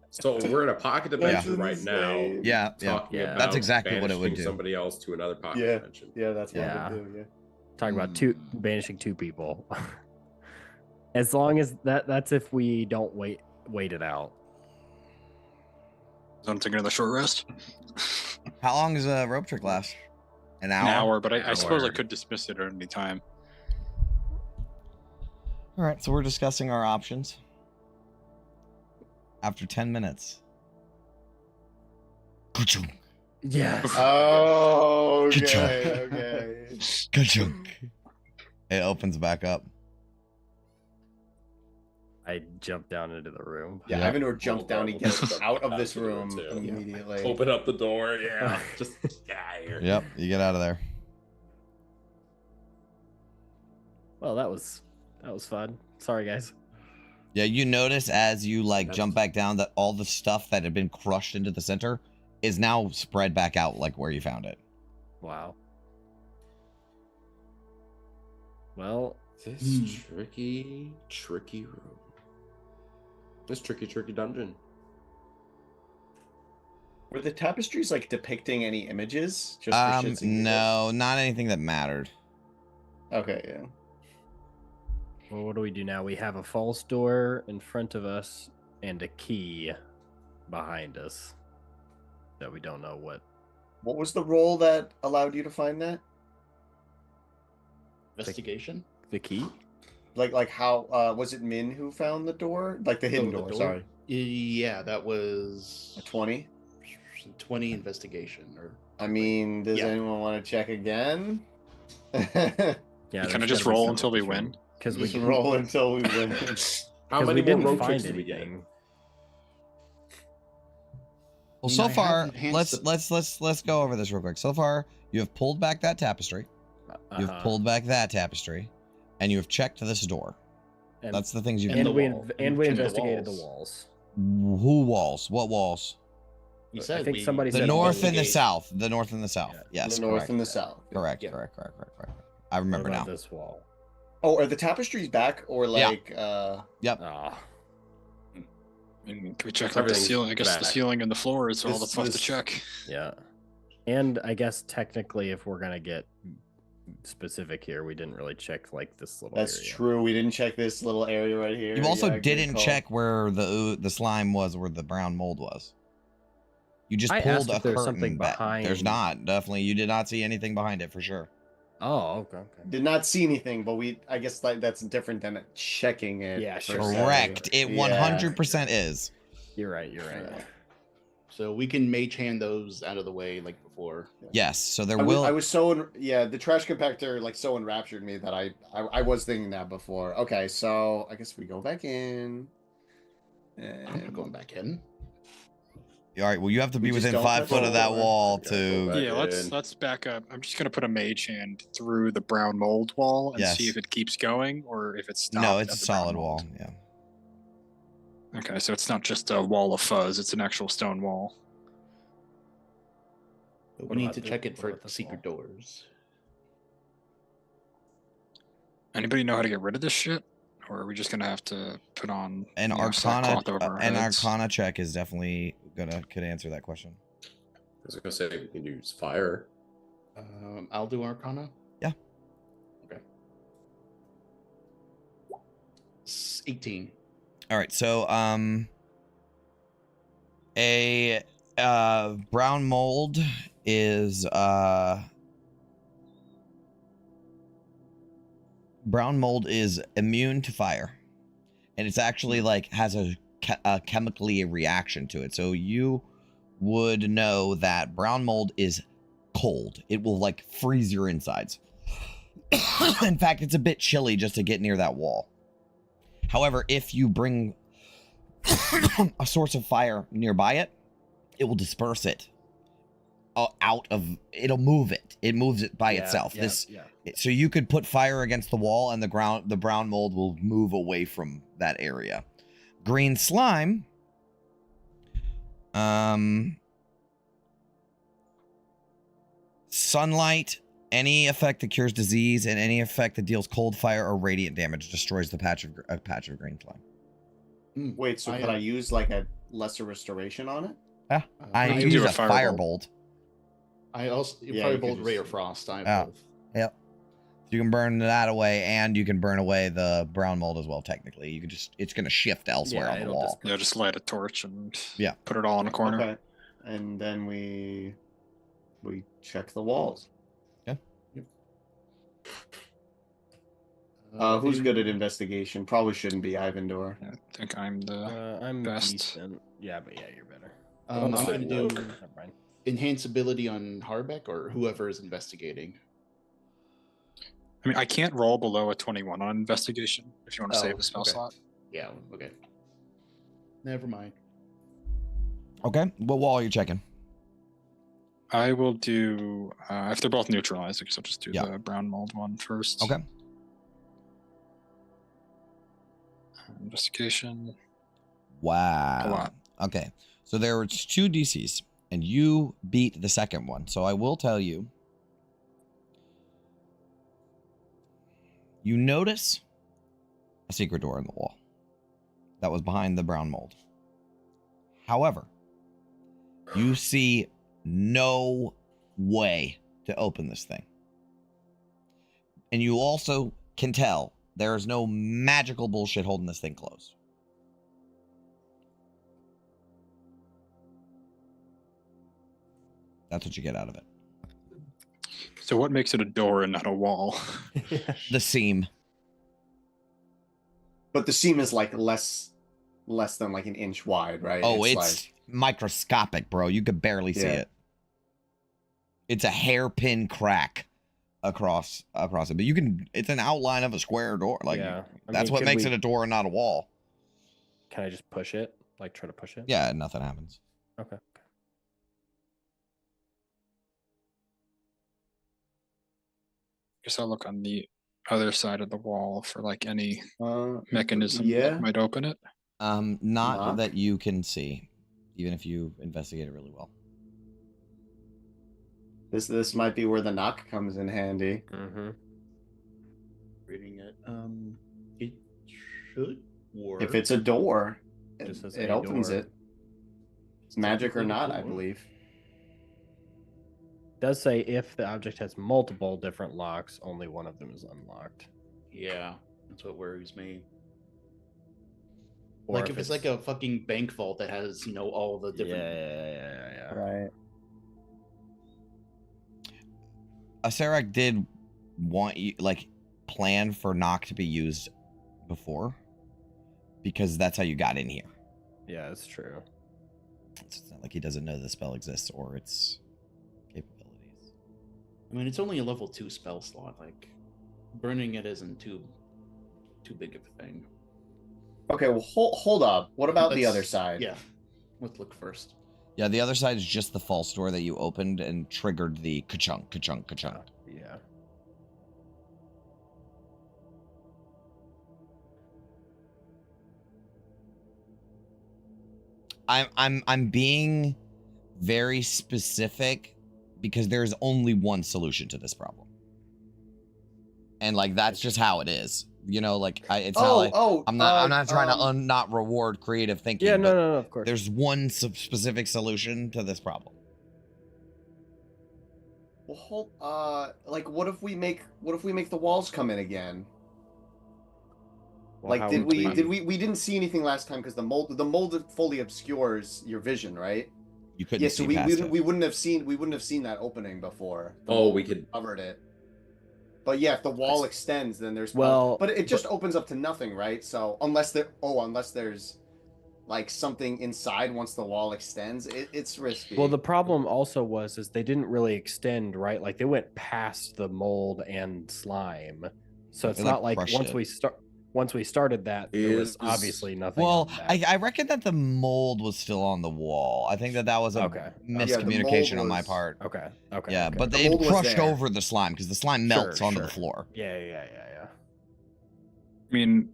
So we're in a pocket dimension right now. insane. Yeah, yeah. Talking Yeah. about That's exactly what it would banishing do. Somebody else to another pocket Yeah. dimension. Yeah, that's what Yeah. it would do, yeah. Talking about banishing two people. As long as that's if we don't wait it out. So I'm taking another short rest. How long does a rope trick last? An hour? An hour, but I suppose I Hour. could dismiss it at any time. All right, so we're discussing our options. After 10 minutes. Ka-chunk, Yes. Oh, Ka-chunk. okay. ka-chunk. It opens back up. I jumped down into the room. Yeah, Yep. Ivanor jumps down. He gets out of this Absolutely, room too. immediately. Open up the door. Yeah. Just get out of here. Yep, you get out of there. Well, that was fun. Sorry, guys. Yeah, you notice as you like That's- jump back down that all the stuff that had been crushed into the center is now spread back out like where you found it. Wow. Well, This tricky room. This tricky dungeon. Were the tapestries like depicting any images? Just for shits and giggles? No, not anything that mattered. Okay, yeah. well, what do we do now? We have a false door in front of us and a key behind us that we don't know what. What was the roll that allowed you to find that? Investigation? The key? Like how was it Min who found the door? Like the hidden Oh, the door, door? sorry. Yeah, that was A 20. 20 investigation. Or I mean, does Yeah. anyone want to check again? Yeah. Can I just roll until we win? Because we Just can roll until we win. How Because many we didn't more road find tricks do we get? anything. Well, mean, so I have far, enhanced let's go over this real quick. So far, you have pulled back that tapestry. You've Uh-huh. pulled back that tapestry, and you have checked this door. And, That's the things you've and and the we wall. and we Check the investigated the walls. walls. Who walls? What walls? You I said think somebody The said north and the investigate. south. The north and the south. Yeah. Yes, the north correct. and the south. Correct, Yeah. correct. I What remember about now. this wall? Oh, are the tapestries back or Yeah. like? Yep. Ah, I mean, can we check like the Everything's ceiling? I guess the back. ceiling and the floor is all This- that's left to this- check. yeah. And I guess technically, if we're gonna get specific here, we didn't really check like this little That's area. true. We didn't check this little area right here. You also Yeah, good didn't call. check where the slime was, where the brown mold was. You just I pulled asked a if there was curtain something back. There's behind- not. Definitely, you did not see anything behind it for sure. Oh, okay. Did not see anything, but I guess that's different than checking it. Yeah, per sure. se. Correct. It Yeah. 100% is. You're right. You're right. So we can mage hand those out of the way like before. Yes. So there I will. was so the trash compactor like so enraptured me that I was thinking that before. Okay, so I guess we go back in. I'm not going back in. All right. Well, you have to We be just within don't 5 touch foot the of that door. wall Yeah, to. go back. Yeah, in. let's back up. I'm just gonna put a mage hand through the brown mold wall and Yes. see if it keeps going or if it's stopped. No, at it's a the brown solid mold. wall. Yeah. Okay, so it's not just a wall of fuzz; it's an actual stone wall. But What we need about to the- check it what for about this secret wall? doors. Anybody know how to get rid of this shit, or are we just gonna have to put on An you know, arcana, sackcloth over our an heads? arcana check is definitely could answer that question. I was gonna say we can use fire. I'll do Arcana. Yeah. Okay. 18. All right. So a brown mold is immune to fire, and it's actually like has a chemically reaction to it. So you would know that brown mold is cold. It will like freeze your insides. In fact, it's a bit chilly just to get near that wall. However, if you bring a source of fire nearby it, it will disperse it out of. It'll move it. It moves it by itself. So you could put fire against the wall, and the brown mold will move away from that area. Green slime. Sunlight. Any effect that cures disease and any effect that deals cold, fire, or radiant damage destroys the patch of green slime. Wait, so could I use like a lesser restoration on it? I can use do a a firebolt. firebolt. I also Yeah, probably you could bolt Ray or just- Frost. I have Yeah. both. Yep. You can burn that away, and you can burn away the brown mold as well. Technically, you could it's going to shift elsewhere on the it'll wall. Yeah, just light a torch and Yeah. put it all in a corner. Okay. And then we check the walls. Who's good at investigation? Probably shouldn't be Ivandor. I think I'm the I'm best. decent. Yeah, but yeah, you're better. I'm Oh, going to do Never mind. enhance ability on Harbeck or whoever is investigating. I mean, I can't roll below a 21 on investigation if you want to save a spell okay. slot. Yeah, okay. Never mind. Okay. What wall are you checking? I will do if they're both neutralized. I guess I'll just do Yeah. the brown mold one first. Okay. Investigation. Wow. A lot. Okay. So there were 2 DCs, and you beat the second one. So I will tell you. You notice a secret door in the wall that was behind the brown mold. However, you see no way to open this thing. And you also can tell there is no magical bullshit holding this thing closed. That's what you get out of it. So what makes it a door and not a wall? The seam. But the seam is like less than like an inch wide, right? Oh, it's like, microscopic, bro. You could barely see Yeah. it. It's a hairpin crack across it. But you can it's an outline of a square door. Like Yeah. I that's mean, what could makes we- it a door and not a wall. Can I just push it? Like try to push it? Yeah, nothing happens. Okay. Guess I'll look on the other side of the wall for like any uh, mechanism yeah. that might open it. Not Knock. that you can see. even if you investigate it really well. This might be where the knock comes in handy. Mm-hmm. Reading it. It should work. If it's a door, Just says it a opens door. it. Magic or technically a not, I door. believe. It does say if the object has multiple different locks, only one of them is unlocked. Yeah, that's what worries me. Or Like if it's like a fucking bank vault that has, all the different. Yeah. Right. Acerak did want you plan for knock to be used before, because that's how you got in here. Yeah, it's true. It's not like he doesn't know the spell exists or its capabilities. I mean, it's only a level 2 spell slot. Like, burning it isn't too big of a thing. Okay, well, hold up. What about the Let's- other side? Yeah, let's look first. Yeah, the other side is just the false door that you opened and triggered the ka-chunk, ka-chunk, ka-chunk. Yeah. I'm being very specific because there's only one solution to this problem. And that's just how it is. It's not like I'm not trying to not reward creative thinking. Yeah, but no, of course. There's one specific solution to this problem. Well, what if we make the walls come in again? Well, how did would we didn't see anything last time because the mold fully obscures your vision, right? You couldn't Yeah, see so we past it. wouldn't have seen that opening before. Oh, we could. Covered it. But yeah, if the wall extends, then there's Well, but it just opens up to nothing, right? So unless there's something inside once the wall extends, it's risky. Well, the problem also is they didn't really extend, right? Like they went past the mold and slime, so it's They, not like crushed it. once we started that, there was Is- obviously nothing. Well, on that. I reckon that the mold was still on the wall. I think that was a Okay. miscommunication on my was- part. Okay. Yeah, okay. but The they mold was crushed there. over the slime because the slime melts onto the floor. Yeah. I mean,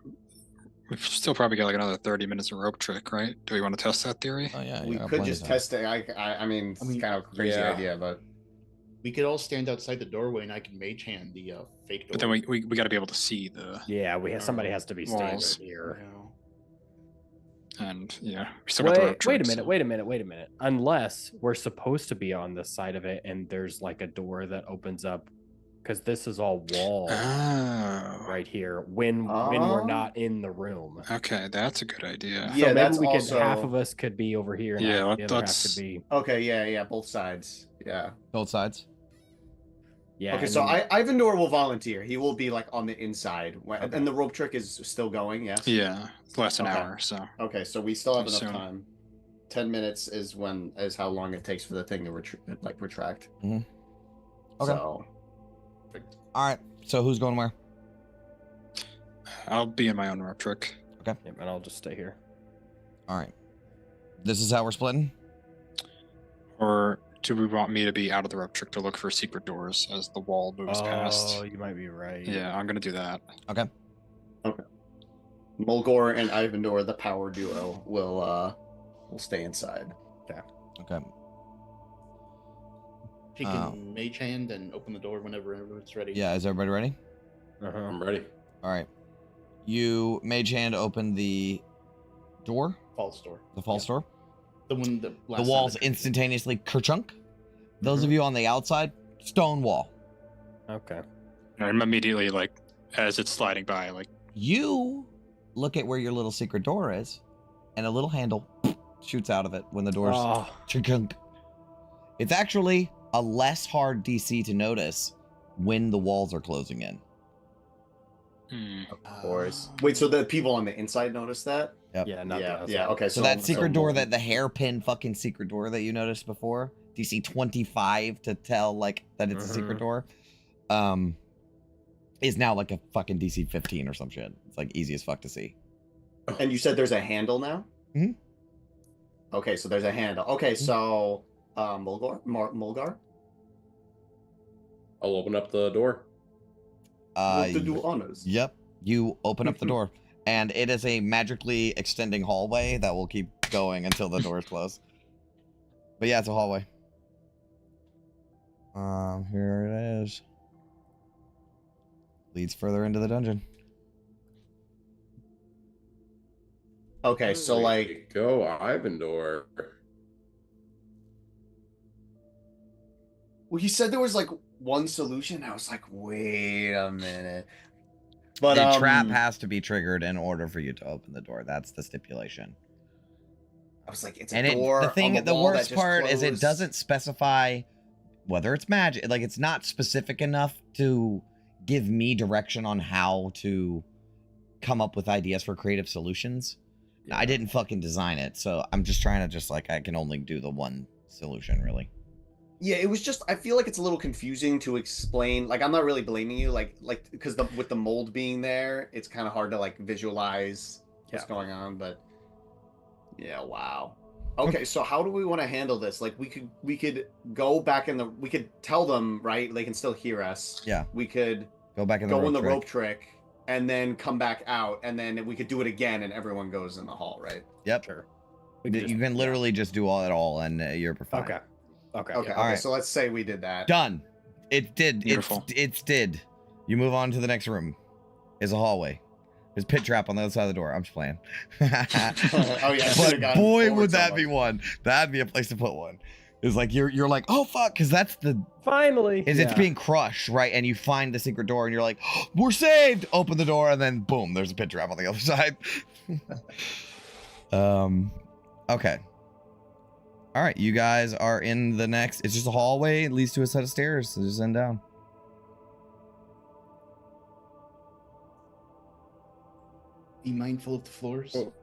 we've still probably got another 30 minutes of rope trick, right? Do we want to test that theory? Oh yeah, we you got could plenty just of time. test it. I mean, it's kind of a crazy yeah. idea, but We could all stand outside the doorway, and I can mage hand the fake door. But then we got to be able to see the Yeah, somebody has to be standing Walls. here. and yeah, we still got the rope Wait trick. a so- minute. Unless we're supposed to be on this side of it, and there's like a door that opens up, because this is all wall Oh, right here. When we're not in the room. okay, that's a good idea. Yeah, so maybe that's we could also- half of us could be over here, and Yeah, the other half that's- could be okay, yeah, both sides. Yeah. Both sides. yeah. Okay, and so then- Ivandor will volunteer. He will be on the inside, and the rope trick is still going. Yes. Yeah, it's less than an Okay. hour, so Okay, so we still have enough Soon. time. 10 minutes is how long it takes for the thing to retract. Mhm. Okay. So, All right. So who's going where? I'll be in my own rope trick. Yep, and I'll just stay here. All right. This is how we're splitting. Or do we want me to be out of the rope trick to look for secret doors as the wall moves past? Oh, you might be right. Yeah, I'm gonna do that. Okay. Mulgore and Ivandor, the power duo, will stay inside. Okay. She can mage hand and open the door whenever it's ready. Yeah. Is everybody ready? Uh-huh. I'm ready. All right. You mage hand open the door, False door. the false door. The one that The walls instantaneously kerchunk. Those of you on the outside, stone wall. Okay. I'm immediately as it's sliding by, You look at where your little secret door is, and a little handle shoots out of it when the door's Oh, chunk. It's actually a less hard DC to notice when the walls are closing in. Of course. Wait, so the people on the inside notice that? Yep. yeah, not the Yeah, outside. yeah. Okay, So that secret door, that the hairpin fucking secret door that you noticed before, DC 25 to tell that it's a secret door, is now a fucking DC 15 or some shit. It's easy as fuck to see. And you said there's a handle now? Mhm. Okay, so there's a handle. Okay, so Mulgar? I'll open up the door. To do honors. Yep. You open up the door, and it is a magically extending hallway that will keep going until the door is closed. But yeah, it's a hallway. Here it is. Leads further into the dungeon. Okay, so There like, you go Ivandor. well, he said there was like one solution. I was like, wait a minute. But The trap has to be triggered in order for you to open the door. That's the stipulation. I was like, it's a And door. the thing, on the wall that worst just part is it closed. doesn't specify whether it's magic. Like, it's not specific enough to give me direction on how to come up with ideas for creative solutions. Yeah. I didn't fucking design it, so I'm just trying to just like, I can only do the one solution, really. Yeah, it was just. I feel like it's a little confusing to explain. Like, I'm not really blaming you. Like because with the mold being there, it's kind of hard to like visualize what's going on. But yeah, wow. Okay, so how do we want to handle this? Like, we could go back we could tell them, right? They can still hear us. Yeah. We could Go back in the go rope in the trick. rope trick, and then come back out, and then we could do it again, and everyone goes in the hall, right? Yep. Sure. You can literally just do all it all, and you're fine. Okay. Okay. Okay. Yeah. Okay. Alright. So let's say we did that. Done. It did. Beautiful. It's did. You move on to the next room. Is a hallway. There's pit trap on the other side of the door. I'm just playing. Oh yeah. I should've But gotten boy, forward would that so be much. one. That'd be a place to put one. It's like you're like, oh fuck, because that's the Finally. it's being crushed, right? And you find the secret door, and you're like, oh, we're saved. Open the door, and then boom, there's a pit trap on the other side. Okay. All right, you guys are in the next. It's just a hallway. It leads to a set of stairs. So just end down. Be mindful of the floors. Oh.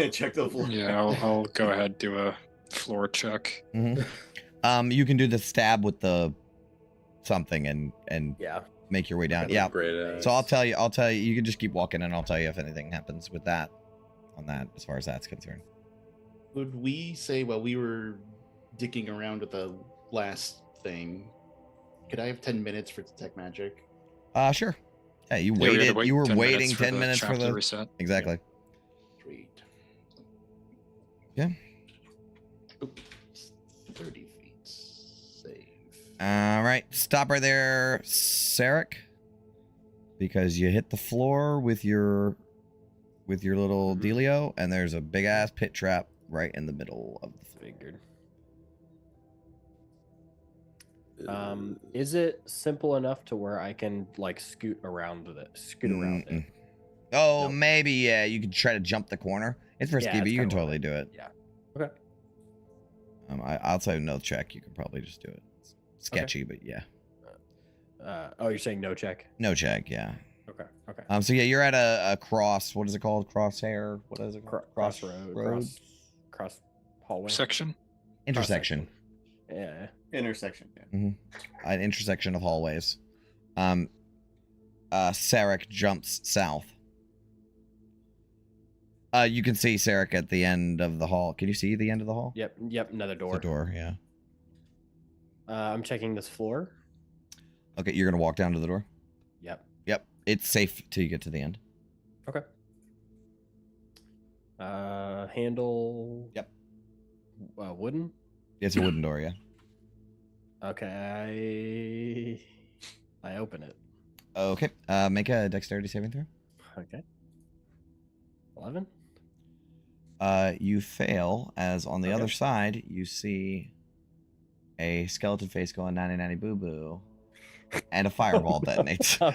Check the floor. Yeah, I'll go ahead do a floor check. You can do the stab with the something and Yeah. make your way down. Yeah. Great. So I'll tell you. You can just keep walking, and I'll tell you if anything happens with that. On that, as far as that's concerned. Would we say while we were dicking around with the last thing, could I have 10 minutes for detect magic? Sure. Yeah, you Yeah, we had to waited. wait You were 10 minutes waiting 10 minutes for trap to the reset. exactly. Sweet. Yeah. Oops. 30 feet. Save. All right, stop right there, Sarek, because you hit the floor with your little dealio, and there's a big ass pit trap right in the middle of the floor. Figured. Is it simple enough to where I can like scoot around it? Oh, Nope. maybe yeah. You could try to jump the corner. It's risky, Yeah, but it's you can kinda totally do it. Yeah. Okay. I'll tell you no check. You can probably just do it. It's sketchy, but yeah, Oh, you're saying no check? no check. Yeah. Okay. Okay. So yeah, you're at a cross. What is it called? Crosshair. What is it called? Crossroad. Cross hallway. Section. Intersection. Yeah. Intersection. Yeah. An intersection of hallways. Sarek jumps south. You can see Sarek at the end of the hall. Can you see the end of the hall? Yep. Another door. The door, yeah. I'm checking this floor. Okay, you're gonna walk down to the door? Yep. Yep. It's safe till you get to the end. Okay. Handle. Yep. Wooden. It's a wooden door, yeah. Okay. I open it. Okay. Make a dexterity saving throw. Okay. 11. You fail, as on the other side, you see a skeleton face going 90 boo boo, and a fireball detonates. Oh,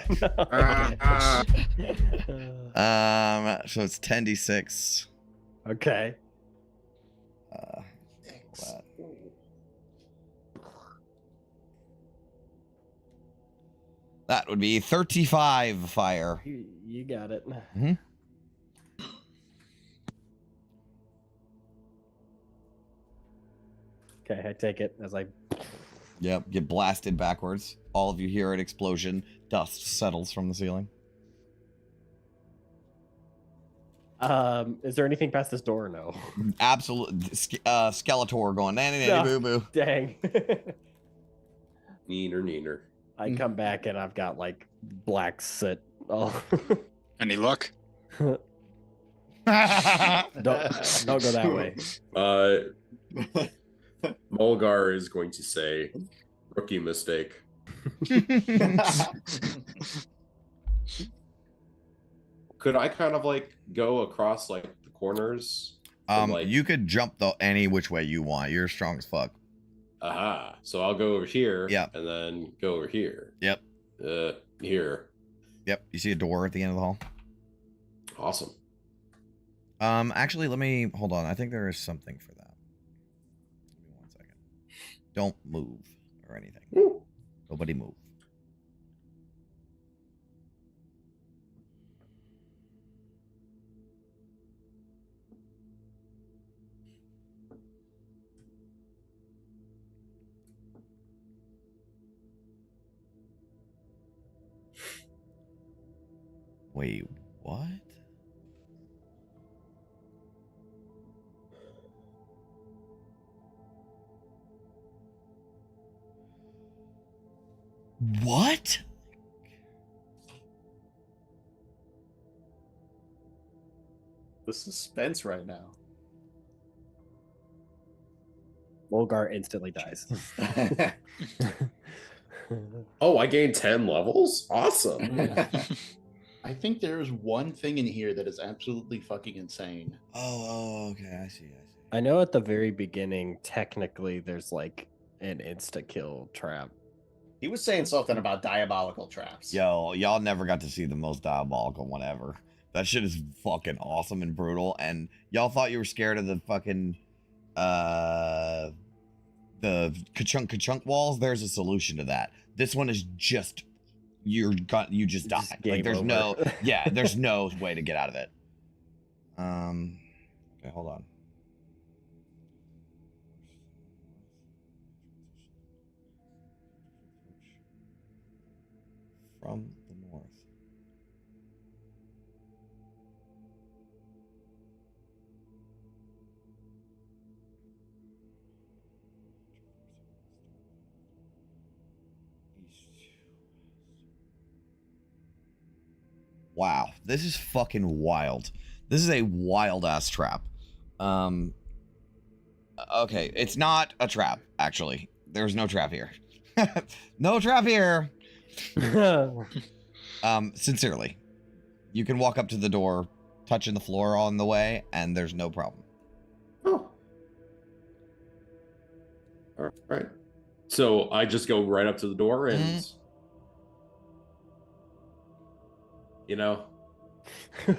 no. So it's 10d6. Okay. That would be 35 fire. You got it. Mhm. Okay, I take it as I. Yep, get blasted backwards. All of you hear an explosion. Dust settles from the ceiling. Is there anything past this door or no? Absolutely. Skeletor going nanny No. boo boo. Dang. Neener. I come back and I've got like black soot. Oh. Any luck? don't go that way. Olgar is going to say, rookie mistake. Could I kind of like go across like the corners? And, like, You could jump any which way you want. You're strong as fuck. aha. So I'll go over here. Yeah. And then go over here. Yep. Here. Yep. You see a door at the end of the hall? Awesome. Actually, let me hold on. I think there is something for that. Give me 1 second. Don't move or anything. Woo. Nobody move. Wait, what? What? The suspense right now. Volgar instantly dies. Oh, I gained 10 levels? Awesome. I think there's one thing in here that is absolutely fucking insane. Oh, okay. I see. I know at the very beginning, technically, there's like an insta kill trap. He was saying something about diabolical traps. Yo, y'all never got to see the most diabolical one ever. That shit is fucking awesome and brutal. And y'all thought you were scared of the fucking the ka-chunk walls. There's a solution to that. This one is just you just die. Like there's over. no there's no way to get out of it. Okay, hold on. From the north. Wow, this is fucking wild. This is a wild ass trap. Okay, it's not a trap, actually. There's no trap here. No trap here. Sincerely. You can walk up to the door, touching the floor on the way, and there's no problem. Oh. All right. So I just go right up to the door and, you know, I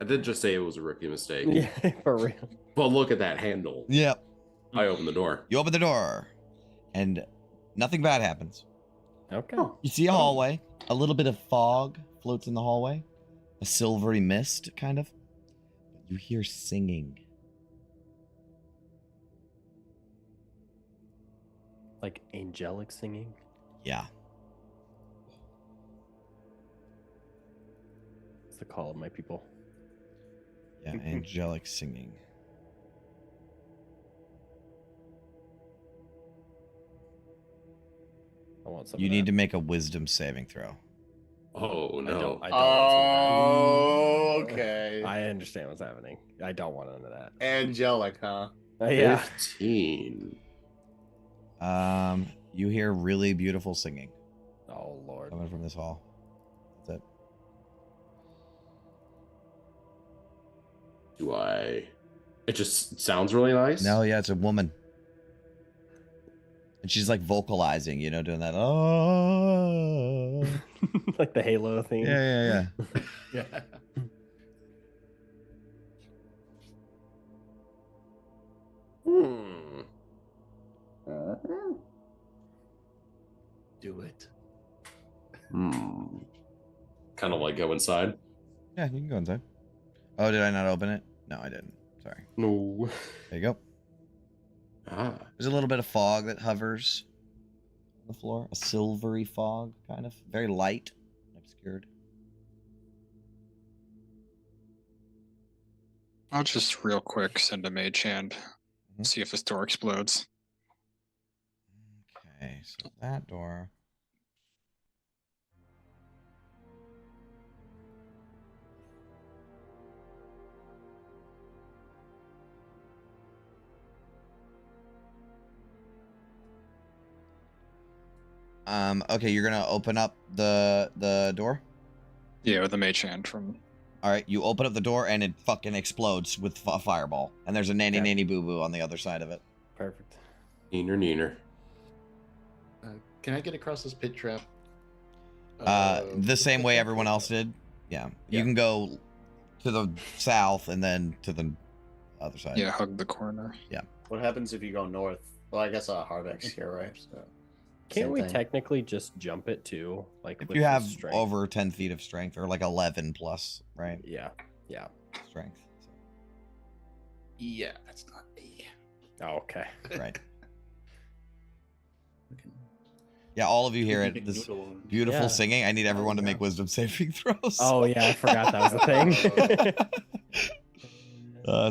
did just say it was a rookie mistake. Yeah, for real. But look at that handle. Yep. I open the door. You open the door, and nothing bad happens. Okay. You see a hallway. A little bit of fog floats in the hallway. A silvery mist, kind of. You hear singing. Like angelic singing. Yeah. That's the call of my people. Yeah, angelic singing. I want some. You need to make a wisdom saving throw. Oh, no. I don't Oh, want some of that. okay. I understand what's happening. I don't want none of that. Angelic, huh? Yeah. 15. You hear really beautiful singing Oh Lord. coming from this hall. That's it. Do I? It just sounds really nice. No, yeah, it's a woman. And she's like vocalizing, you know, doing that. Oh. Like the Halo theme. Yeah. Yeah. Do it. Kind of like go inside. Yeah, you can go inside. Oh, did I not open it? No, I didn't. Sorry. No. There you go. Ah. There's a little bit of fog that hovers on the floor. A silvery fog, kind of. Very light, obscured. I'll just real quick send a mage hand. See if this door explodes. Okay, so that door. Okay, you're gonna open up the door. Yeah, with the mage hand from. All right, you open up the door and it fucking explodes with a fireball, and there's a nanny Okay. nanny boo boo on the other side of it. Perfect. Neener. Can I get across this pit trap? The same way everyone else did. Yeah, you Yeah. can go to the south and then to the other side. Yeah, hug the corner. What happens if you go north? Well, I guess Harvex's here, right? So, Can't same we thing. technically just jump it too? Like If with you the have strength? over 10 feet of strength, or like 11 plus, right? Yeah. Yeah. Strength. So, Yeah, that's not me. Oh, okay. right. Yeah, all of you hear it. This beautiful Yeah. singing. I need everyone to yeah. make wisdom saving throws. Oh yeah, I forgot that was a thing.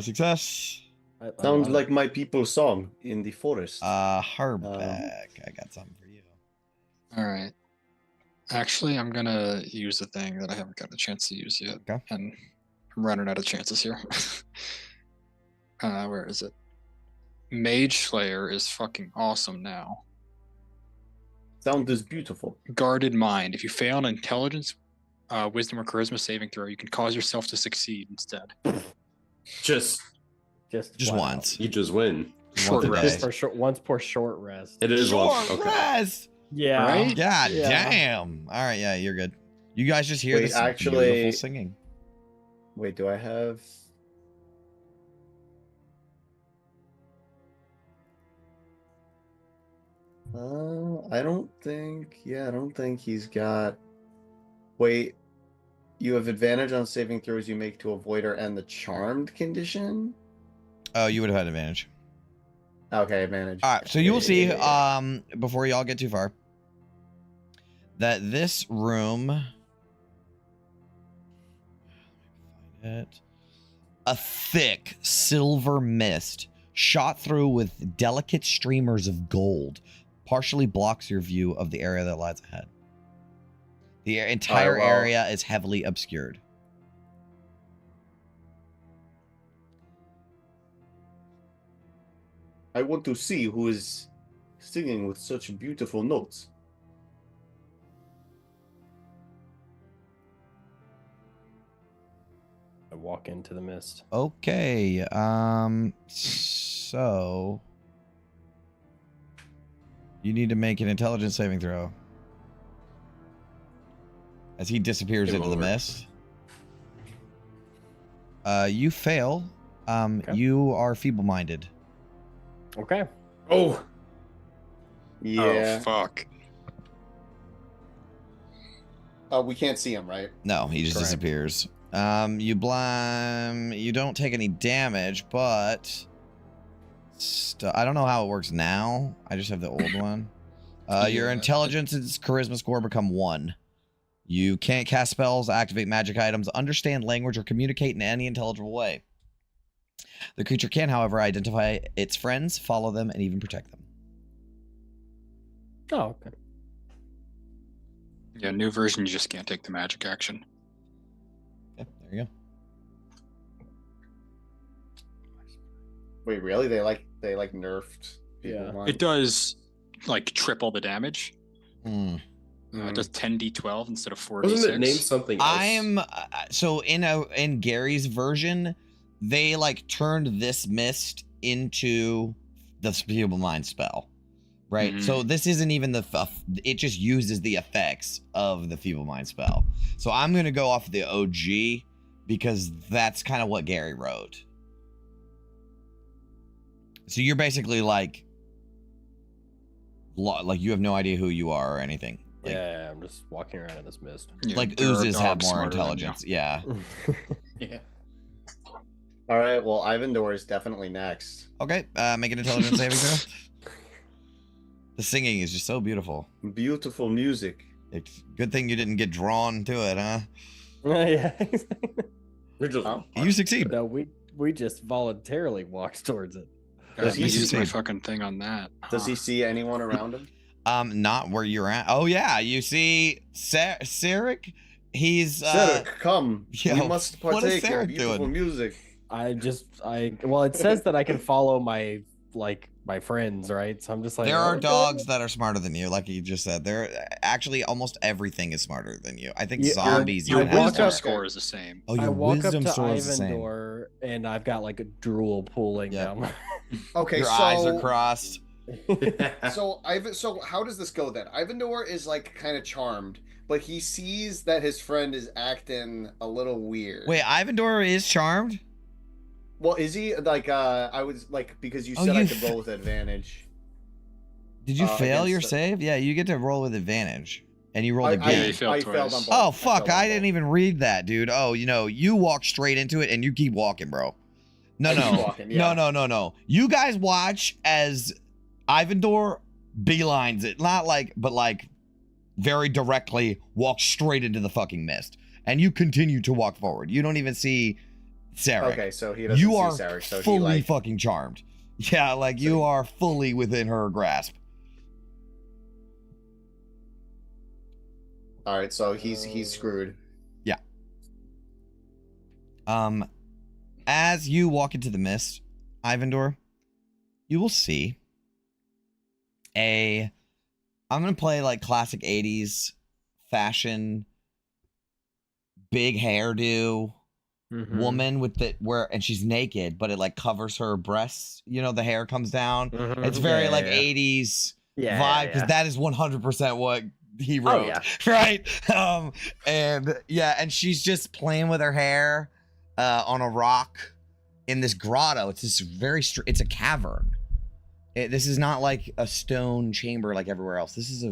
Success. I Sounds love like it. my people's song in the forest. Hardback. I got something for you. All right. Actually, I'm gonna use a thing that I haven't gotten a chance to use yet, Okay. and I'm running out of chances here. Where is it? Mage Slayer is fucking awesome now. Sound is beautiful. Guarded Mind. If you fail an intelligence, wisdom, or charisma saving throw, you can cause yourself to succeed instead. Just Just wow. once. you just win. Short Once a rest. day. Once per short rest. It is Short one. Okay. rest. Yeah. Right? God Yeah. damn. All right, yeah, you're good. You guys just hear Wait, this actually- beautiful singing. Wait, do I have? I don't think. Yeah, I don't think he's got. Wait, you have advantage on saving throws you make to avoider and the charmed condition. Oh, you would have had advantage. Okay, advantage. All right, so you will see, Yeah. before y'all get too far, that this room, a thick silver mist shot through with delicate streamers of gold partially blocks your view of the area that lies ahead. The entire well. area is heavily obscured. I want to see who is singing with such beautiful notes. I walk into the mist. Okay, so you need to make an intelligence saving throw as he disappears Game into the over. mist. You fail. Okay. You are feeble-minded. Okay. Oh, Yeah. Oh, fuck. We can't see him, right? No, he just Correct. disappears. You don't take any damage, but I don't know how it works now. I just have the old one. Your Yeah. intelligence and charisma score become 1. You can't cast spells, activate magic items, understand language, or communicate in any intelligible way. The creature can, however, identify its friends, follow them, and even protect them. Oh, okay. Yeah, new version, you just can't take the magic action. Yeah, there you go. Wait, really? They nerfed people. Yeah. Mind? It does, like, triple the damage. Hmm. It does 10d12 instead of 4d6. wasn't it named something else? I'm so in Gary's version, they like turned this mist into the feeble mind spell, right? Mhm. So this isn't even it just uses the effects of the feeble mind spell. So I'm gonna go off the OG because that's kind of what Gary wrote. So you're basically like you have no idea who you are or anything. Like, Yeah, I'm just walking around in this mist. Yeah, like there are oozes have dogs more smarter than you. intelligence. Yeah. Yeah. All right. Well, Ivandor is definitely next. Okay, make an intelligence saving throw. The singing is just so beautiful. Beautiful music. It's good thing you didn't get drawn to it, huh? Yeah. We're just, You succeed. No, we just voluntarily walked towards it. Gotta he use my see- fucking thing on that. Does he see anyone around him? Not where you're at. Oh yeah, you see Sarek? He's Cedric, come. yo, we must what is partake in Cedric beautiful doing? music. Well, it says that I can follow my like my friends, right? So I'm just like, There are okay. dogs that are smarter than you, like you just said. There, actually, almost everything is smarter than you. I think Yeah, zombies Your even have wisdom more. score is the same. Oh, I your walk up wisdom to score is the same. Ivandor and I've got like a drool pooling Yep. down my Okay, Your so eyes are crossed. so how does this go then? Ivandor is like kind of charmed, but he sees that his friend is acting a little weird. Wait, Ivandor is charmed? Well, is he like I was like because you Oh, said I you could roll with advantage. Did you fail against your the- save? Yeah, you get to roll with advantage. And you rolled I, again. you failed I failed on twice. both. Oh, fuck. failed on I didn't both. even read that, dude. Oh, you walk straight into it and you keep walking, bro. No, I keep no. walking, yeah. No. You guys watch as Ivandor beelines it. Not like, but like very directly walk straight into the fucking mist. And you continue to walk forward. You don't even see Sarek. Okay, so he doesn't You see are Sarek, so fully he like fucking charmed. Yeah, like you are fully within her grasp. all right, so he's screwed. As you walk into the mist, Ivandor, you will see I'm gonna play like classic 80s fashion, big hairdo, woman with and she's naked, but it like covers her breasts. You know, the hair comes down. It's very like 80s vibe, because that is 100% what he wrote. Right? And she's just playing with her hair on a rock in this grotto. It's this it's a cavern. This is not like a stone chamber like everywhere else. This is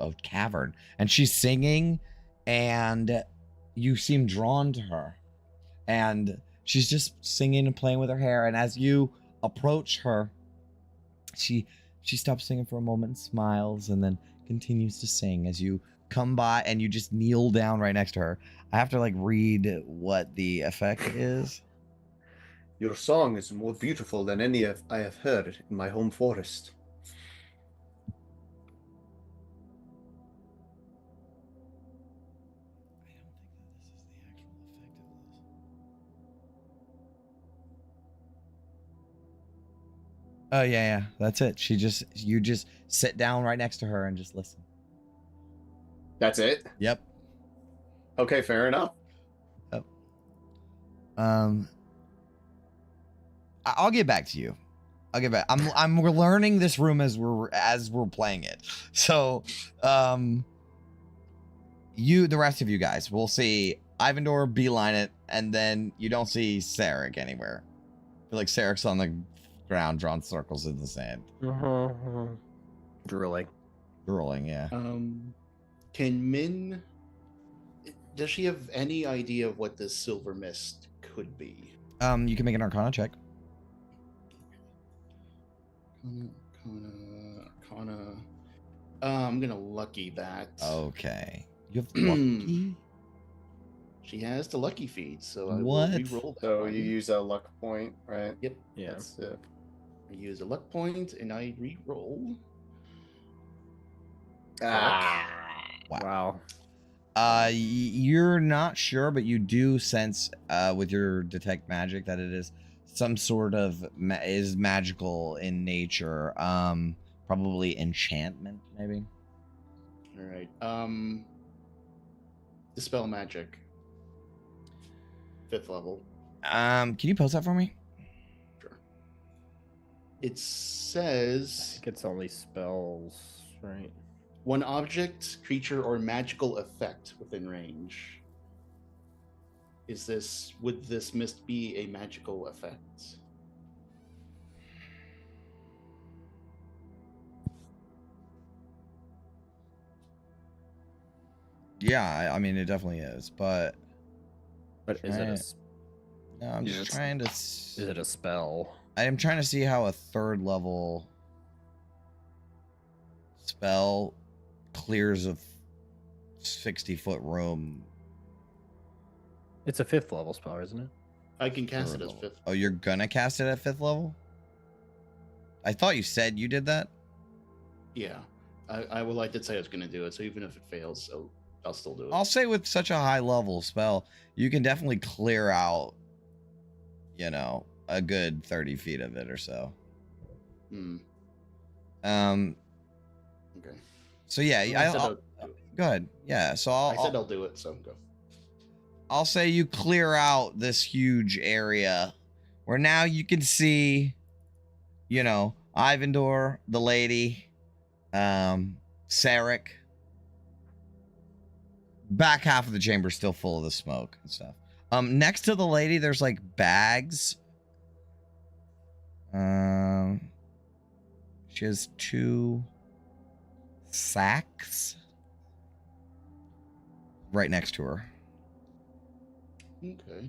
a cavern. And she's singing, and you seem drawn to her. And she's just singing and playing with her hair. And as you approach her, she stops singing for a moment and smiles, and then continues to sing as you come by and you just kneel down right next to her. I have to like read what the effect is. Your song is more beautiful than any I have heard in my home forest. Oh yeah, that's it. You just sit down right next to her and just listen. That's it? Yep. Okay, fair enough. Yep. I'll get back to you. I'll get back. We're learning this room as we're playing it. So, the rest of you guys, we'll see Ivandor beeline it, and then you don't see Sarek anywhere. I feel like Sarek's on the ground, drawing circles in the sand. Drooling, yeah. Can Min? Does she have any idea of what this silver mist could be? You can make an Arcana check. Arcana. I'm gonna lucky that. Okay. You have lucky. She has the lucky feed, so I What? will re-roll that. So one. you use a luck point, right? Yep. yeah. That's it. I use a luck point and I re-roll. Wow. You're not sure, but you do sense with your detect magic that it is some sort of is magical in nature. Probably enchantment, maybe. All right. Dispel magic. 5th level. Can you post that for me? Sure. It I says think it's only spells, right? one object, creature, or magical effect within range. Would this mist be a magical effect? Yeah, I mean it definitely is, but But is it no, I'm just trying to. is it a spell? I am trying to see how a 3rd level spell clears a 60-foot room. It's a 5th level spell, isn't it? I can cast Third it as level. 5th. Oh, you're gonna cast it at 5th level? I thought you said you did that. Yeah. I would like to say I was going to do it, so even if it fails, I'll still do it. I'll say with such a high level spell, you can definitely clear out, a good 30 feet of it or so. Hmm. Okay. So yeah, Well, I said I'll I'll do it. go ahead. Yeah, so I said I'll do it, so go. I'll say you clear out this huge area where now you can see, you know, Ivandor, the lady, Sarek. Back half of the chamber still full of the smoke and stuff. Next to the lady, there's like bags. She has 2 sacks right next to her. Okay.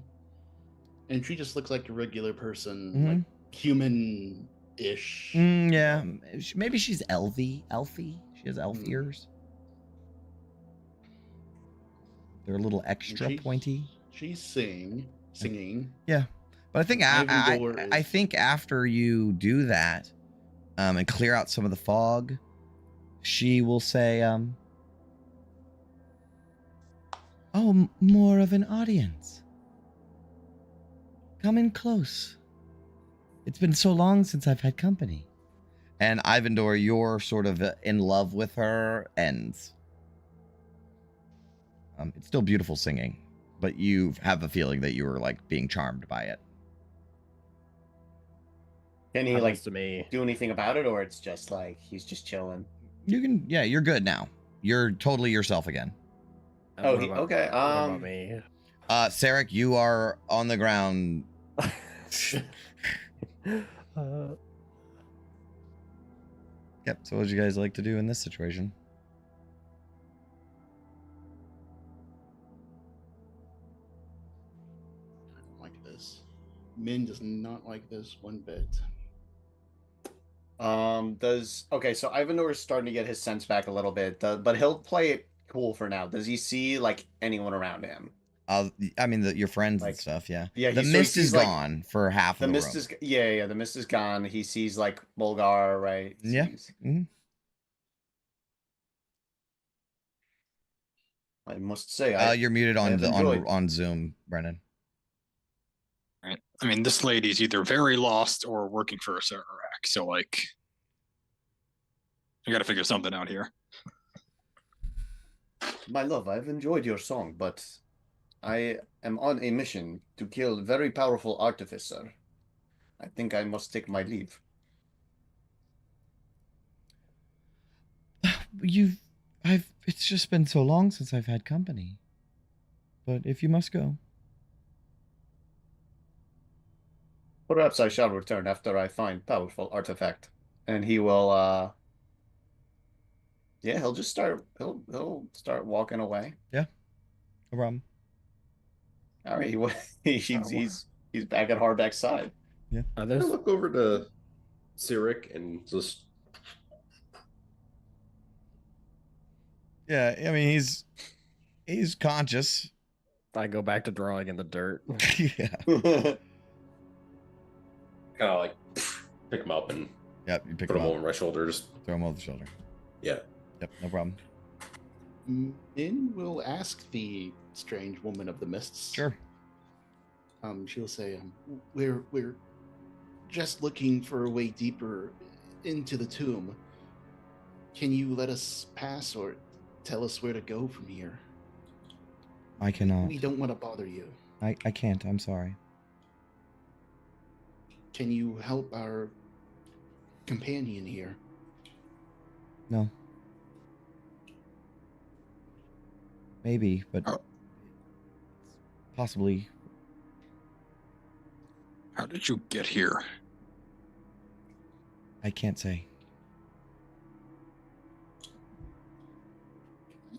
And she just looks like a regular person, Mhm. like human-ish. Yeah, maybe she's elfy. She has elf ears. They're a little extra pointy. She's singing. Yeah, but I think Ivandor I is- think after you do that, and clear out some of the fog, she will say, "Oh, more of an audience. Come in close. It's been so long since I've had company." And Ivandor, you're sort of in love with her, and it's still beautiful singing, but you have a feeling that you were like being charmed by it. Can he Happens like to me. do anything about it, or it's just like he's just chilling? You can, yeah, you're good now. You're totally yourself again. Oh, What about- okay. What about me? Sarek, you are on the ground. Yep. So, what would you guys like to do in this situation? I don't like this. Min does not like this one bit. So Ivanor is starting to get his sense back a little bit, but he'll play it cool for now. Does he see like anyone around him? I mean, your friends and Like, stuff. Yeah. yeah, The so he mist is sees, like, gone for half The of the mist room. is yeah, the mist is gone. He sees like Bulgar, right? He Yeah. sees- Mhm. I must say, You're muted on have the enjoyed- on Zoom, Brennan. Right. I mean, this lady's either very lost or working for a Sararak. So, like, I got to figure something out here. My love, I've enjoyed your song, but I am on a mission to kill very powerful artificer. I think I must take my leave. It's just been so long since I've had company. But if you must go. Perhaps I shall return after I find powerful artifact. And he will yeah, he'll just start he'll start walking away. Yeah. No problem. All right, he's back at Harbeck's side. Yeah. Are I those look over to Sirik and just Yeah, I mean he's conscious. I go back to drawing in the dirt. Yeah. All kind of like pick him up and Yep, you pick put him him up. over my shoulders. Throw him over the shoulder. Yeah. Yep, no problem. Min will ask the strange woman of the mists. Sure. She'll say, we're just looking for a way deeper into the tomb. Can you let us pass or tell us where to go from here? I cannot. We don't want to bother you. I can't. I'm sorry. Can you help our companion here? No. Maybe, but Oh. possibly. How did you get here? I can't say.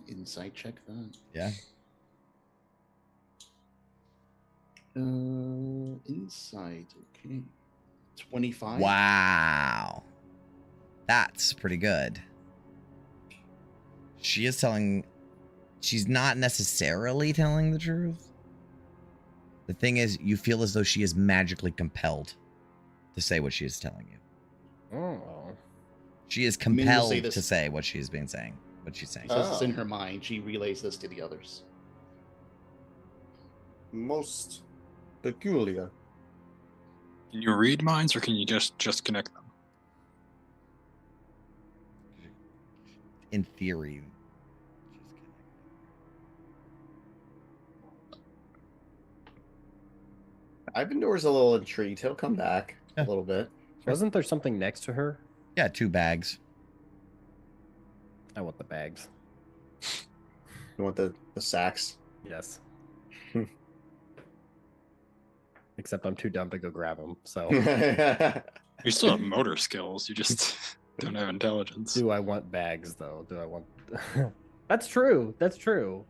Insight check that. Yeah. Insight. Okay. 25. Wow. That's pretty good. She's not necessarily telling the truth. The thing is, you feel as though she is magically compelled to say what she is telling you. Oh. She is Min will compelled say to this- say what she's saying. She says this in her mind. She relays this to the others. Most peculiar. Can you read minds or can you just connect them? in theory. Ivandor's a little intrigued. He'll come back Yeah. a little bit. Wasn't there something next to her? Yeah, 2 bags. I want the bags. You want the sacks? Yes. Except I'm too dumb to go grab them. So, You still have motor skills. You just don't have intelligence. do I want bags though? Do I want? That's true. That's true.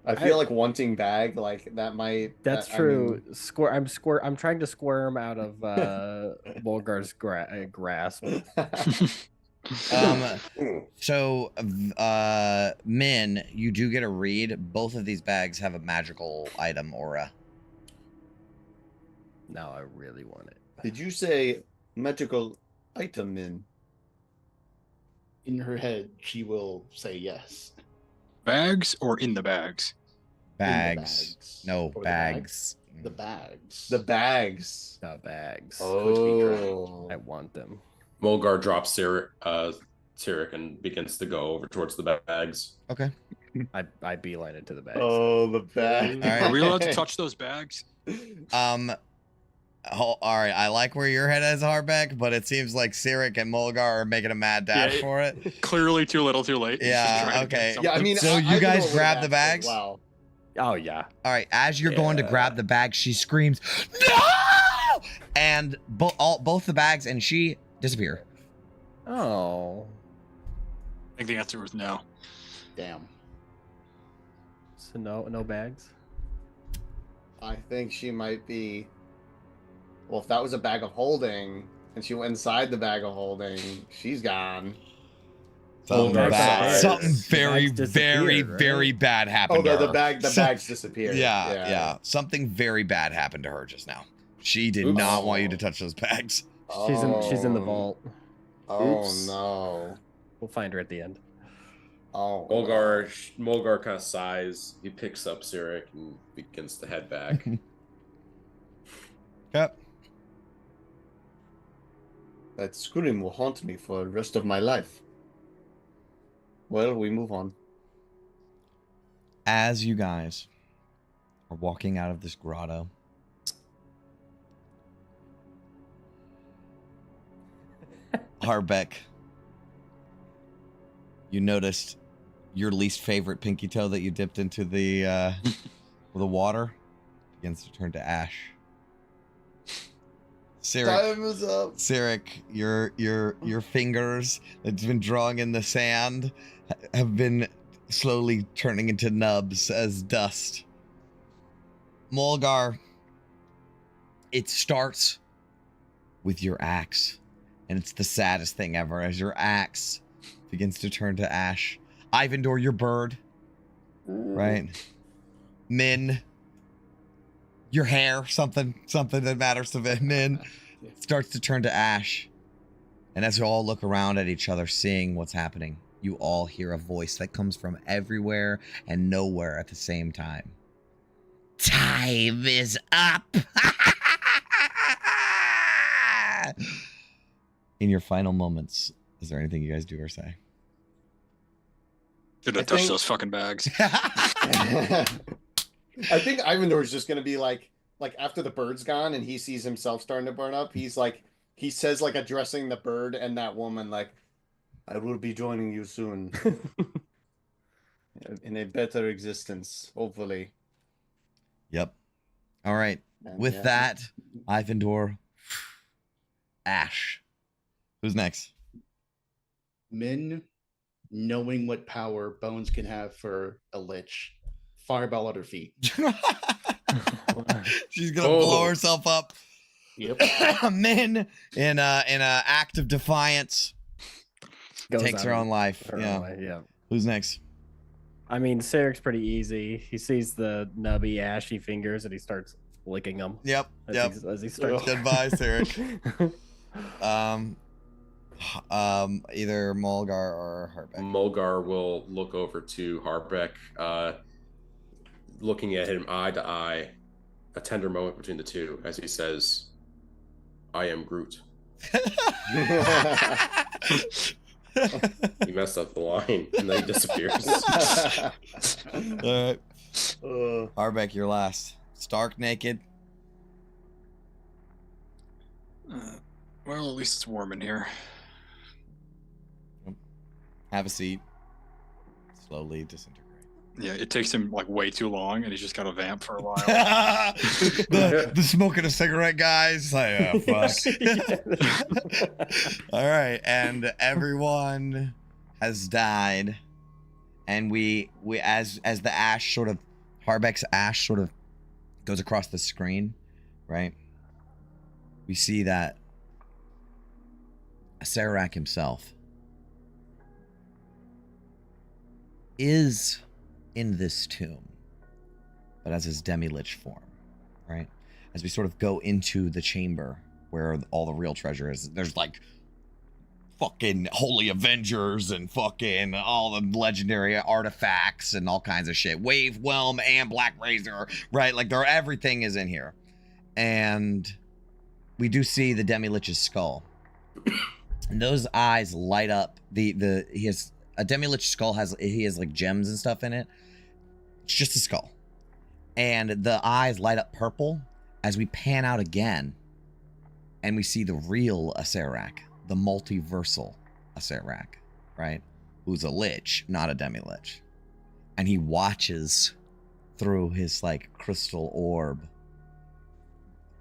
I feel like wanting bag, like that might. That's I true. mean- I'm trying to squirm out of Bulgar's grasp. So, Min, you do get a read. Both of these bags have a magical item aura. Now I really want it. Did you say magical item in? In her head, she will say yes. Bags or in the bags? Bags. bags. No, Or the bags. The bags. The bags. The bags. Oh. I want them. Mulgar drops Cyric and begins to go over towards the bags. Okay. I beeline into the bags. Oh, the bag. All right. Are we allowed to touch those bags? All right. I like where your head is, Harbeck, but it seems like Cyric and Mulgar are making a mad dash Yeah, for it. Clearly too little too late. He's just Yeah, trying to get okay. Yeah, I something. mean, So you guys Ivandor grab would've the asked, bags? Wow. Oh yeah. All right. As you're going to grab the bag, she screams, "No!" And both the bags and she disappear. Oh. I think the answer was no. Damn. So no bags. I think she might be. Well, if that was a bag of holding, and she went inside the bag of holding, she's gone. Something Mulgar bad. sighs. Something The very, bags very, disappeared, very right? bad happened Oh, to the her. bags disappeared. Yeah. Something very bad happened to her just now. She did not want you to touch those bags. She's in the vault. Oh Oops. no. We'll find her at the end. Oh. Mulgar kind of sighs. He picks up Cyric and begins to head back. Yep. That scream will haunt me for the rest of my life. Well, we move on. As you guys are walking out of this grotto, Harbeck, you noticed your least favorite pinky toe that you dipped into the water begins to turn to ash. Time is up. Cyric, your fingers that's been drawing in the sand have been slowly turning into nubs as dust. Mulgar, it starts with your axe, and it's the saddest thing ever as your axe begins to turn to ash. Ivandor, your bird, right? Min, your hair, something that matters to Min, starts to turn to ash. And as you all look around at each other, seeing what's happening, you all hear a voice that comes from everywhere and nowhere at the same time. Time is up! In your final moments, is there anything you guys do or say? Should have I touched think- those fucking bags. I think Ivandor's just gonna be like after the bird's gone and he sees himself starting to burn up, he's like, he says like addressing the bird and that woman, like, I will be joining you soon. In a better existence, hopefully. Yep. All right. And With yeah. that, Ivandor, Ash. Who's next? Min, knowing what power Bones can have for a lich, fireball at her feet. She's gonna blow herself up. Yep. Min, in a act of defiance, takes her own life. Yeah. Yeah. Who's next? I mean, Cyric's pretty easy. He sees the nubby, ashy fingers and he starts licking them. Yep. As he starts. Goodbye, Cyric. Either Mulgar or Harbeck. Mulgar will look over to Harbeck, looking at him eye to eye, a tender moment between the two as he says, I am Groot. He messed up the line, and then he disappears. All right. Harbeck, you're last. Stark naked. Well, at least it's warm in here. Have a seat. Slowly disintegrate. Yeah, it takes him like way too long, and he's just got to vamp for a while. the smoking a cigarette guys. Like, oh, fuck. All right, and everyone has died, and we as the ash sort of Harbeck's ash sort of goes across the screen, right? We see that Sararak himself is in this tomb, but as his demi-lich form, right? As we sort of go into the chamber where all the real treasure is, there's like fucking holy avengers and fucking all the legendary artifacts and all kinds of shit. Wave, Whelm, and Black Razor, right? Like everything is in here. And we do see the demi-lich's skull. And those eyes light up. He has a demi-lich skull has like gems and stuff in it. It's just a skull. And the eyes light up purple as we pan out again. And we see the real Acererak, the multiversal Acererak, right? Who's a lich, not a demi-lich. And he watches through his like crystal orb.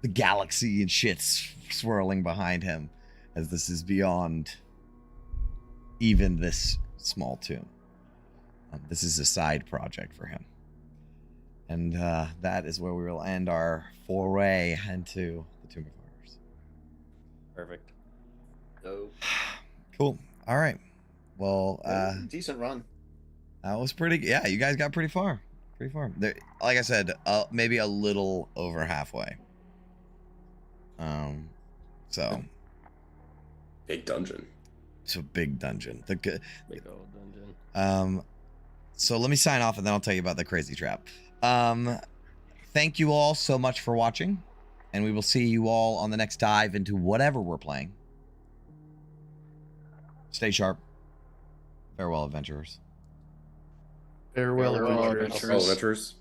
The galaxy and shit's swirling behind him as this is beyond even this small tomb. This is a side project for him. And that is where we will end our foray into the Tomb of Horrors. Perfect. So Cool. All right. Well, decent run. that was pretty. Yeah, you guys got pretty far. Pretty far. There, like I said, maybe a little over halfway. So Big dungeon. it's a big dungeon. big old dungeon. So let me sign off and then I'll tell you about the crazy trap. Thank you all so much for watching, and we will see you all on the next dive into whatever we're playing. Stay sharp. Farewell, adventurers. Farewell, Farewell, adventurers. adventurers. Oh, adventurers.